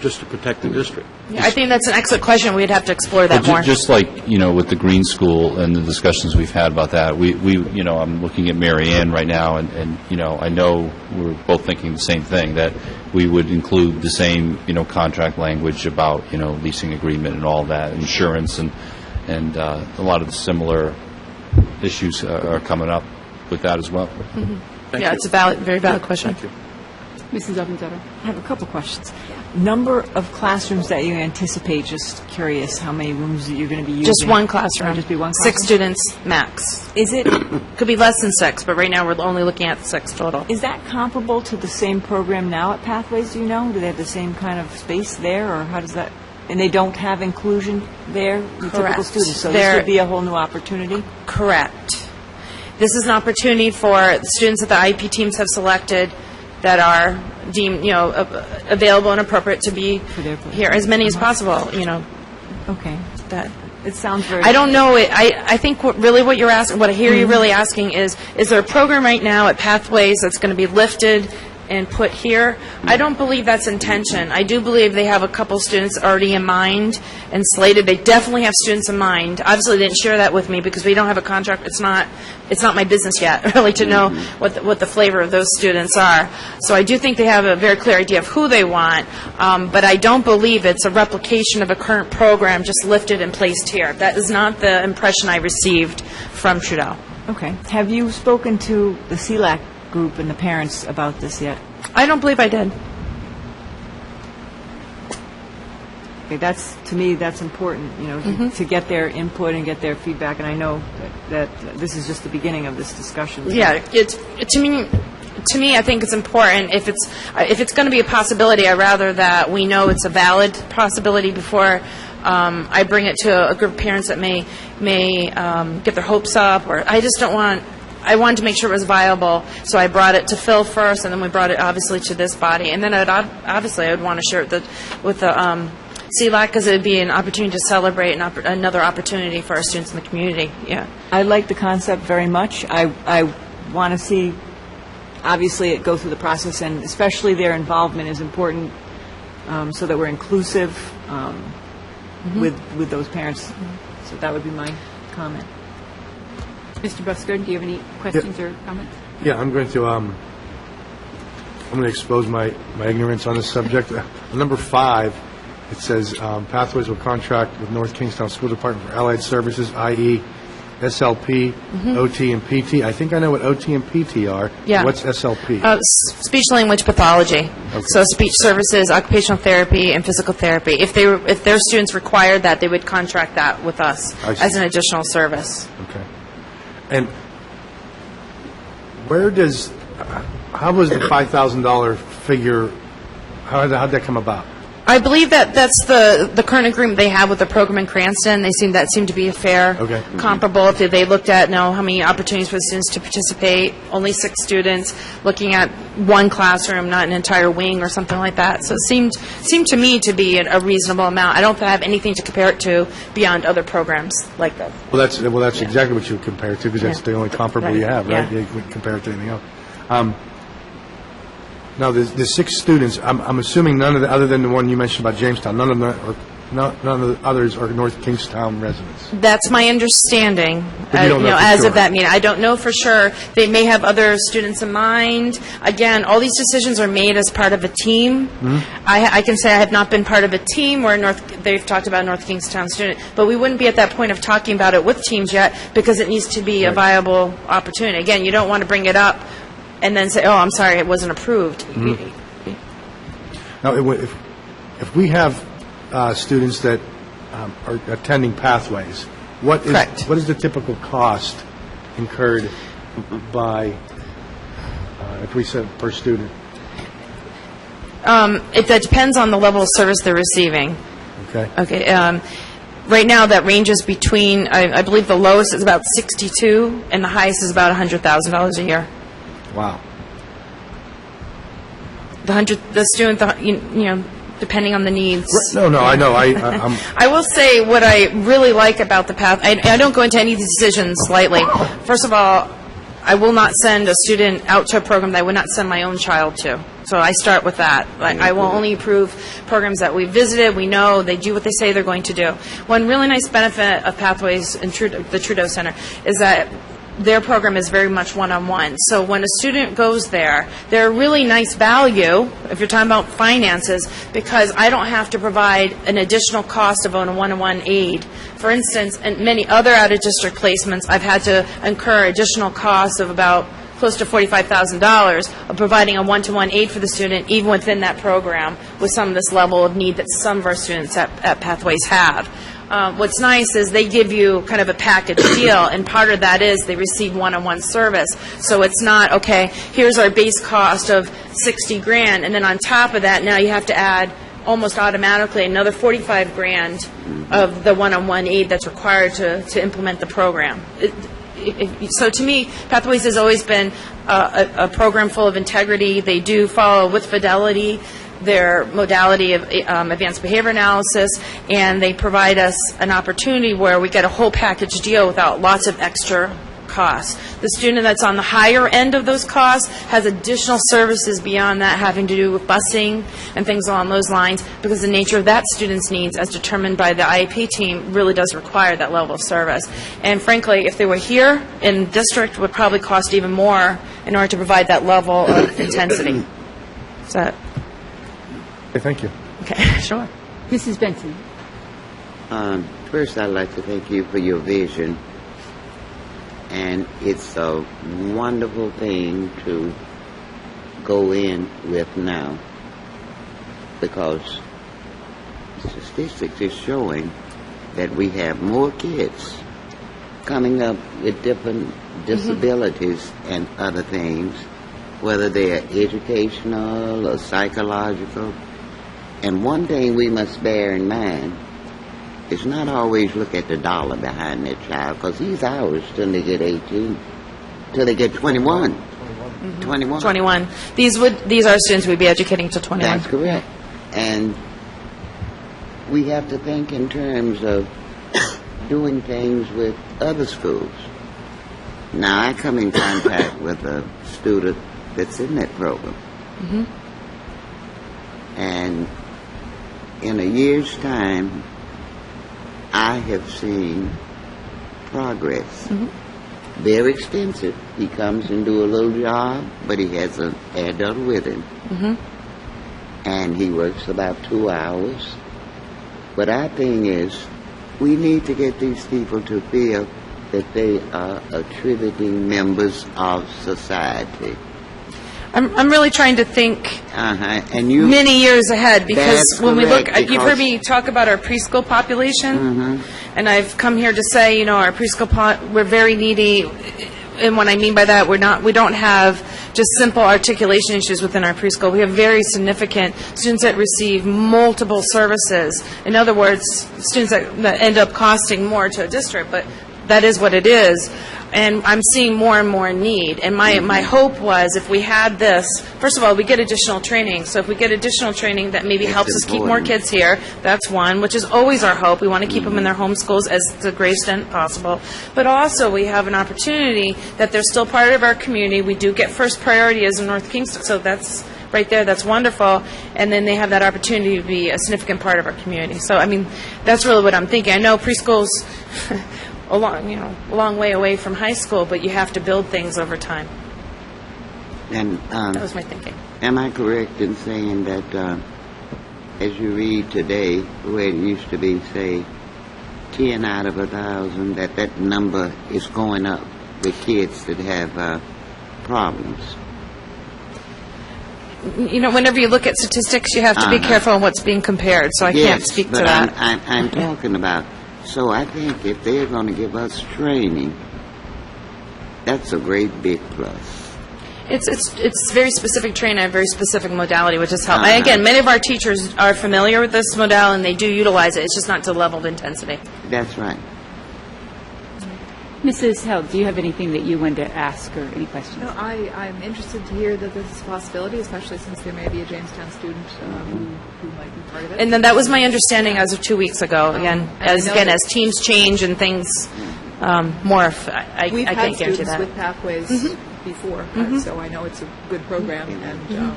just to protect the district. Yeah, I think that's an excellent question. We'd have to explore that more. Just like, with the Green School and the discussions we've had about that, we I'm looking at Mary Ann right now, and I know we're both thinking the same thing, that we would include the same, contract language about, leasing agreement and all that, insurance, and a lot of the similar issues are coming up with that as well. It's a very valid question. Thank you. Mrs. Ovenzado. I have a couple questions. Number of classrooms that you anticipate, just curious, how many rooms that you're going to be using? Just one classroom. Or just be one classroom? 6 students max. Is it... Could be less than 6, but right now we're only looking at 6 total. Is that comparable to the same program now at Pathways, do you know? Do they have the same kind of space there, or how does that... And they don't have inclusion there, the typical students, so this would be a whole new opportunity? Correct. This is an opportunity for the students that the IEP teams have selected that are deem, available and appropriate to be here, as many as possible, Okay. that. It sounds very... I don't know, I think what you're asking, what I hear you really asking is there a program right now at Pathways that's going to be lifted and put here? I don't believe that's intention. I do believe they have a couple students already in mind and slated. They definitely have students in mind. Obviously, they didn't share that with me because we don't have a contract. It's not my business yet, really, to know what the flavor of those students are. So I do think they have a very clear idea of who they want, but I don't believe it's a replication of a current program just lifted and placed here. That is not the impression I received from Trudeau. Okay. Have you spoken to the CELAC group and the parents about this yet? I don't believe I did. Okay, to me, that's important, to get their input and get their feedback, and I know that this is just the beginning of this discussion. So. Yeah, to me, I think it's important. If it's going to be a possibility, I'd rather that we know it's a valid possibility before I bring it to a group of parents that may get their hopes up, or I just don't want... I wanted to make sure it was viable, so I brought it to Phil first, and then we brought it, obviously, to this body. And then, I would want to share it with the CELAC, because it would be an opportunity to celebrate another opportunity for our students in the community. Yeah. I like the concept very much. I want to see, obviously, it go through the process, and especially their involvement is important, so that we're inclusive with those parents. So that would be my comment. Mr. Busker, do you have any questions or comments? Yeah, I'm going to expose my ignorance on this subject. Number 5, it says Pathways will contract with North Kingstown School Department for allied services, i.e. SLP, OT, and PT. I think I know what OT and PT are. Yeah. What's SLP? Speech language pathology. Okay. So speech services, occupational therapy, and physical therapy. If their students required that, they would contract that with us as an additional service. Okay. And how was the $5,000 figure, how'd that come about? I believe that's the current agreement they have with the program in Cranston. That seemed to be a fair comparable. If they looked at how many opportunities for the students to participate, only 6 students, looking at one classroom, not an entire wing or something like that. So it seemed to me to be a reasonable amount. I don't have anything to compare it to beyond other programs like that. Well, that's exactly what you would compare it to, because that's the only comparable you have, right? You would compare it to anything else. Now, the 6 students, I'm assuming none of the, other than the one you mentioned about Jamestown, none of the others are North Kingstown residents. That's my understanding, of that meeting. I don't know for sure. They may have other students in mind. Again, all these decisions are made as part of a team. Mm-hmm. I can say I have not been part of a team where they've talked about North Kingstown student, but we wouldn't be at that point of talking about it with teams yet, because it needs to be a viable opportunity. Again, you don't want to bring it up and then say, oh, I'm sorry, it wasn't approved. Mm-hmm. Now, if we have students that are attending Pathways, what is the typical cost incurred by, if we said per student? That depends on the level of service they're receiving. Okay. Right now, that ranges between, I believe the lowest is about $62, and the highest is about $100,000 a year. Wow. The student, depending on the needs. No, I know. I will say what I really like about the path. I don't go into any of these decisions lightly. First of all, I will not send a student out to a program that I would not send my own child to. So I start with that. I will only approve programs that we visited, we know, they do what they say they're going to do. One really nice benefit of Pathways and the Trudeau Center is that their program is very much one-on-one. So when a student goes there, they're a really nice value, if you're talking about finances, because I don't have to provide an additional cost of a one-on-one aid. For instance, in many other out-of-district placements, I've had to incur additional costs of about close to $45,000 of providing a one-to-one aid for the student, even within that program, with some of this level of need that some of our students at Pathways have. What's nice is they give you kind of a package deal, and part of that is they receive one-on-one service. So it's not, okay, here's our base cost of $60,000, and then on top of that, now you have to add almost automatically another $45,000 of the one-on-one aid that's required to implement the program. So to me, Pathways has always been a program full of integrity. They do follow with fidelity their modality of advanced behavior analysis, and they provide us an opportunity where we get a whole package deal without lots of extra costs. The student that's on the higher end of those costs has additional services beyond that, having to do with busing and things along those lines, because the nature of that student's needs, as determined by the IEP team, really does require that level of service. And frankly, if they were here in district, it would probably cost even more in order to provide that level of intensity. So, Okay, thank you. okay, sure. Mrs. Benson. First, I'd like to thank you for your vision. And it's a wonderful thing to go in with now, because statistics is showing that we have more kids coming up with different disabilities and other things, whether they're educational or psychological. And one thing we must bear in mind is not always look at the dollar behind that child, because these hours till they get 18, till they get 21. 21. 21. These are students we'd be educating till 21. That's correct. And we have to think in terms of doing things with other schools. Now, I come in contact with a student that's in that program. And in a year's time, I have seen progress. Very extensive. He comes and do a little job, but he has an adult with him. And he works about 2 hours. But our thing is, we need to get these people to feel that they are attributing members of society. I'm really trying to think and you, many years ahead, because That's when we look, correct, you've heard because- me talk about our preschool population, and I've come here to say, you know, our preschool we're very needy, and what I mean by that, we don't have just simple articulation issues within our preschool. We have very significant students that receive multiple services. In other words, students that end up costing more to a district, but that is what it is. And I'm seeing more and more need. And my hope was, if we had this, first of all, we get additional training. So if we get additional training that maybe helps us keep more kids here, that's one, which is always our hope. We want to keep them in their home schools as to the greatest extent possible. But also, we have an opportunity that they're still part of our community. We do get first priority as in North Kingston. So that's right there, that's wonderful. And then they have that opportunity to be a significant part of our community. So, I mean, that's really what I'm thinking. I know preschool's a long way away from high school, but you have to build things over time. And That was my thinking. am I correct in saying that as you read today, where it used to be, say, 10 out of 1,000, that number is going up with kids that have problems? You know, whenever you look at statistics, you have to be careful on what's being compared, so I can't speak to that. I'm talking about, so I think if they're going to give us training, that's a great big plus. It's very specific training, a very specific modality, which is helpful. And again, many of our teachers are familiar with this modality, and they do utilize it. It's just not to the level of intensity. That's right. Mrs. Held, do you have anything that you wanted to ask or any questions? No, I'm interested to hear that this is a possibility, especially since there may be a Jamestown student who might be part of it. And then that was my understanding as of 2 weeks ago. Again, as teams change and things morph, I We've can't had guarantee students that. with Pathways before, so I know it's a good program, and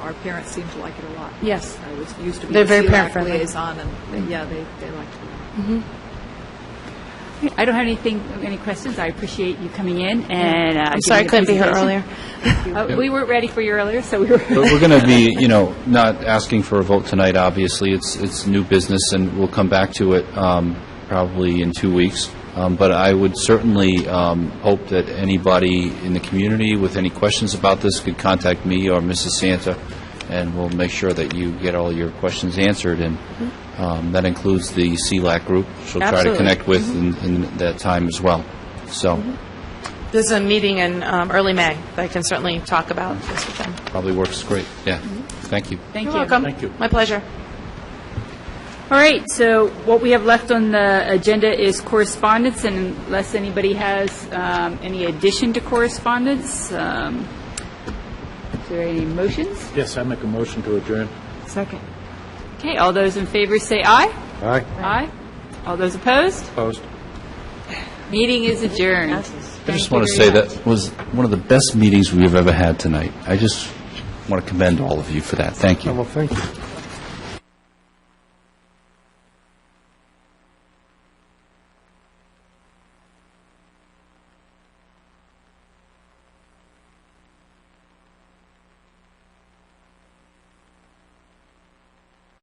our parents seem to like it a lot. Yes. I was used to be They're the very CLAC parent-friendly. liaison, and yeah, they liked it. I don't have any questions. I appreciate you coming in and I'm sorry I giving couldn't be the here presentation. earlier. We weren't ready for you earlier, so we were. But we're going to be, not asking for a vote tonight, obviously. It's new business, and we'll come back to it probably in 2 weeks. But I would certainly hope that anybody in the community with any questions about this could contact me or Mrs. Santa, and we'll make sure that you get all your questions answered. And that includes the CLAC group, which we'll try to Absolutely. connect with in that time as well. So There's a meeting in early May that I can certainly talk about this with them. probably works great. Yeah. Thank you. Thank You're you. welcome. Thank you. My pleasure. All right, so what we have left on the agenda is correspondence, and unless anybody has any addition to correspondence, is there any motions? Yes, I make a motion to adjourn. Second. Okay, all those in favor say aye. Aye. Aye. All those opposed? Opposed. Meeting is adjourned. I just want to say that was one of the best meetings we've ever had tonight. I just want to commend all of you for that. Thank you. Well, thank you.